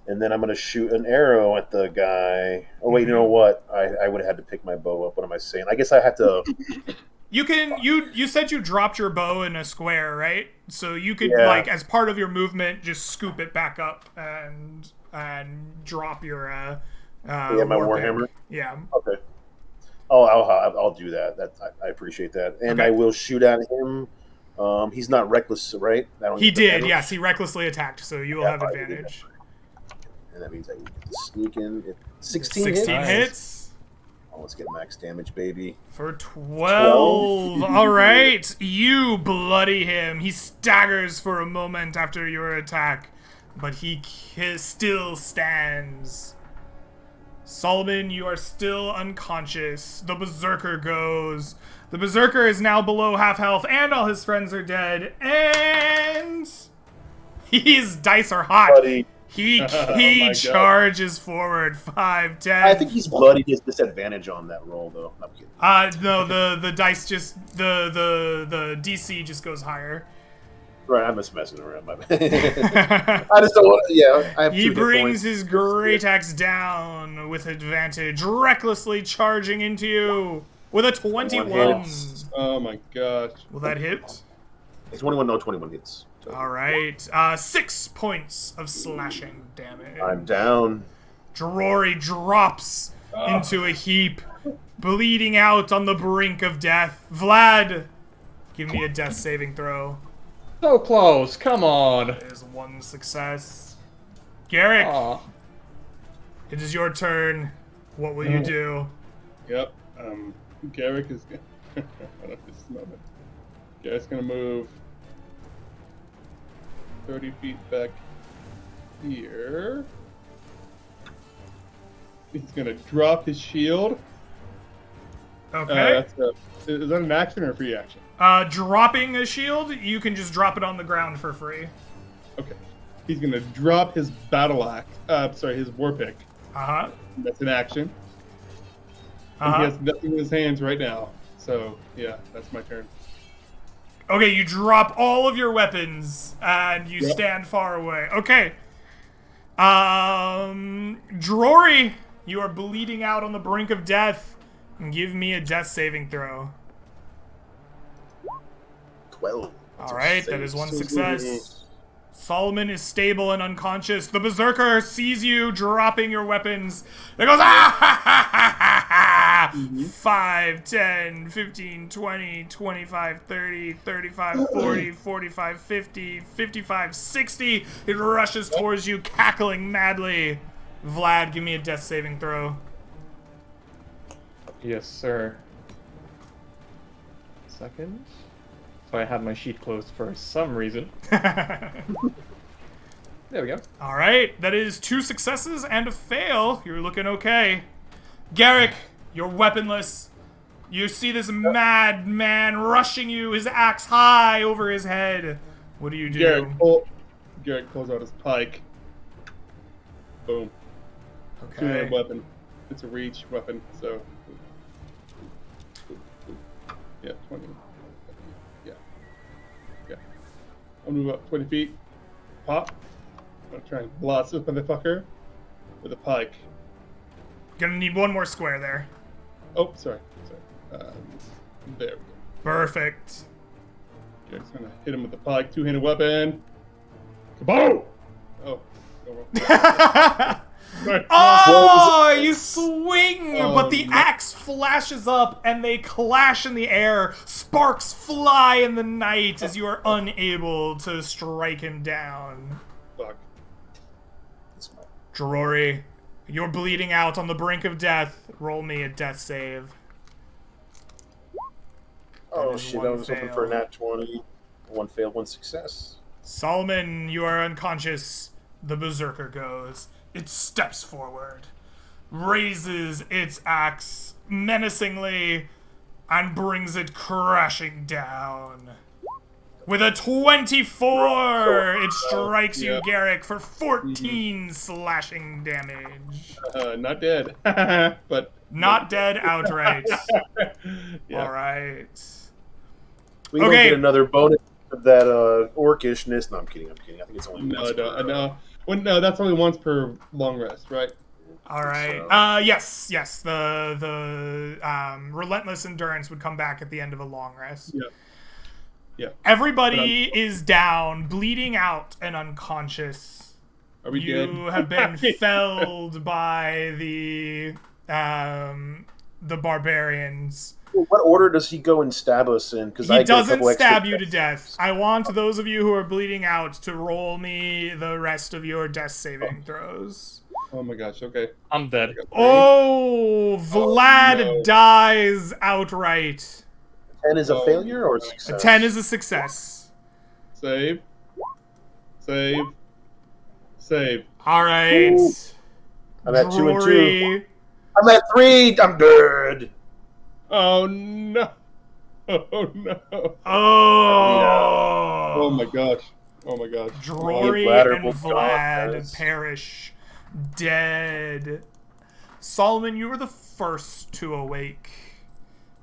And then I'm going to shoot an arrow at the guy. Oh, wait, you know what? I would have had to pick my bow up. What am I saying? I guess I have to... You can you said you dropped your bow in a square, right? So you could Yeah. as part of your movement just scoop it back up and drop your my Warhammer? Yeah. Okay. Oh, I'll do that. I appreciate that. And Okay. I will shoot at him. He's not reckless, right? I don't He get the did, damage. yes. He recklessly attacked, so you will have I did advantage. And that means I can get the sneak in. 16 16 hits. hits. Oh, let's get max damage, baby. For 12. All right. You bloody him. He staggers for a moment after your attack, but he still stands. Solomon, you are still unconscious. The Berserker goes. The Berserker is now below half health, and all his friends are dead. And his dice are hot. Bloody. He my God. charges forward. 5, 10. I think he's bloody. He has disadvantage on that roll, though. No, I'm kidding. No, the dice just the DC just goes higher. Right, I'm just messing around. My bad. I just don't want to. Yeah, I have He 2 hit brings points. his great axe down with advantage, recklessly charging into you with a 21. hits. Oh my gosh. Will that hit? It's 21. No, 21 hits. So All right. 6 points of slashing damage. I'm down. Drory drops into a heap, bleeding out on the brink of death. Vlad, give me a death saving throw. So close. Come on. There's 1 success. Garrick, Aw. it is your turn. What will you do? Yep. Garrick is hold on just a moment. Garrick's gonna move 30 feet back here. He's gonna drop his shield. Okay. Is that an action or a free action? Dropping a shield, you can just drop it on the ground for free. Okay. He's gonna drop his battle axe. His war pick. Uh-huh. That's an action. And he Uh-huh. has nothing in his hands right now. So yeah, that's my turn. Okay, you drop all of your weapons and you Yep. stand far away. Okay. Drory, you are bleeding out on the brink of death. Give me a death saving throw. 12. All right, that is 1 success. Solomon is stable and unconscious. The Berserker sees you dropping your weapons. It goes, ah, ha, ha, ha, ha, ha. 5, 10, 15, 20, 25, 30, 35, 40, 45, 50, 55, 60. It rushes towards you, cackling madly. Vlad, give me a death saving throw. Yes, sir. Second. So I had my sheet closed for some reason. There we go. All right, that is 2 successes and a fail. You're looking okay. Garrick, you're weaponless. You see this mad man rushing you, his axe high over his head. What do you do? Garrick pulls out his pike. Boom. Okay. Two-handed weapon. It's a reach weapon, so yeah, 20. Yeah. Yeah. I'll move up 20 feet. Pop. I'm gonna try and blast this motherfucker with a pike. Gonna need 1 more square there. Oh, sorry. There we go. Perfect. Garrick's gonna hit him with the pike. Two-handed weapon. Kaboom! Oh. No more. Sorry. Oh, you swing, Oh, but the no. axe flashes up and they clash in the air. Sparks fly in the night as you are unable to strike him down. Fuck. That's my- Drory, you're bleeding out on the brink of death. Roll me a death save. Oh is shit! I one was hoping for a fail. nat 20. One fail, one success. Solomon, you are unconscious. The berserker goes. It steps forward, raises its axe menacingly, and brings it crashing down. With a 24, it strikes you, Yeah. Garrick, for 14 slashing damage. Not dead, but Not dead outright. yeah. All right. We don't Okay. get another bonus of that orcishness. No, I'm kidding. I think it's only No, once per, no. Well, no, that's only once per long rest, right? All right. So- Yes. The relentless endurance would come back at the end of a long rest. Yeah. Yeah. Everybody is down, bleeding out, and unconscious. Are we You dead? have been felled by the barbarians. What order does he go and stab us in? Because He doesn't stab you to death. I want those of you who are bleeding out to roll me the rest of your death saving throws. Oh my gosh. Okay. I'm dead. Oh, Vlad no. dies outright. 10 is a Oh, failure or a no. A success? 10 is a success. Save. Save. Save. All right. Ooh. I'm at 2 and 2. Drury. I'm at 3. I'm dead. Oh no. Oh no. Oh. Oh my gosh. Oh my gosh. Drury Vlad and will Vlad guys. perish dead. Solomon, you were the first to awake.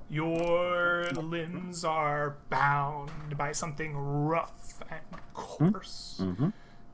Your limbs are bound by something rough and coarse.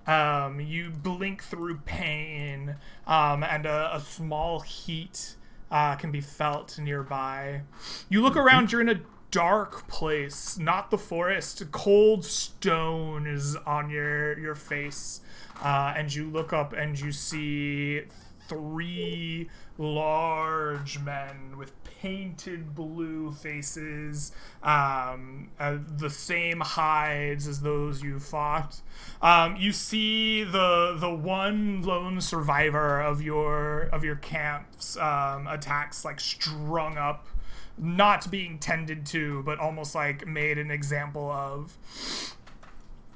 You blink through pain, and a small heat can be felt nearby. You look around, you're in a dark place, not the forest. Cold stone is on your face, and you look up and you see 3 large men with painted blue faces, the same hides as those you fought. You see the one lone survivor of your camp's attacks, like strung up, not being tended to, but almost like made an example of.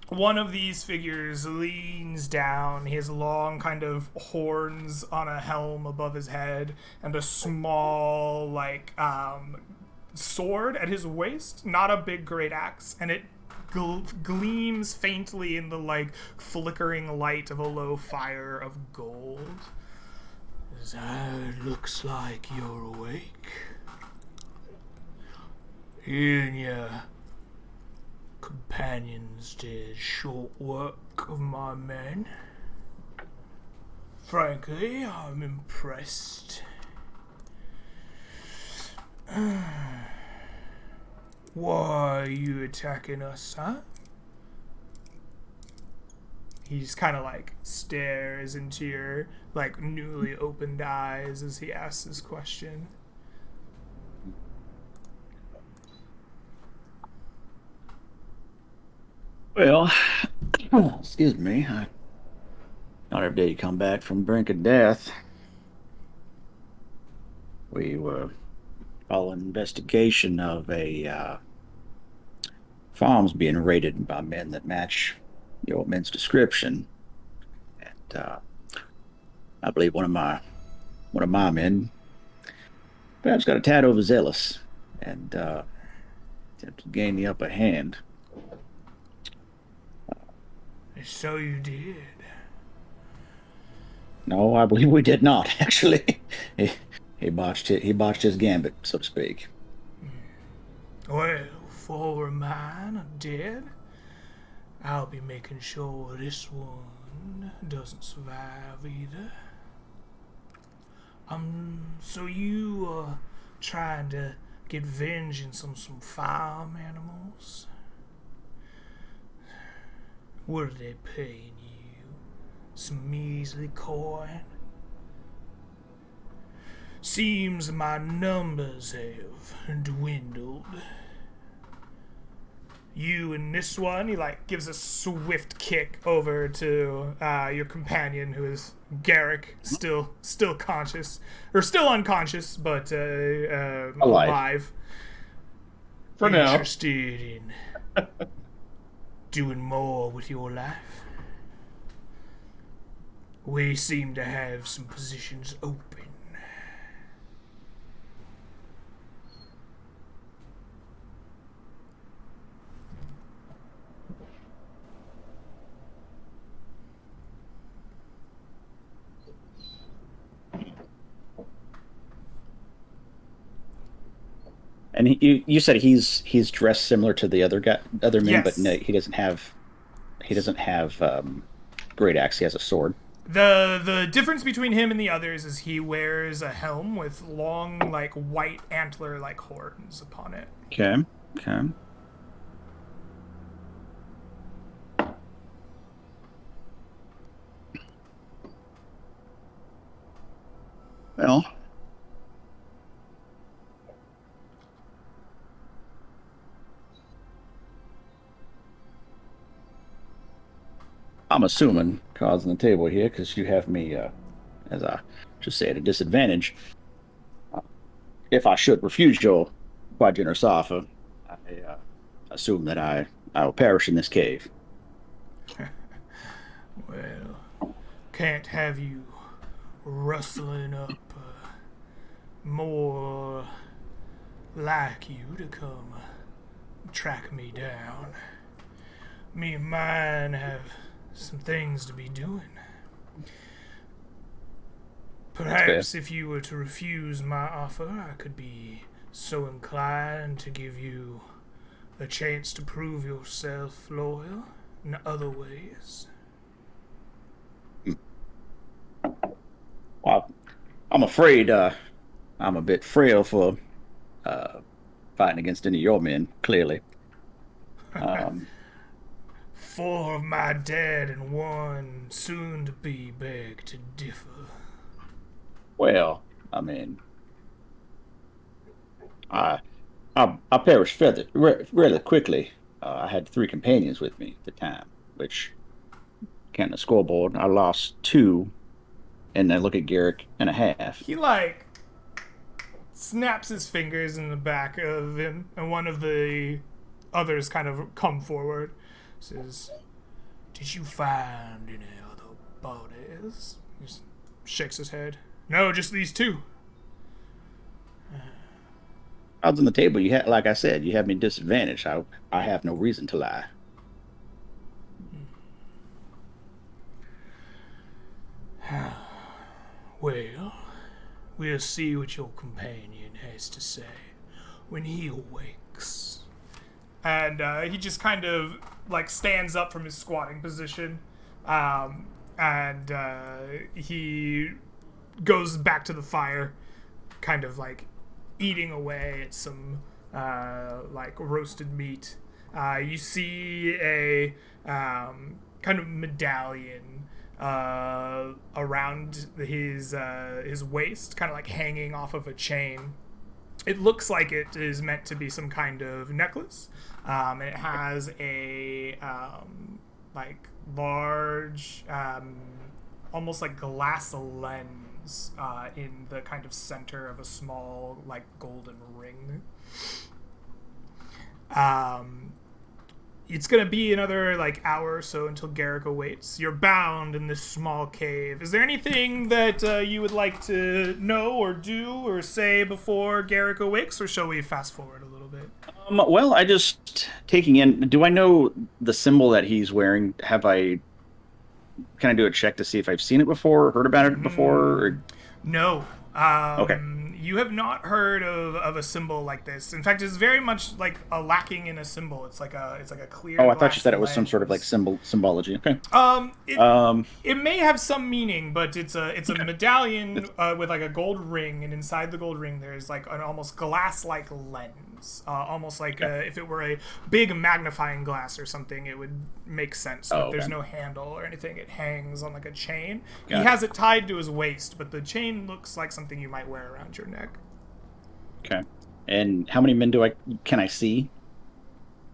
One of these figures leans down. He has long kind of horns on a helm above his head and a small, like, sword at his waist. Not a big great axe. And it gleams faintly in the, like, flickering light of a low fire of gold. It looks like you're awake. You and your companions did short work of my men. Frankly, I'm impressed. Why are you attacking us, huh? He just kind of like stares into your like newly opened eyes as he asks this question. Well, excuse me. Not every day you come back from the brink of death. We were following investigation of a farms being raided by men that match the old men's description, and I believe one of my men perhaps got a tad overzealous and attempted to gain the upper hand. So you did. No, I believe we did not. Actually, he botched it. He botched his gambit, so to speak. Well, 4 of mine are dead. I'll be making sure this one doesn't survive either. So you are trying to get vengeance on some farm animals? What are they paying you? Some measly coin? Seems my numbers have dwindled. You and this one, he like gives a swift kick over to your companion, who is Garrick, still conscious, or still unconscious, but alive. For now. interested in doing more with your life? We seem to have some positions open. And you said he's dressed similar to the other men, Yes. but no, he doesn't have great axe. He has a sword. The difference between him and the others is he wears a helm with long, like, white antler-like horns upon it. Okay. Okay. Well, I'm assuming cards on the table here because you have me, as I should say, at a disadvantage. If I should refuse your quite generous offer, I assume that I will perish in this cave. Well, can't have you rustling up more like you to come track me down. Me and mine have some things to be doing. Perhaps if you were to refuse my offer, I could be so inclined to give you a chance to prove yourself loyal in other ways. Well, I'm afraid I'm a bit frail for fighting against any of your men, clearly. 4 of my dead and 1 soon to be beg to differ. Well, I mean, I perished rather quickly. I had 3 companions with me at the time, which, counting the scoreboard, I lost 2, and I look at Garrick and a half. He, like, snaps his fingers in the back of him, and one of the others kind of come forward. Says, "Did you find any other bodies?" He just shakes his head. "No, just these 2." Odds on the table, you had, like I said, you have me disadvantaged. I have no reason to lie. Well, we'll see what your companion has to say when he awakes. And he just kind of, like, stands up from his squatting position. And he goes back to the fire, kind of, like, eating away at some, like, roasted meat. You see a kind of medallion around his waist, kind of like hanging off of a chain. It looks like it is meant to be some kind of necklace. It has a like large, almost like glass lens in the kind of center of a small, like, golden ring. It's gonna be another, like, hour or so until Garrick awaits. You're bound in this small cave. Is there anything that you would like to know or do or say before Garrick awakes, or shall we fast forward a little bit? Well, I just taking in. Do I know the symbol that he's wearing? Can I do a check to see if I've seen it before, or heard about it before? Or... No. Okay. You have not heard of a symbol like this. In fact, it's very much like a lacking in a symbol. It's like a clear. Oh, I thought glass you said it was some lens. sort of like symbology. Okay. It may have some meaning, but it's a medallion with like a gold ring, and inside the gold ring there's like an almost glass-like lens, almost like if it were a big magnifying glass or something, it would make sense. But there's no handle or anything. It hangs on like a chain. He has it tied to his waist, but the chain looks like something you might wear around your neck. Okay. And how many men can I see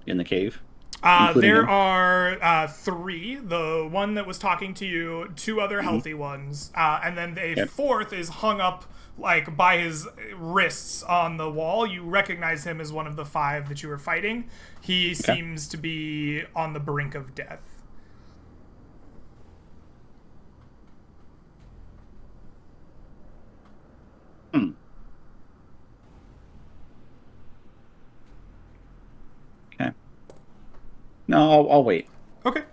in the cave? including There him? are 3. The one that was talking to you, 2 other Mm-hmm. healthy ones, and then a Yep. 4th is hung up like by his wrists on the wall. You recognize him as one of the 5 that you were fighting. He seems to be on the brink of death. Hmm. Okay. No, I'll wait. Okay.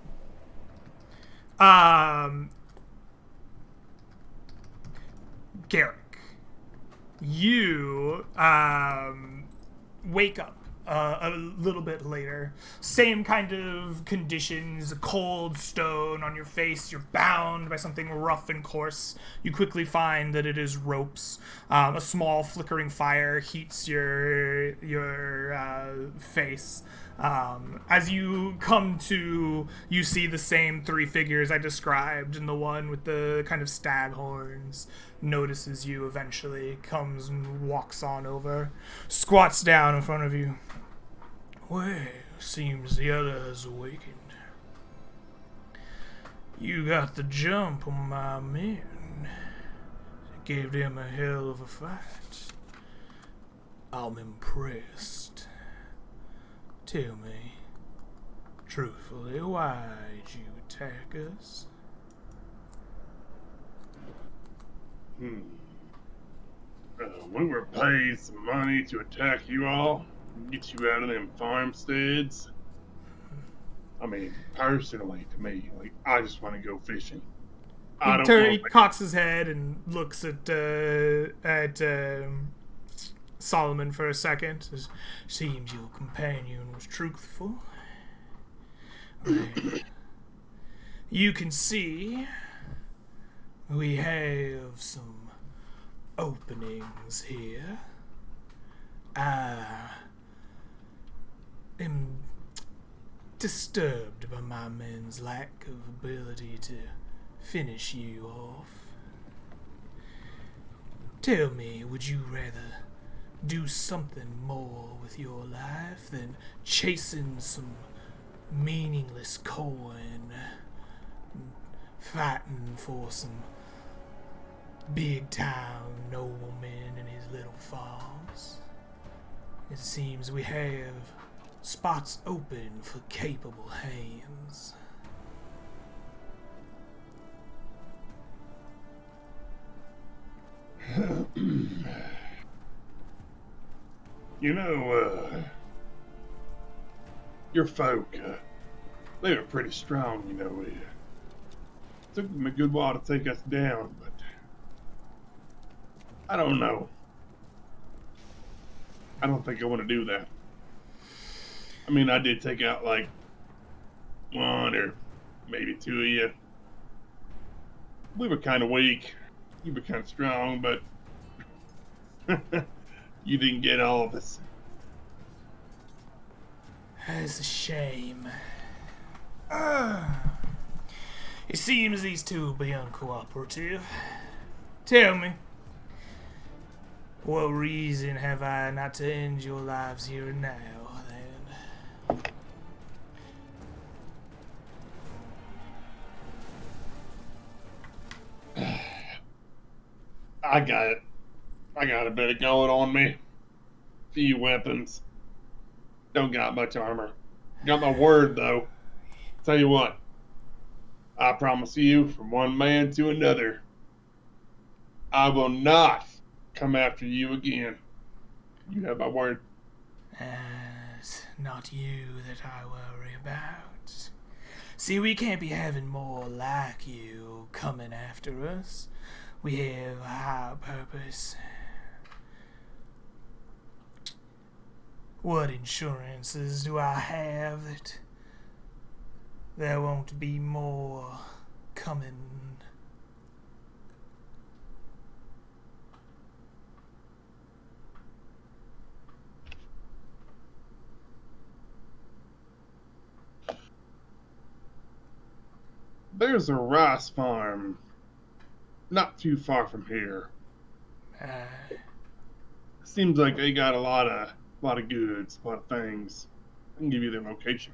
Garrick, you wake up a little bit later. Same kind of conditions, a cold stone on your face. You're bound by something rough and coarse. You quickly find that it is ropes. A small flickering fire heats your face. As you come to, you see the same 3 figures I described, and the one with the kind of stag horns notices you eventually, comes and walks on over, squats down in front of you. Well, seems the other has awakened. You got the jump on my men. Gave them a hell of a fight. I'm impressed. Tell me, truthfully, why'd you attack us? We were paid some money to attack you all, get you out of them farmsteads. I mean, personally, to me, like, I just want to go fishing. I don't He want to. cocks his head and looks at Solomon for a second. Says, seems your companion was truthful. Well, you can see we have some openings here. I am disturbed by my men's lack of ability to finish you off. Tell me, would you rather do something more with your life than chasing some meaningless coin, fighting for some big town nobleman in his little farms? It seems we have spots open for capable hands. You know, your folk, they were pretty strong, you know. It took them a good while to take us down, but I don't know. I don't think I want to do that. I mean, I did take out like 1 or maybe 2 of you. We were kind of weak. You were kind of strong, but you didn't get all of us. That's a shame. It seems these 2 will be uncooperative. Tell me, what reason have I not to end your lives here and now, then? I got it. I got a bit of going on me. Few weapons. Don't got much armor. Got my word, though. Tell you what. I promise you, from one man to another, I will not come after you again. You have my word. It's not you that I worry about. See, we can't be having more like you coming after us. We have a higher purpose. What insurances do I have that there won't be more coming? There's a rice farm not too far from here. Seems like they got a lot of goods, a lot of things. I can give you their location.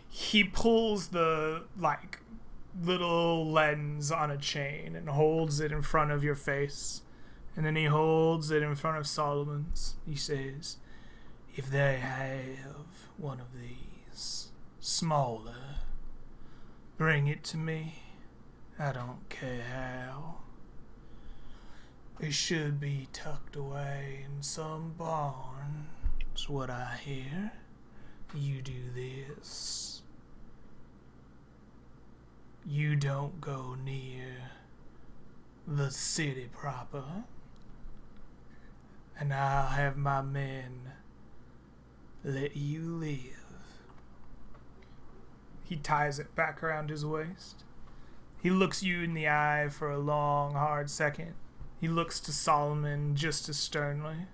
He pulls the, like, little lens on a chain and holds it in front of your face. And then he holds it in front of Solomon's. He says, if they have one of these, smaller, bring it to me. I don't care how. It should be tucked away in some barn. That's what I hear. You do this. You don't go near the city proper. And I'll have my men let you live. He ties it back around his waist. He looks you in the eye for a long, hard second. He looks to Solomon just as sternly.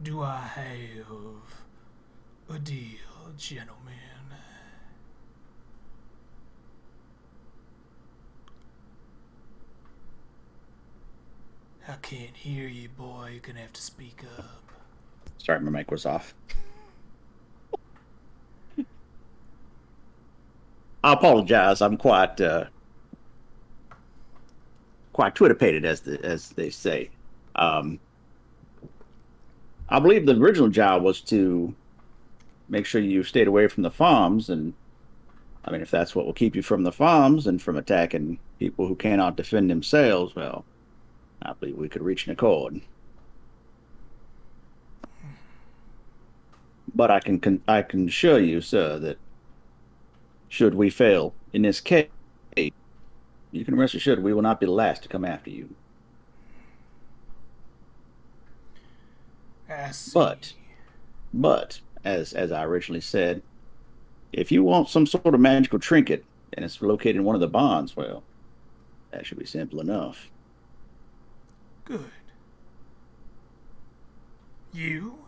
Do I have a deal, gentlemen? I can't hear you, boy. You're gonna have to speak up. Sorry, my mic was off. I apologize. I'm quite twitterpated, as they say. I believe the original job was to make sure you stayed away from the farms, and I mean, if that's what will keep you from the farms and from attacking people who cannot defend themselves, well, I believe we could reach an accord. But I can assure you, sir, that should we fail in this case, you can rest assured we will not be the last to come after you. But as I originally said, if you want some sort of magical trinket and it's located in one of the bonds, well, that should be simple enough. Good.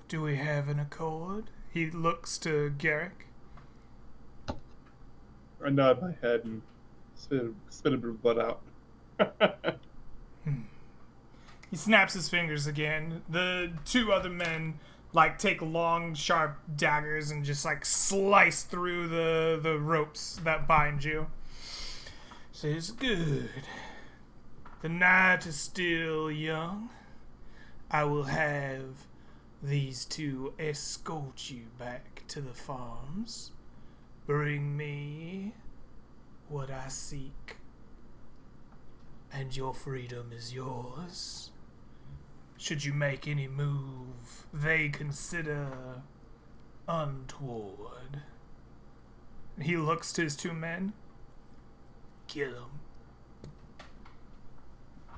Do we have an accord? He looks to Garrick. I nod my head and spit a bit of blood out. He snaps his fingers again. The two other men, like, take long, sharp daggers and just, like, slice through the ropes that bind you. Says, good. The night is still young. I will have these two escort you back to the farms. Bring me what I seek, and your freedom is yours. Should you make any move they consider untoward. He looks to his two men. Kill him.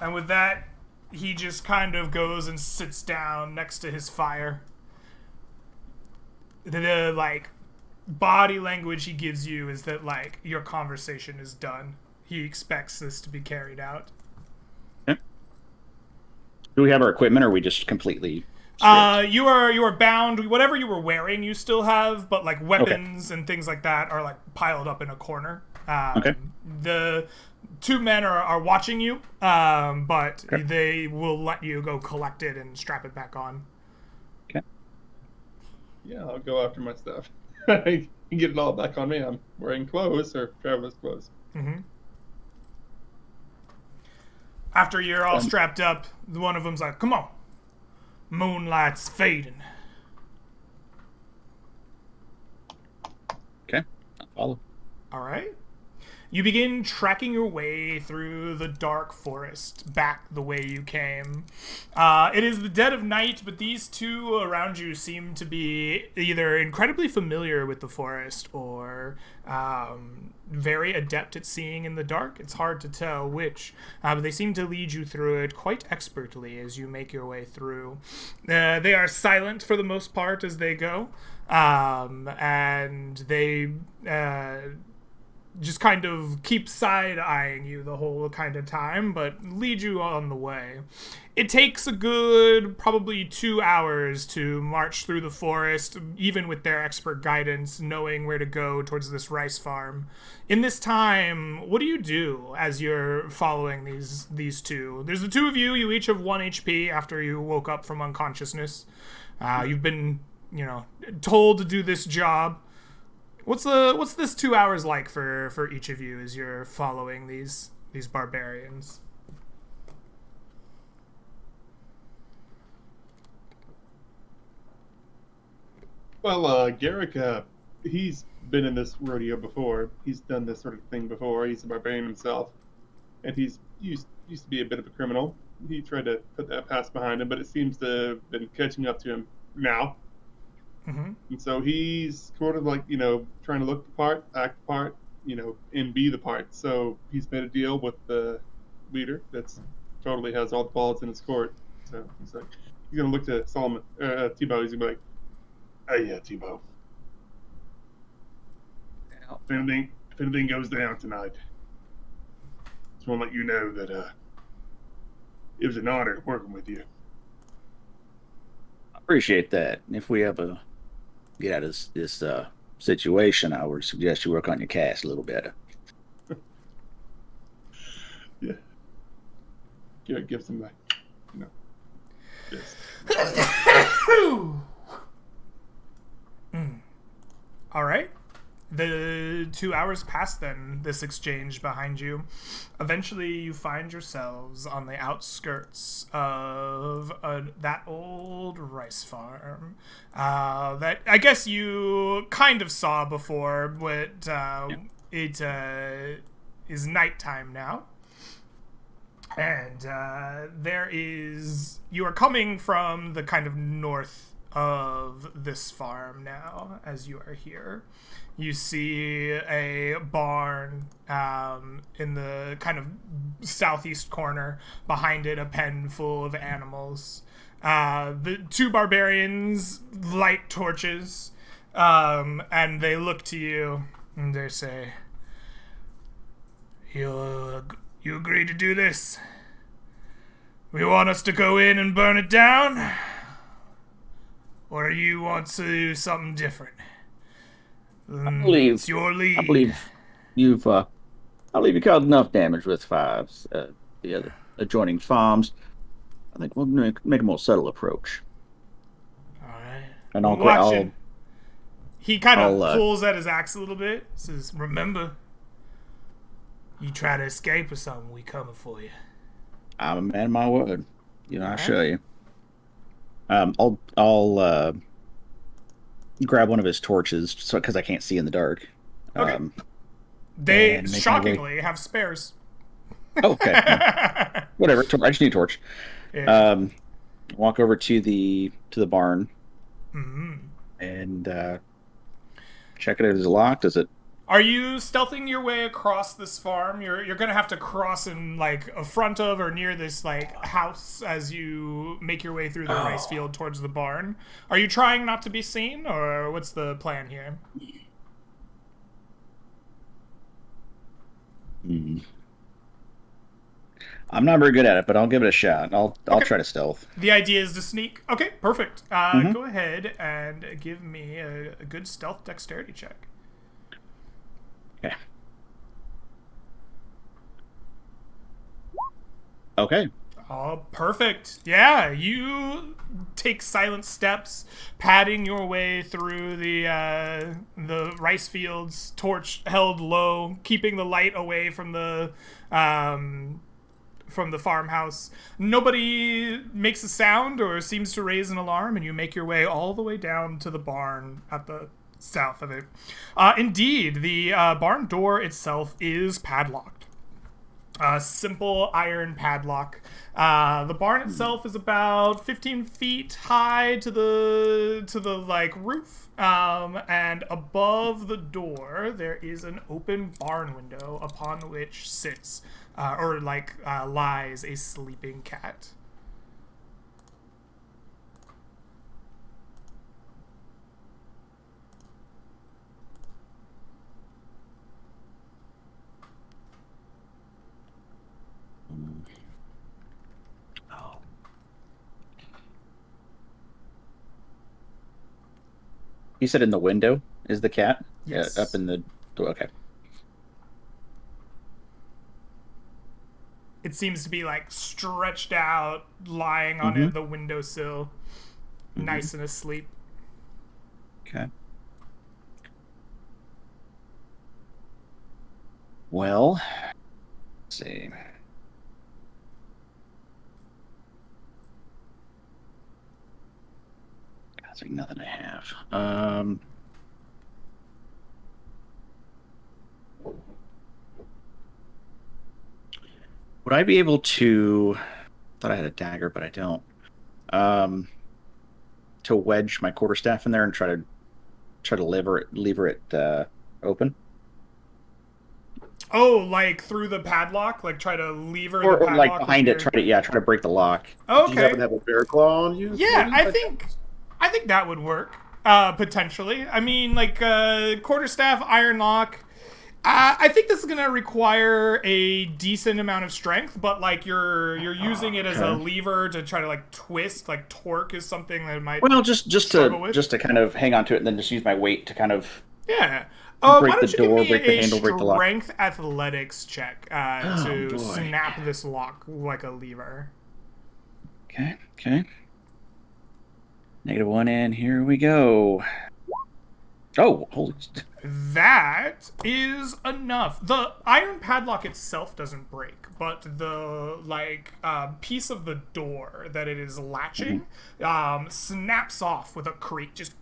And with that, he just kind of goes and sits down next to his fire. The like, body language he gives you is that, like, your conversation is done. He expects this to be carried out. Okay. Do we have our equipment, or are we just completely stripped? You are bound. Whatever you were wearing, you still have, but, like, weapons and things like that are, like, piled up in a corner. Okay. The two men are watching you, but they will let you go collect it and strap it back on. Okay. Yeah, I'll go after my stuff. Get it all back on me. I'm wearing clothes, or traveler's clothes. Mm-hmm. After you're all strapped up, one of them's like, come on. Moonlight's fading. Okay, I'll follow. All right. You begin tracking your way through the dark forest back the way you came. It is the dead of night, but these two around you seem to be either incredibly familiar with the forest or very adept at seeing in the dark. It's hard to tell which, but they seem to lead you through it quite expertly as you make your way through. They are silent for the most part as they go, and they just kind of keep side-eyeing you the whole kind of time, but lead you on the way. It takes a good probably 2 hours to march through the forest, even with their expert guidance, knowing where to go towards this rice farm. In this time, what do you do as you're following these two? There's the two of you. You each have 1 HP after you woke up from unconsciousness. You've been told to do this job. What's this 2 hours like for each of you as you're following these barbarians? Well, Garrick, he's been in this rodeo before. He's done this sort of thing before. He's a barbarian himself, and he's used to be a bit of a criminal. He tried to put that past behind him, but it seems to have been catching up to him now. Mm-hmm. And so he's sort of like, trying to look the part, act the part, and be the part. So he's made a deal with the leader that's totally has all the balls in his court. So he's like, he's going to look to Solomon, Tebow. He's going to be like, oh yeah, Tebow. If anything goes down tonight, just want to let you know that it was an honor working with you. I appreciate that. If we ever get out of this situation, I would suggest you work on your cast a little better. Yeah. Garrett gives him this. All right. The 2 hours pass then, this exchange behind you. Eventually, you find yourselves on the outskirts of that old rice farm that I guess you kind of saw before, but it is nighttime now. And you are coming from the kind of north of this farm now as you are here. You see a barn in the kind of southeast corner. Behind it, a pen full of animals. The two barbarians light torches, and they look to you and they say, You agree to do this? You want us to go in and burn it down? Or you want to do something different? It's your lead. I believe you caused enough damage with fives. The other adjoining farms. I think we'll make a more subtle approach. All right. And I'll he kind of pulls at his axe a little bit. Says, "Remember, you try to escape or something, we coming for you." I'm a man of my word. I'll show you. I'll grab one of his torches because I can't see in the dark. Okay. They shockingly have spares. Okay. Whatever. I just need a torch. Yeah. Walk over to the barn. Mm-hmm. And check it out. Is it locked? Is it? Are you stealthing your way across this farm? You're gonna have to cross in like a front of or near this like house as you make your way through the rice field towards the barn. Are you trying not to be seen, or what's the plan here? I'm not very good at it, but I'll give it a shot. I'll try to stealth. The idea is to sneak. Okay, perfect. Go ahead and give me a good stealth dexterity check. Okay. Oh, perfect. Yeah, you take silent steps, padding your way through the rice fields, torch held low, keeping the light away from the farmhouse. Nobody makes a sound or seems to raise an alarm, and you make your way all the way down to the barn at the south of it. Indeed, the barn door itself is padlocked. A simple iron padlock. The barn itself is about 15 feet high to the like roof, and above the door there is an open barn window upon which sits lies a sleeping cat. You said in the window is the cat? Yes. Up in the door. Okay. It seems to be like stretched out, lying on the windowsill, nice and asleep. Okay. Well, let's see. That's like nothing I have. Would I be able to? Thought I had a dagger, but I don't. Um, to wedge my quarterstaff in there and try to lever it open, Oh, like through the padlock? Like try to lever the or padlock like with behind your... it. Try to break the lock. Oh, Do you happen okay. to have a bear claw on you? Yeah, maybe? I think that would work. Potentially. I mean, like quarterstaff, iron lock. I think this is gonna require a decent amount of strength, but like you're using it as a Okay. lever to try to like twist. Like torque is something that might Well, just struggle with. just to kind of hang on to it and then just use my weight to kind of Yeah. Why break the don't you give door, me break the a handle, break the lock. strength athletics check Oh, to boy. snap this lock like a lever? Okay. -1, and here we go. Oh, holy! That is enough. The iron padlock itself doesn't break, but the piece of the door that it is latching snaps off with a creak. Just.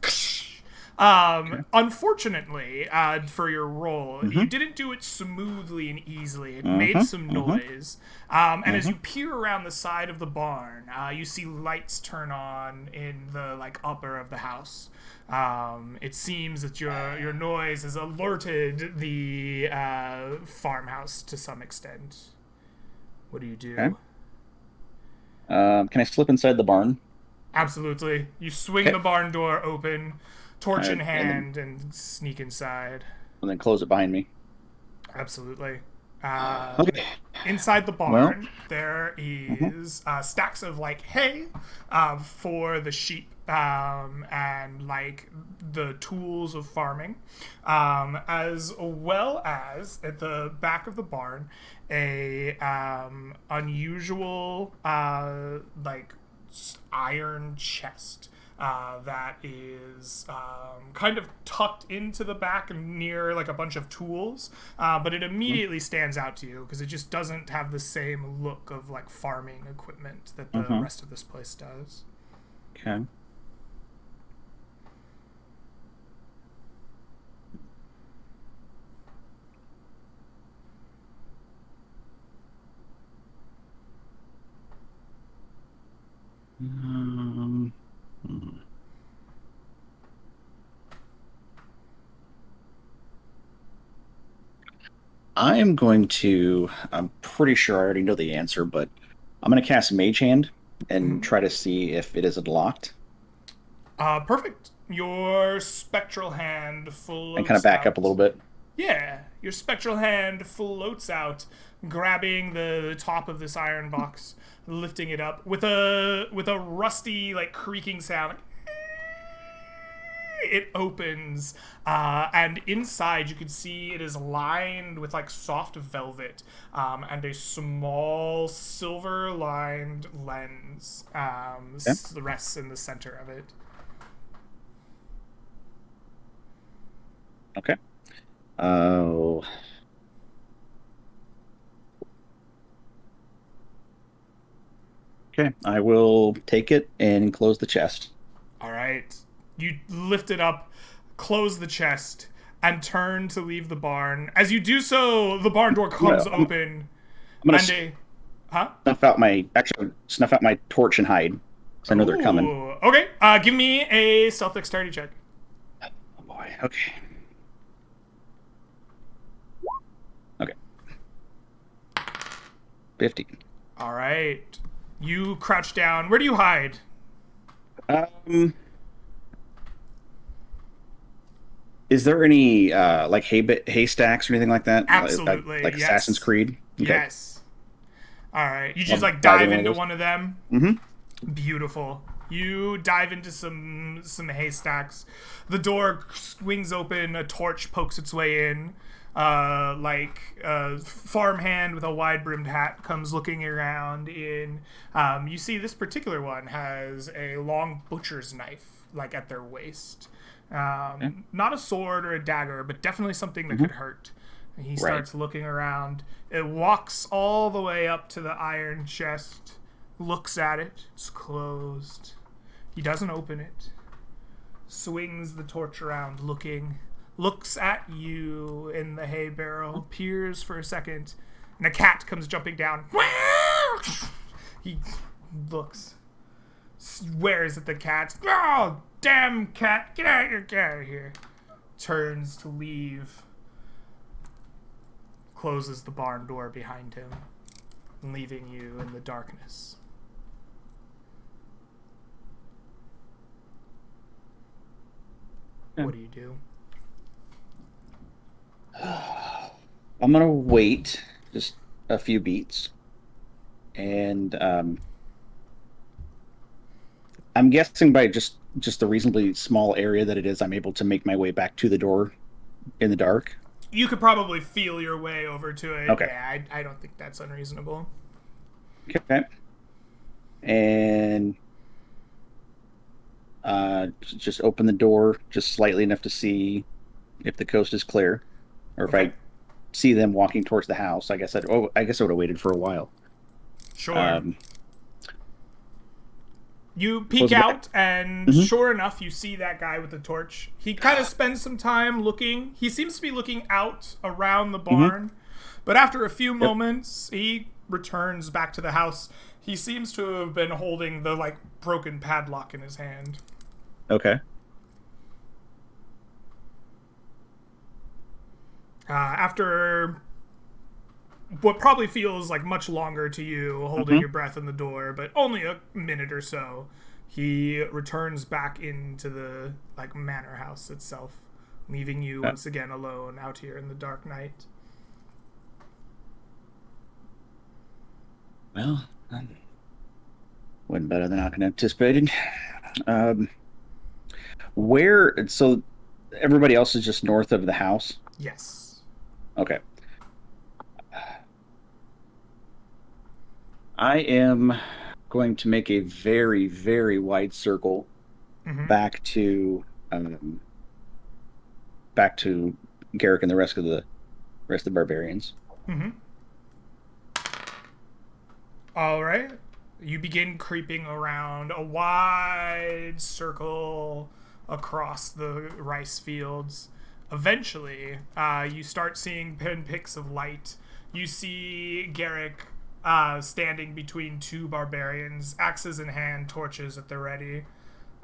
Unfortunately, for your roll, you didn't do it smoothly and easily. It made some noise. And as you peer around the side of the barn, you see lights turn on in the upper of the house. It seems that your noise has alerted the farmhouse to some extent. What do you do? Okay. Can I slip inside the barn? Absolutely. You swing the barn door open, torch in And hand, and sneak inside. And then close it behind me. Absolutely. Okay. Inside the barn, there is stacks of hay for the sheep and the tools of farming, as well as at the back of the barn a unusual iron chest. That is kind of tucked into the back near a bunch of tools, but it immediately stands out to you because it just doesn't have the same look of farming equipment that the rest of this place does. Okay. I'm going to. I'm pretty sure I already know the answer, but I'm going to cast Mage Hand and try to see if it is unlocked. Perfect. Your spectral hand floats And kind of back out. up a little bit. Yeah, your spectral hand floats out, grabbing the top of this iron box, lifting it up with a rusty creaking sound. It opens, and inside you can see it is lined with soft velvet, and a small silver-lined lens rests in the center of it. Okay. Oh. Okay, I will take it and close the chest. All right. You lift it up, close the chest, and turn to leave the barn. As you do so, the barn door comes open. I'm gonna snuff out my torch and hide, because I know they're coming. Okay, give me a stealth dexterity check. Oh boy. Okay. Okay. 50. All right. You crouch down. Where do you hide? Is there any haystacks or anything like that? Absolutely. Like yes. Assassin's Creed? Okay. Yes. All right. You just I'll dive in into one of them. Beautiful. You dive into some haystacks. The door swings open. A torch pokes its way in. A farmhand with a wide-brimmed hat comes looking around in. You see this particular one has a long butcher's knife, at their waist. Not a sword or a dagger, but definitely something that could hurt. And he starts looking around. It walks all the way up to the iron chest, looks at it. It's closed. He doesn't open it. Swings the torch around, looks at you in the hay barrel, peers for a second, and a cat comes jumping down. He looks, swears at the cat. Oh, damn cat, get out of here. Turns to leave. Closes the barn door behind him, leaving you in the darkness. What do you do? I'm gonna wait just a few beats, and I'm guessing by just the reasonably small area that it is, I'm able to make my way back to the door in the dark. You could probably feel your way over to it. Okay. Yeah, I don't think that's unreasonable. Okay. And just open the door just slightly enough to see if the coast is clear, or if I see them walking towards the house. I guess I would have waited for a while. Sure. You peek out, and sure enough, you see that guy with the torch. He kind of spends some time looking. He seems to be looking out around the barn, but after a few moments, he returns back to the house. He seems to have been holding the broken padlock in his hand. Okay. After what probably feels like much longer to you, holding your breath in the door, but only a minute or so, he returns back into the manor house itself, leaving you once again alone out here in the dark night. Well, went better than I could anticipated. So everybody else is just north of the house? Yes. Okay. I am going to make a very, very wide circle back to Garrick and the rest of the barbarians. All right. You begin creeping around a wide circle across the rice fields. Eventually, you start seeing pinpricks of light. You see Garrick standing between two barbarians, axes in hand, torches at the ready.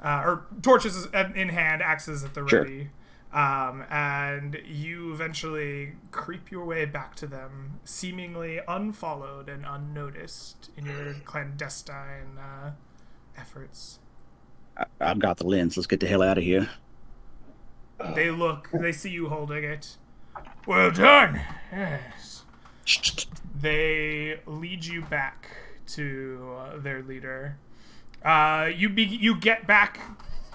Or torches in hand, axes at the ready. And you eventually creep your way back to them, seemingly unfollowed and unnoticed in your clandestine efforts. I've got the lens. Let's get the hell out of here. They see you holding it. Well done. Yes. They lead you back to their leader. You get back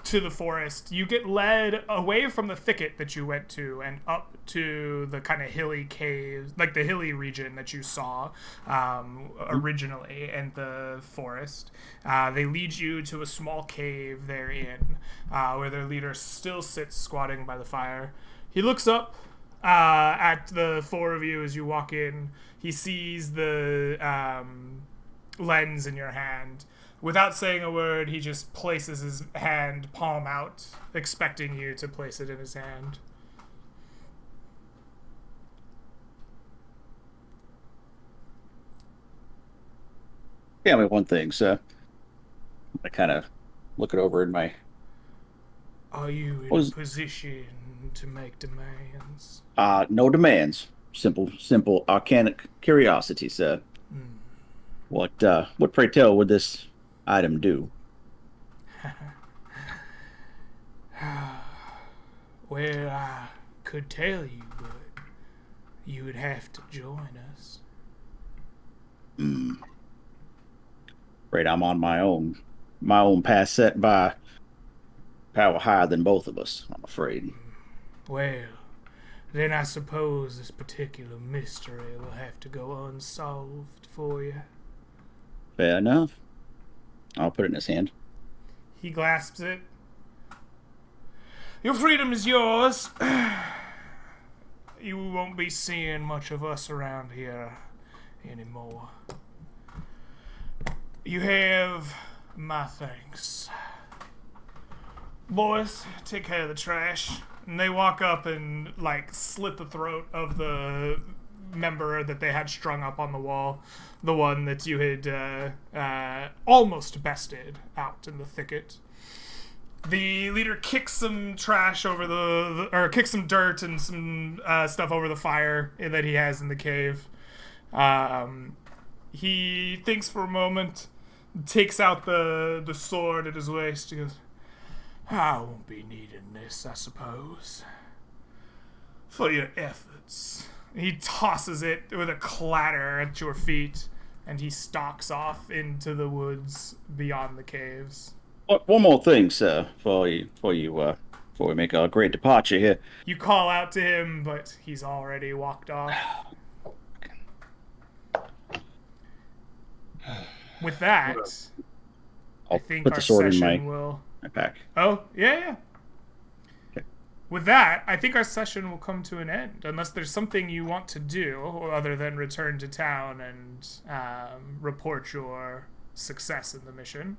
to the forest. You get led away from the thicket that you went to and up to the kind of hilly caves, like the hilly region that you saw originally in the forest. They lead you to a small cave therein, where their leader still sits squatting by the fire. He looks up at the four of you as you walk in. He sees the lens in your hand. Without saying a word, he just places his hand palm out, expecting you to place it in his hand. Yeah, one thing, sir. I kind of look it over in my... Are you in a position to make demands? No demands. Simple arcanic curiosity, sir. What pray tell would this item do? Well, I could tell you, but you would have to join us. Afraid I'm on my own path set by power higher than both of us, I'm afraid. Well, then I suppose this particular mystery will have to go unsolved for you. Fair enough. I'll put it in his hand. He grasps it. Your freedom is yours. You won't be seeing much of us around here anymore. You have my thanks. Boys, take care of the trash. And they walk up and, like, slit the throat of the member that they had strung up on the wall. The one that you had almost bested out in the thicket. The leader kicks some trash over or kicks some dirt and some stuff over the fire that he has in the cave. He thinks for a moment, takes out the sword at his waist. He goes, I won't be needing this, I suppose, for your efforts. He tosses it with a clatter at your feet, and he stalks off into the woods beyond the caves. One more thing, sir, before we make a great departure here. You call out to him, but he's already walked off. With that, I think put our the sword in session my will... pack. Oh, yeah. Okay. With that, I think our session will come to an end, unless there's something you want to do, other than return to town and report your success in the mission.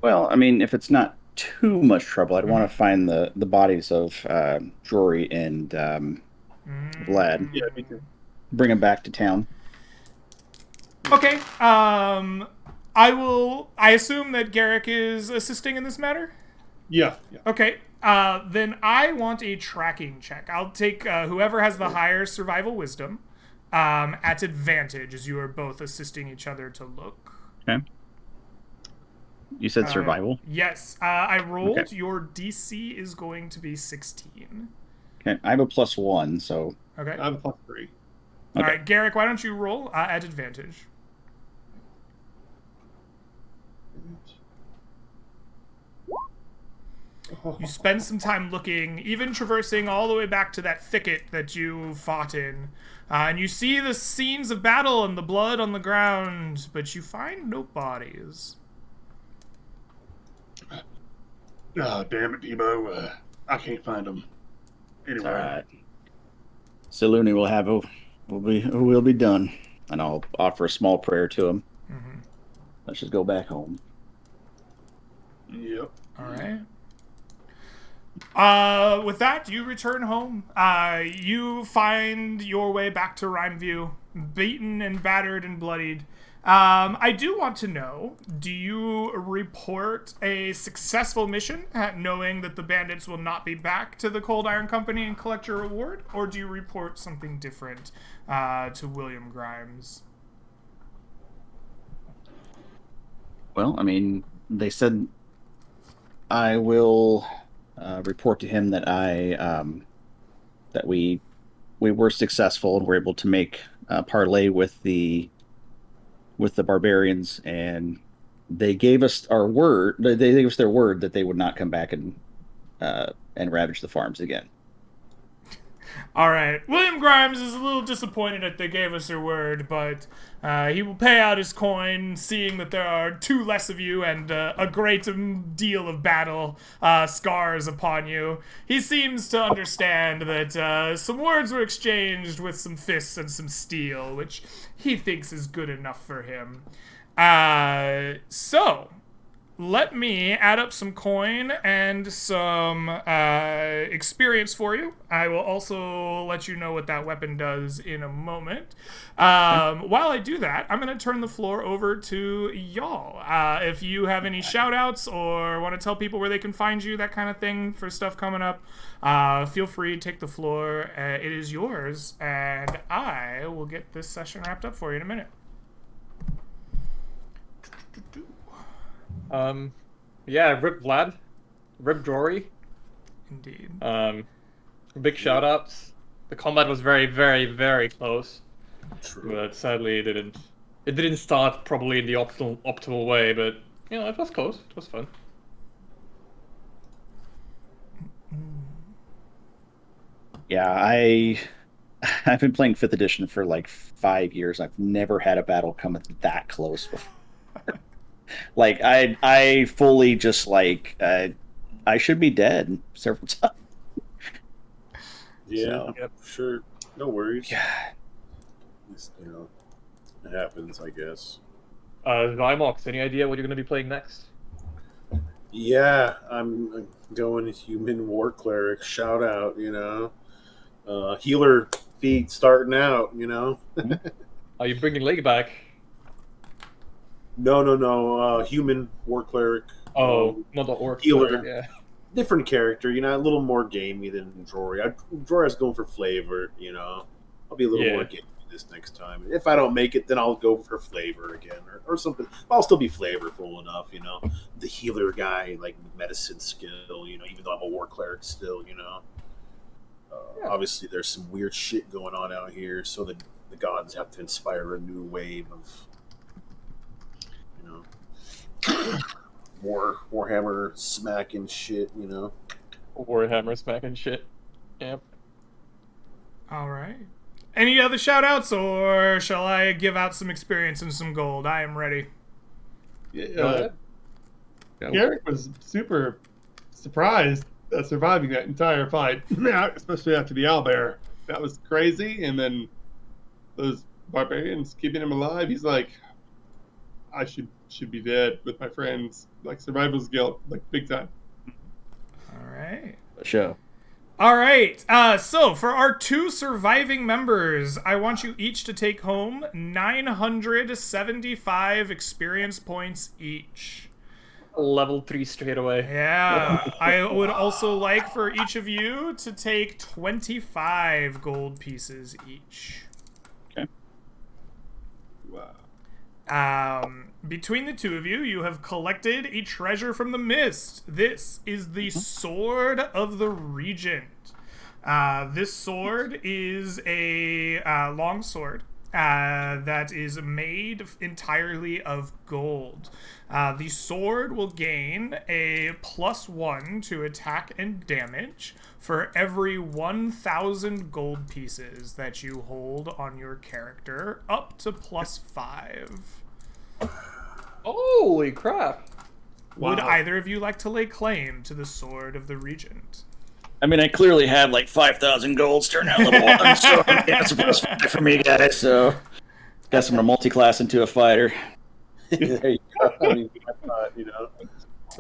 Well, I mean, if it's not too much trouble, I'd want to find the bodies of Jory and Vlad. Yeah, me too. Bring them back to town. Okay. I assume that Garrick is assisting in this matter? Yeah. Okay. Then I want a tracking check. I'll take whoever has the higher survival wisdom at advantage, as you are both assisting each other to look. Okay. You said survival? Yes. I rolled. Okay. Your DC is going to be 16. Okay. I have a +1, so... Okay. I have a +3. Okay. All right, Garrick, why don't you roll at advantage? You spend some time looking, even traversing all the way back to that thicket that you fought in. And you see the scenes of battle and the blood on the ground, but you find no bodies. Oh, damn it, Debo. I can't find them It's anywhere. all right. Saluni will be done, and I'll offer a small prayer to him. Mm-hmm. Let's just go back home. Yep. All right. With that, you return home. You find your way back to Rhymeview, beaten and battered and bloodied. I do want to know, do you report a successful mission, knowing that the bandits will not be back to the Cold Iron Company and collect your reward, or do you report something different to William Grimes? Well, I mean, they said I will report to him that that we were successful and were able to make a parlay with the Barbarians, and they gave us our word. They gave us their word that they would not come back and ravage the farms again. All right. William Grimes is a little disappointed that they gave us their word, but he will pay out his coin, seeing that there are 2 less of you and a great deal of battle scars upon you. He seems to understand that some words were exchanged with some fists and some steel, which he thinks is good enough for him. So... let me add up some coin and some experience for you. I will also let you know what that weapon does in a moment. While I do that, I'm going to turn the floor over to y'all. If you have any shout-outs or want to tell people where they can find you, that kind of thing for stuff coming up, feel free to take the floor. It is yours, and I will get this session wrapped up for you in a minute. Yeah, rip Vlad, rip Jory. Indeed. Big shout outs. The combat was very, very, very close, True. but sadly it didn't start probably in the optimal way. But you know, it was close. It was fun. Yeah, I've been playing 5th edition for like 5 years. I've never had a battle come that close before. Like I fully just like I should be dead several times. Yeah, Yep. sure. No worries. God. It's, it happens, I guess. Zymox, any idea what you're going to be playing next? Yeah, I'm going human war cleric. Shout out, healer feat starting out. Are you bringing Leg back? No. Human war cleric. Not the orc. healer. But, yeah. Different character, a little more gamey than Drory. Drory's going for flavor. I'll be a little more gamey this next time. If I don't make it, then I'll go for flavor again or something. I'll still be flavorful enough, The healer guy, like medicine skill, even though I'm a war cleric still, Obviously, there's some weird shit going on out here, so the gods have to inspire a new wave of, Warhammer smacking shit, Warhammer smacking shit. Yep. All right. Any other shout outs, or shall I give out some experience and some gold? I am ready. Yeah, Garrick was super surprised at surviving that entire fight, especially after the owlbear. That was crazy. And then those barbarians keeping him alive. He's like, I should be dead with my friends. Like survival's guilt, like big time. All right. Show. All right. So for our 2 surviving members, I want you each to take home 975 experience points each. Level 3 straight away. Yeah. I would also like for each of you to take 25 gold pieces each. Wow. Between the 2 of you, you have collected a treasure from the mist. This is the Sword of the Regent. This sword is a long sword that is made entirely of gold. The sword will gain a +1 to attack and damage for every 1,000 gold pieces that you hold on your character, up to +5. Holy crap. Would Wow. either of you like to lay claim to the Sword of the Regent? I mean, I clearly have like 5,000 gold starting out level 1, so it's a +5 for me, guys. So, guess I'm gonna multi-class into a fighter. There you go. I mean, I thought,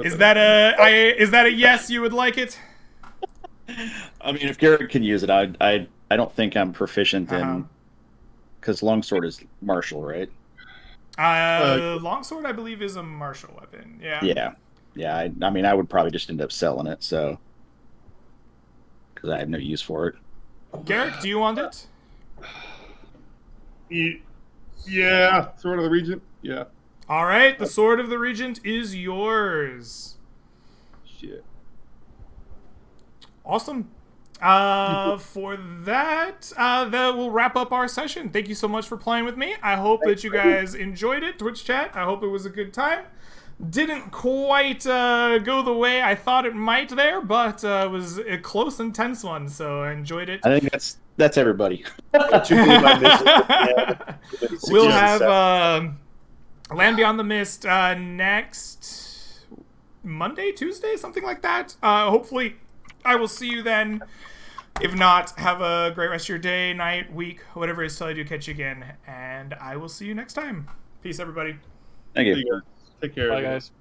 Is that a yes? You would like it? I mean, if Garrett can use it, I don't think I'm proficient in, because longsword is martial, right? Longsword, I believe, is a martial weapon. Yeah. Yeah. I mean, I would probably just end up selling it, so because I have no use for it. Garrick, do you want it? Yeah, Sword of the Regent. Yeah. All right, the Sword of the Regent is yours. Shit. Awesome. For that will wrap up our session. Thank you so much for playing with me. I hope that you guys enjoyed it, Twitch chat. I hope it was a good time. Didn't quite go the way I thought it might there, but it was a close and tense one, so I enjoyed it. I think that's everybody. We'll have Land Beyond the Mist next Monday, Tuesday, something like that. Hopefully, I will see you then. If not, have a great rest of your day, night, week, whatever it is till I do catch you again. And I will see you next time. Peace, everybody. Thank you. Take care. Bye, guys.